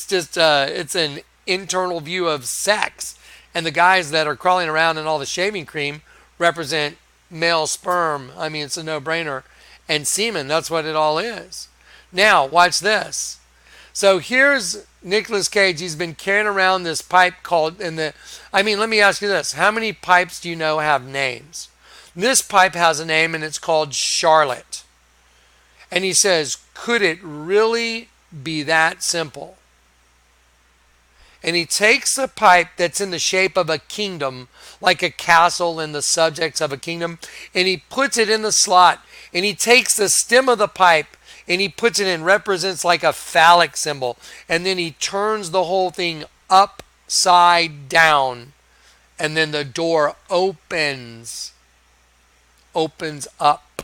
just, it's an internal view of sex. And the guys that are crawling around in all the shaving cream represent male sperm. I mean, it's a no-brainer. And semen, that's what it all is. Now, watch this. So here's Nicolas Cage. He's been carrying around this pipe called, let me ask you this. How many pipes do you know have names? This pipe has a name, and it's called Charlotte. And he says, could it really be that simple? And he takes a pipe that's in the shape of a kingdom, like a castle and the subjects of a kingdom, and he puts it in the slot. And he takes the stem of the pipe and he puts it in, represents like a phallic symbol. And then he turns the whole thing upside down. And then the door opens. opens up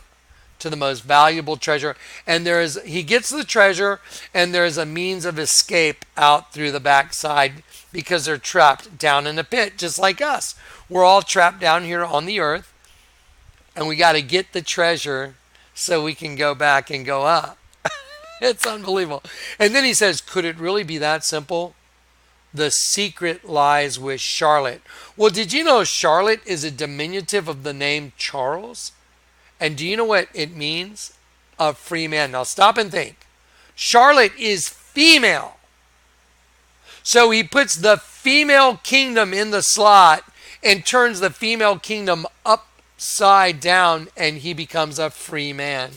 to the most valuable treasure. And he gets the treasure, and there's a means of escape out through the backside because they're trapped down in a pit, just like us. We're all trapped down here on the earth, and we got to get the treasure so we can go back and go up. It's unbelievable. And then he says, could it really be that simple? The secret lies with Charlotte. Well, did you know Charlotte is a diminutive of the name Charles? And do you know what it means? A free man. Now stop and think. Charlotte is female. So he puts the female kingdom in the slot and turns the female kingdom upside down, and he becomes a free man.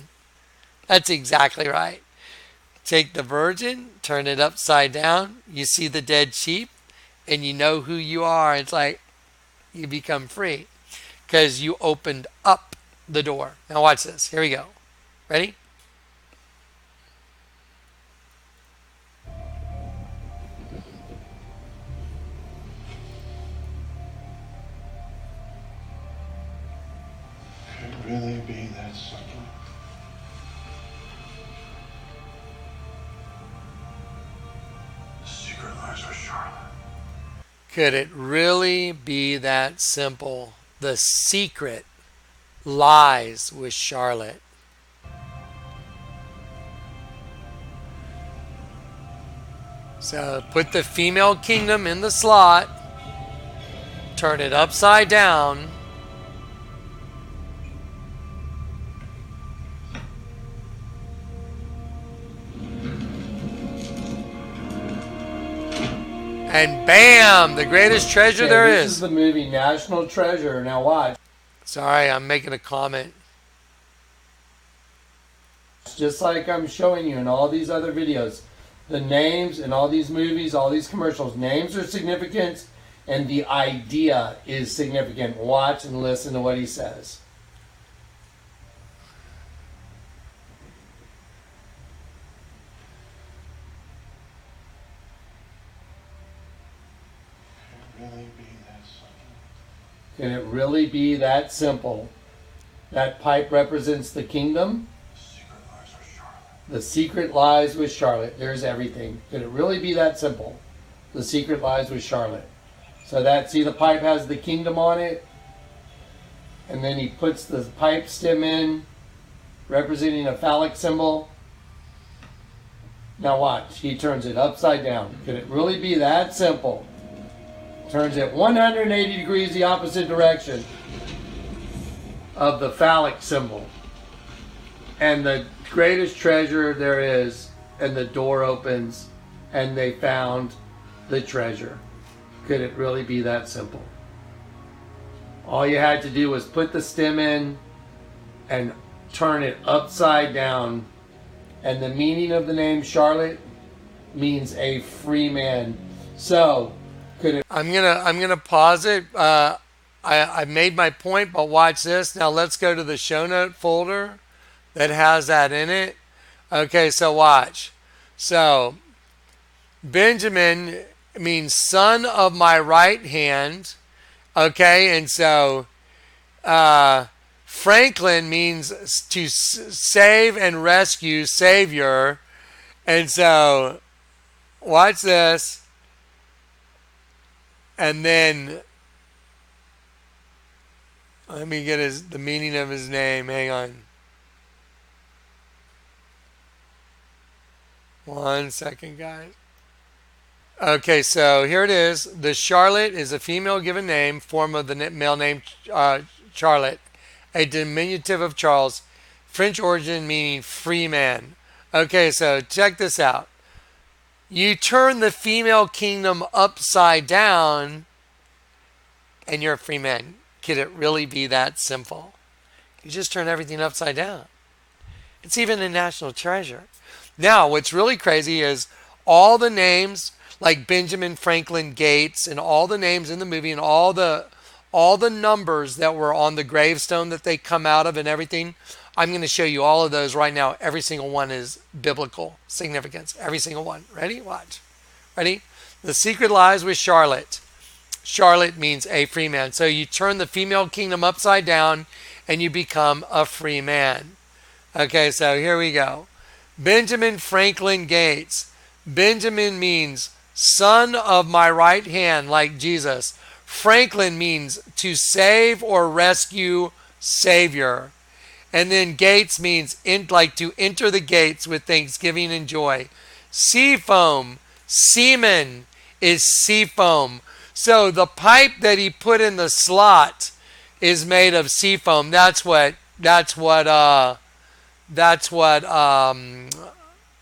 That's exactly right. Take the virgin, turn it upside down. You see the dead sheep, and you know who you are. It's like you become free because you opened up the door. Now watch this. Here we go. Ready? Could it really be that simple? The secret lies with Charlotte. Could it really be that simple? The secret lies with Charlotte. So put the female kingdom in the slot, turn it upside down, and bam, the greatest treasure there is. This is the movie National Treasure. Now watch. Sorry, I'm making a comment. Just like I'm showing you in all these other videos, the names in all these movies, all these commercials, names are significant and the idea is significant. Watch and listen to what he says. Can it really be that simple? That pipe represents the kingdom. The secret lies with Charlotte. There's everything. Could it really be that simple? The secret lies with Charlotte. So that, see, the pipe has the kingdom on it. And then he puts the pipe stem in, representing a phallic symbol. Now watch. He turns it upside down. Could it really be that simple? Turns it 180 degrees the opposite direction of the phallic symbol. And the greatest treasure there is, and the door opens, and they found the treasure. Could it really be that simple? All you had to do was put the stem in and turn it upside down. And the meaning of the name Charlotte means a free man. So, I'm gonna pause it. I made my point, but watch this. Now let's go to the show note folder that has that in it. Okay, so watch. So Benjamin means son of my right hand. Okay, and so Franklin means to save and rescue, savior. And so watch this. And then, let me get the meaning of his name. Hang on. 1 second, guys. Okay, so here it is. The Charlotte is a female given name, form of the male name Charlotte, a diminutive of Charles, French origin meaning free man. Okay, so check this out. You turn the female kingdom upside down and you're a free man. Could it really be that simple? You just turn everything upside down. It's even a national treasure. Now, what's really crazy is all the names like Benjamin Franklin Gates and all the names in the movie and all the numbers that were on the gravestone that they come out of and everything. I'm going to show you all of those right now. Every single one is biblical significance. Every single one. Ready? Watch. Ready? The secret lies with Charlotte. Charlotte means a free man. So you turn the female kingdom upside down and you become a free man. Okay, so here we go. Benjamin Franklin Gates. Benjamin means son of my right hand, like Jesus. Franklin means to save or rescue, savior. And then Gates means like to enter the gates with thanksgiving and joy. Sea foam, semen is sea foam. So the pipe that he put in the slot is made of sea foam. That's what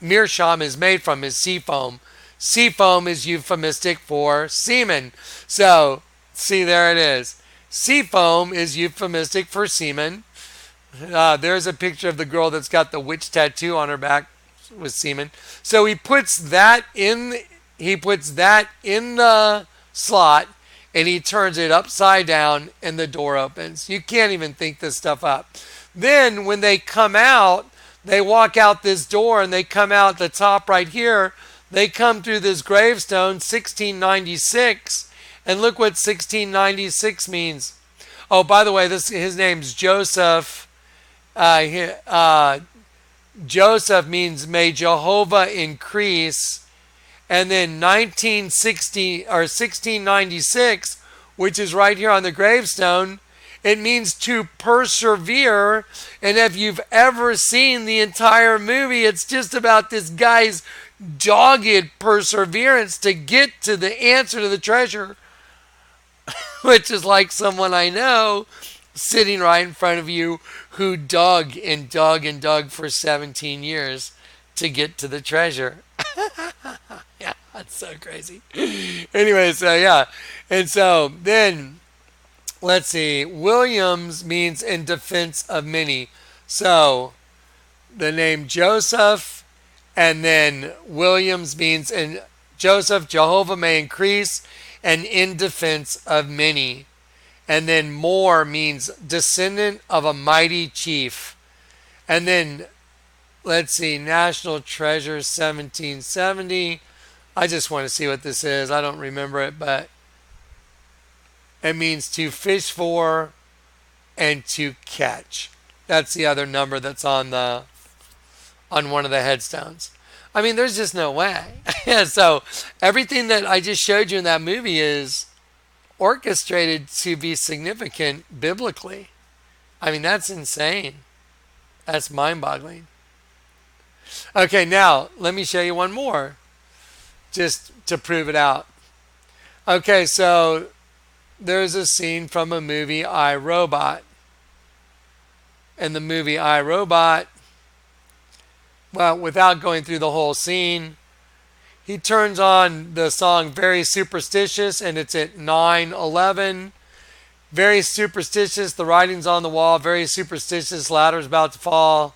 meerschaum is made from, is sea foam. Sea foam is euphemistic for semen. So, see, there it is. Sea foam is euphemistic for semen. There's a picture of the girl that's got the witch tattoo on her back with semen. So he puts that in the slot, and he turns it upside down, and the door opens. You can't even think this stuff up. Then when they come out, they walk out this door, and they come out the top right here. They come through this gravestone, 1696, and look what 1696 means. Oh, by the way, his name's Joseph. Joseph means may Jehovah increase. And then 1696, which is right here on the gravestone, it means to persevere. And if you've ever seen the entire movie, it's just about this guy's dogged perseverance to get to the answer to the treasure, which is like someone I know sitting right in front of you who dug and dug and dug for 17 years to get to the treasure. Yeah, that's so crazy. Anyway, so yeah. And so then, let's see. Williams means in defense of many. So the name Joseph, and then Williams means in Joseph, Jehovah may increase, and in defense of many. And then Moore means descendant of a mighty chief. And then, let's see, National Treasure 1770. I just want to see what this is. I don't remember it, but it means to fish for and to catch. That's the other number that's on one of the headstones. I mean, there's just no way. So everything that I just showed you in that movie is orchestrated to be significant biblically. I mean, that's insane. That's mind-boggling. Okay, now let me show you one more, just to prove it out. Okay, so there's a scene from a movie, I, Robot. In the movie I, Robot, well, without going through the whole scene, he turns on the song Very Superstitious, and it's at 9:11. Very superstitious, the writing's on the wall. Very superstitious, ladder's about to fall.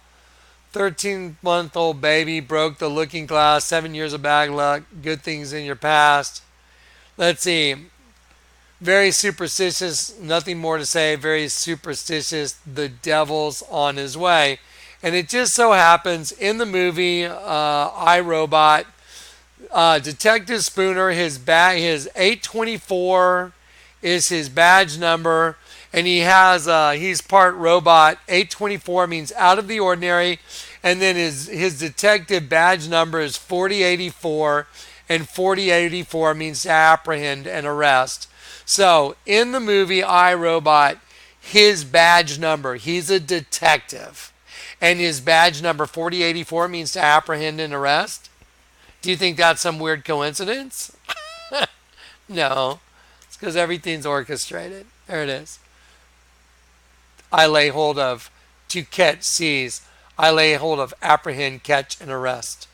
13-month-old baby broke the looking glass. 7 years of bad luck. Good things in your past. Let's see. Very superstitious. Nothing more to say. Very superstitious. The devil's on his way. And it just so happens in the movie I, Robot, Detective Spooner, his 824 is his badge number. And he has, he's part robot. 824 means out of the ordinary. And then his detective badge number is 4084. And 4084 means to apprehend and arrest. So in the movie I, Robot, his badge number, he's a detective. And his badge number 4084 means to apprehend and arrest. Do you think that's some weird coincidence? No. It's because everything's orchestrated. There it is. I lay hold of, to catch, seize. I lay hold of, apprehend, catch, and arrest.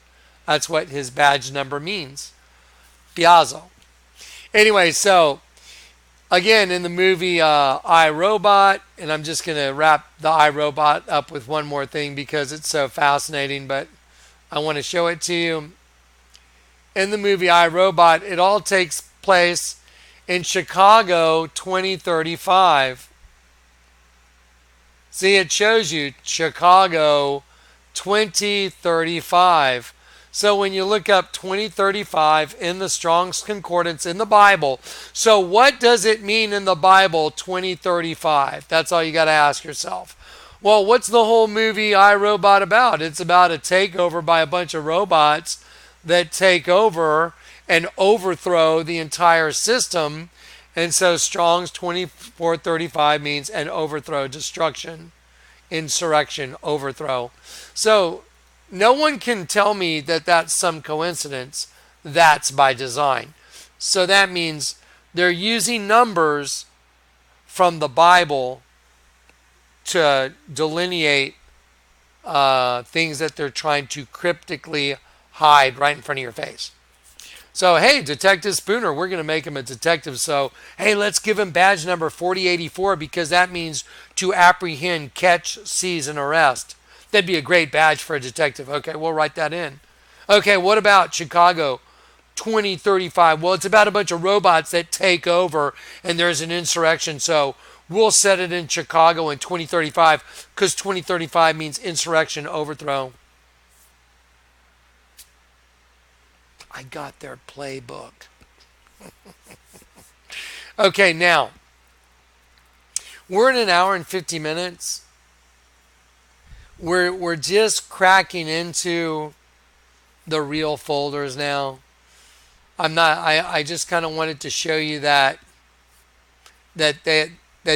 That's what his badge number means. Piazzo. Anyway, so, again, in the movie I, Robot, and I'm just going to wrap the I, Robot up with one more thing because it's so fascinating, but I want to show it to you. In the movie I, Robot, it all takes place in Chicago 2035. See, it shows you Chicago 2035. So when you look up 2035 in the Strong's Concordance in the Bible, so what does it mean in the Bible, 2035? That's all you got to ask yourself. Well, what's the whole movie I, Robot about? It's about a takeover by a bunch of robots that take over and overthrow the entire system. And so Strong's 2435 means an overthrow, destruction, insurrection, overthrow. So no one can tell me that that's some coincidence. That's by design. So that means they're using numbers from the Bible to delineate things that they're trying to cryptically hide right in front of your face. So, hey, Detective Spooner, we're going to make him a detective. So, hey, let's give him badge number 4084 because that means to apprehend, catch, seize, and arrest. That'd be a great badge for a detective. Okay, we'll write that in. Okay, what about Chicago 2035? Well, it's about a bunch of robots that take over and there's an insurrection. So we'll set it in Chicago in 2035 because 2035 means insurrection, overthrow. I got their playbook. Okay, now, we're in an hour and 50 minutes. We're just cracking into the real folders now. I just kind of wanted to show you that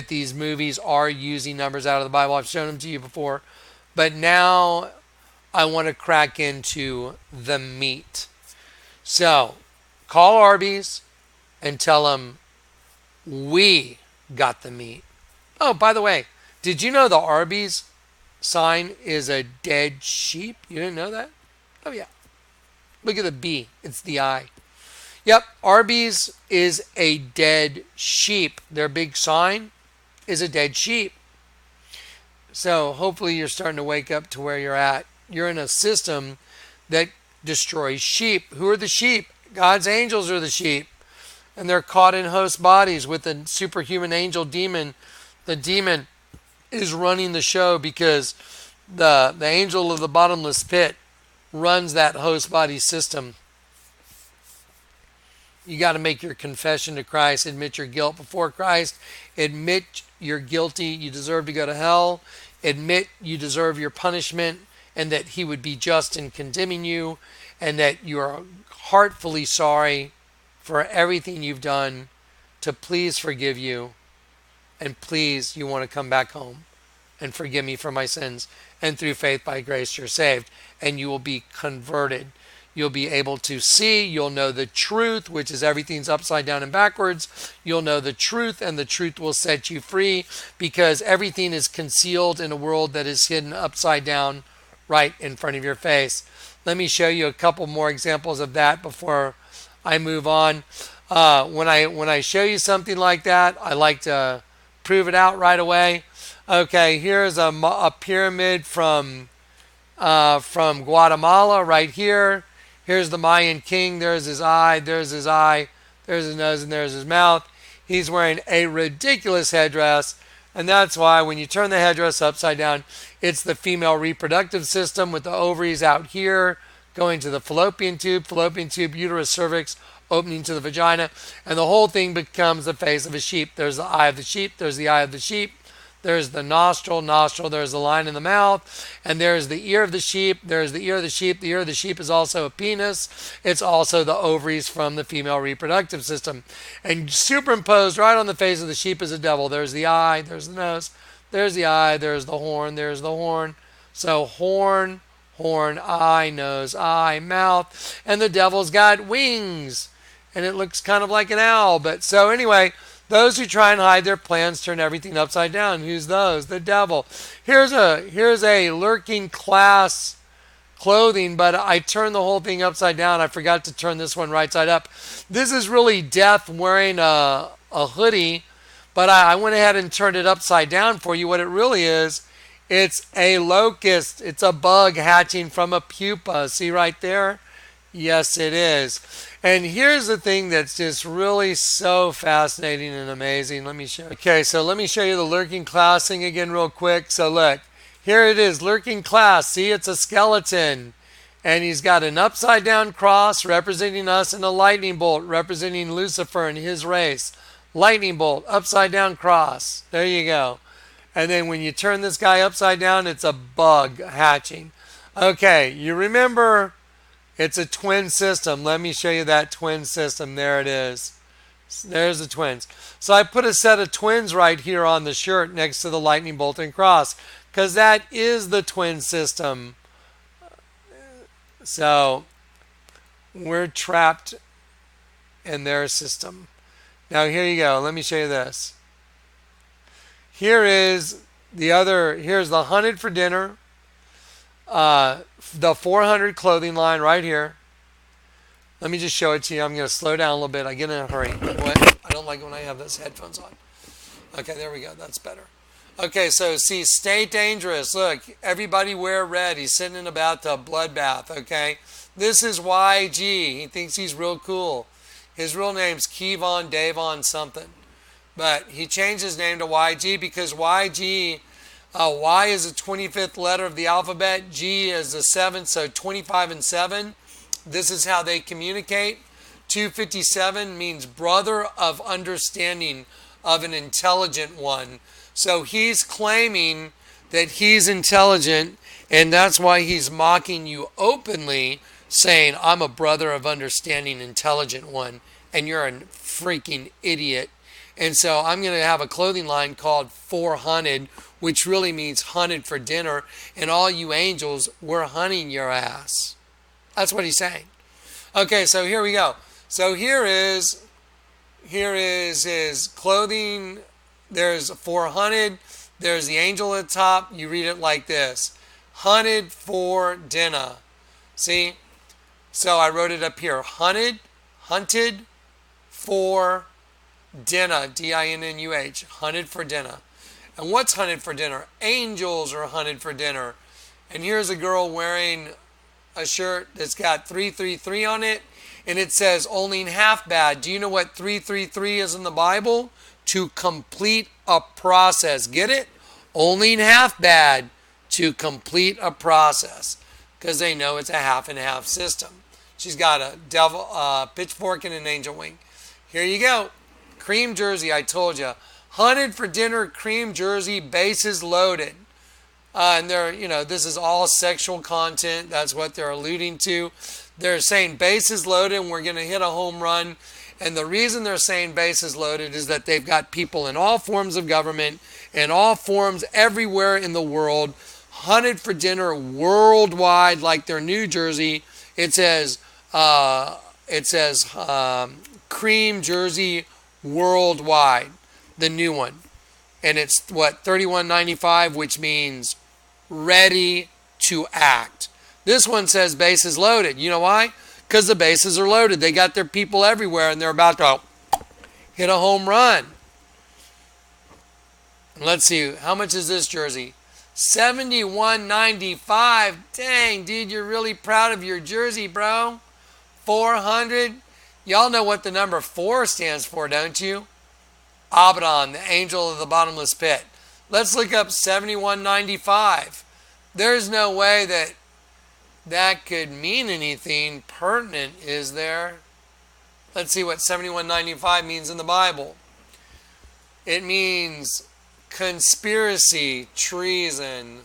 these movies are using numbers out of the Bible. I've shown them to you before. But now I want to crack into the meat. So, call Arby's and tell them we got the meat. Oh, by the way, did you know the Arby's sign is a dead sheep? You didn't know that? Oh, yeah. Look at the B. It's the I. Yep, Arby's is a dead sheep. Their big sign is a dead sheep. So hopefully you're starting to wake up to where you're at. You're in a system that destroys sheep. Who are the sheep? God's angels are the sheep. And they're caught in host bodies with a superhuman angel demon. The demon is running the show because the angel of the bottomless pit runs that host body system. You got to make your confession to Christ, admit your guilt before Christ, admit you're guilty, you deserve to go to hell, admit you deserve your punishment, and that he would be just in condemning you, and that you are heartfully sorry for everything you've done, to please forgive you, and please you want to come back home and forgive me for my sins, and through faith by grace you're saved, and you will be converted. You'll be able to see, you'll know the truth, which is everything's upside down and backwards. You'll know the truth, and the truth will set you free, because everything is concealed in a world that is hidden upside down right in front of your face. Let me show you a couple more examples of that before I move on. When I show you something like that, I like to prove it out right away. Okay, here's a pyramid from Guatemala right here. Here's the Mayan king. There's his eye. There's his eye. There's his nose, and there's his mouth. He's wearing a ridiculous headdress, and that's why when you turn the headdress upside down, it's the female reproductive system with the ovaries out here going to the fallopian tube, uterus, cervix, opening to the vagina, and the whole thing becomes the face of a sheep. There's the eye of the sheep. There's the eye of the sheep. There's the nostril, there's the line in the mouth, and there's the ear of the sheep, there's the ear of the sheep. The ear of the sheep is also a penis. It's also the ovaries from the female reproductive system. And superimposed right on the face of the sheep is a devil. There's the eye, there's the nose, there's the eye, there's the horn, there's the horn. So horn, eye, nose, eye, mouth, and the devil's got wings. And it looks kind of like an owl. But so anyway, those who try and hide their plans turn everything upside down. Who's those? The devil. Here's a lurking class clothing, but I turned the whole thing upside down. I forgot to turn this one right side up. This is really death wearing a hoodie, but I went ahead and turned it upside down for you. What it really is, it's a locust. It's a bug hatching from a pupa. See right there? Yes, it is. And here's the thing that's just really so fascinating and amazing. Let me show you. Okay, so let me show you the lurking class thing again real quick. So look, here it is, lurking class. See, it's a skeleton. And he's got an upside down cross representing us and a lightning bolt representing Lucifer and his race. Lightning bolt, upside down cross. There you go. And then when you turn this guy upside down, it's a bug hatching. Okay, you remember it's a twin system. Let me show you that twin system. There it is. There's the twins. So I put a set of twins right here on the shirt next to the lightning bolt and cross because that is the twin system. So we're trapped in their system. Now here you go. Let me show you this. Here is the other. Here's the hunted for dinner. The 400 clothing line right here. Let me just show it to you. I'm going to slow down a little bit. I get in a hurry. What? I don't like it when I have those headphones on. Okay, there we go. That's better. Okay, so see, stay dangerous. Look, everybody wear red. He's sitting in a bathtub, bloodbath, okay? This is YG. He thinks he's real cool. His real name's Kevon Davon something. But he changed his name to YG because YG, Y is the 25th letter of the alphabet. G is the 7th, so 25 and 7. This is how they communicate. 257 means brother of understanding, of an intelligent one. So he's claiming that he's intelligent, and that's why he's mocking you openly, saying, I'm a brother of understanding, intelligent one, and you're a freaking idiot. And so I'm going to have a clothing line called 400, which really means hunted for dinner, and all you angels, we're hunting your ass. That's what he's saying. Okay, so here we go. So here is his clothing. There's 400. There's the angel at the top. You read it like this. Hunted for dinner. See? So I wrote it up here. Hunted for dinner. D-I-N-N-U-H. Hunted for dinner. And what's hunted for dinner? Angels are hunted for dinner. And here's a girl wearing a shirt that's got 333 on it. And it says only in half bad. Do you know what 333 is in the Bible? To complete a process. Get it? Only in half bad to complete a process. Because they know it's a half and half system. She's got a devil, pitchfork and an angel wing. Here you go. Cream jersey, I told you. Hunted for dinner, cream jersey, bases loaded. And they're, this is all sexual content. That's what they're alluding to. They're saying bases loaded and we're going to hit a home run. And the reason they're saying bases loaded is that they've got people in all forms of government, in all forms everywhere in the world, hunted for dinner worldwide, like their New Jersey. It says cream jersey worldwide, the new one. And it's what, $31.95, which means ready to act. This one says bases loaded. You know why? Because the bases are loaded. They got their people everywhere and they're about to hit a home run. Let's see, how much is this jersey? $71.95. Dang, dude, you're really proud of your jersey, bro. 400. Y'all know what the number 4 stands for, don't you? Abaddon, the angel of the bottomless pit. Let's look up $71.95. There's no way that could mean anything pertinent, is there? Let's see what $71.95 means in the Bible. It means conspiracy, treason.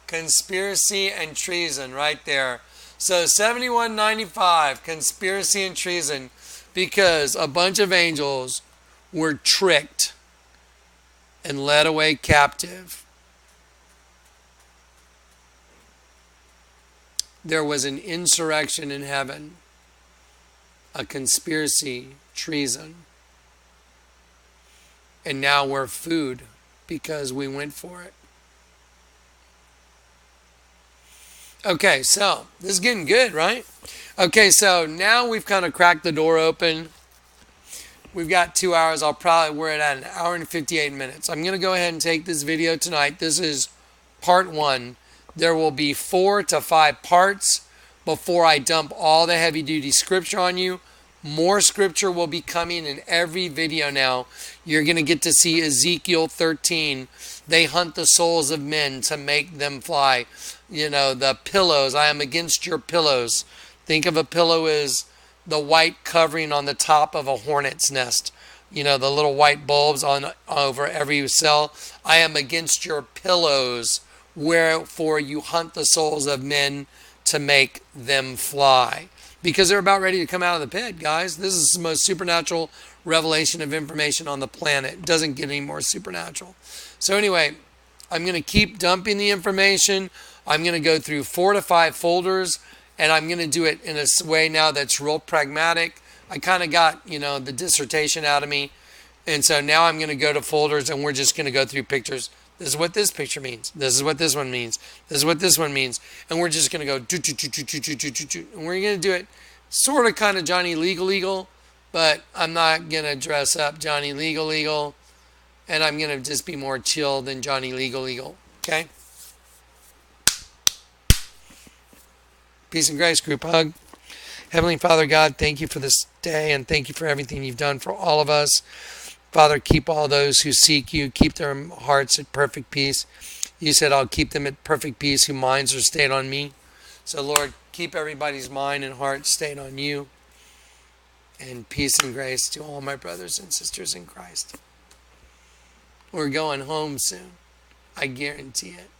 Conspiracy and treason right there. So $71.95, conspiracy and treason, because a bunch of angels were tricked and led away captive. There was an insurrection in heaven, a conspiracy, treason. And now we're food because we went for it. Okay, so this is getting good, right? Okay, so now we've kind of cracked the door open. We've got 2 hours. We're at an hour and 58 minutes. I'm going to go ahead and take this video tonight. This is part 1. There will be 4 to 5 parts before I dump all the heavy-duty scripture on you. More scripture will be coming in every video now. You're going to get to see Ezekiel 13. They hunt the souls of men to make them fly. You know, the pillows. I am against your pillows. Think of a pillow as the white covering on the top of a hornet's nest. You know, the little white bulbs on over every cell. I am against your pillows, wherefore you hunt the souls of men to make them fly. Because they're about ready to come out of the pit, guys. This is the most supernatural revelation of information on the planet. It doesn't get any more supernatural. So anyway, I'm going to keep dumping the information. I'm going to go through 4 to 5 folders, and I'm going to do it in a way now that's real pragmatic. I kind of got, you know, the dissertation out of me. And so now I'm going to go to folders, and we're just going to go through pictures. This is what this picture means. This is what this one means. This is what this one means. And we're just going to go and we're going to do it sort of kind of Johnny Legal, but I'm not going to dress up Johnny Legal, and I'm going to just be more chill than Johnny Legal. Okay? Peace and grace, group hug. Heavenly Father God, thank you for this day, and thank you for everything you've done for all of us. Father, keep all those who seek you, keep their hearts at perfect peace. You said, I'll keep them at perfect peace whose minds are stayed on me. So, Lord, keep everybody's mind and heart stayed on you. And peace and grace to all my brothers and sisters in Christ. We're going home soon. I guarantee it.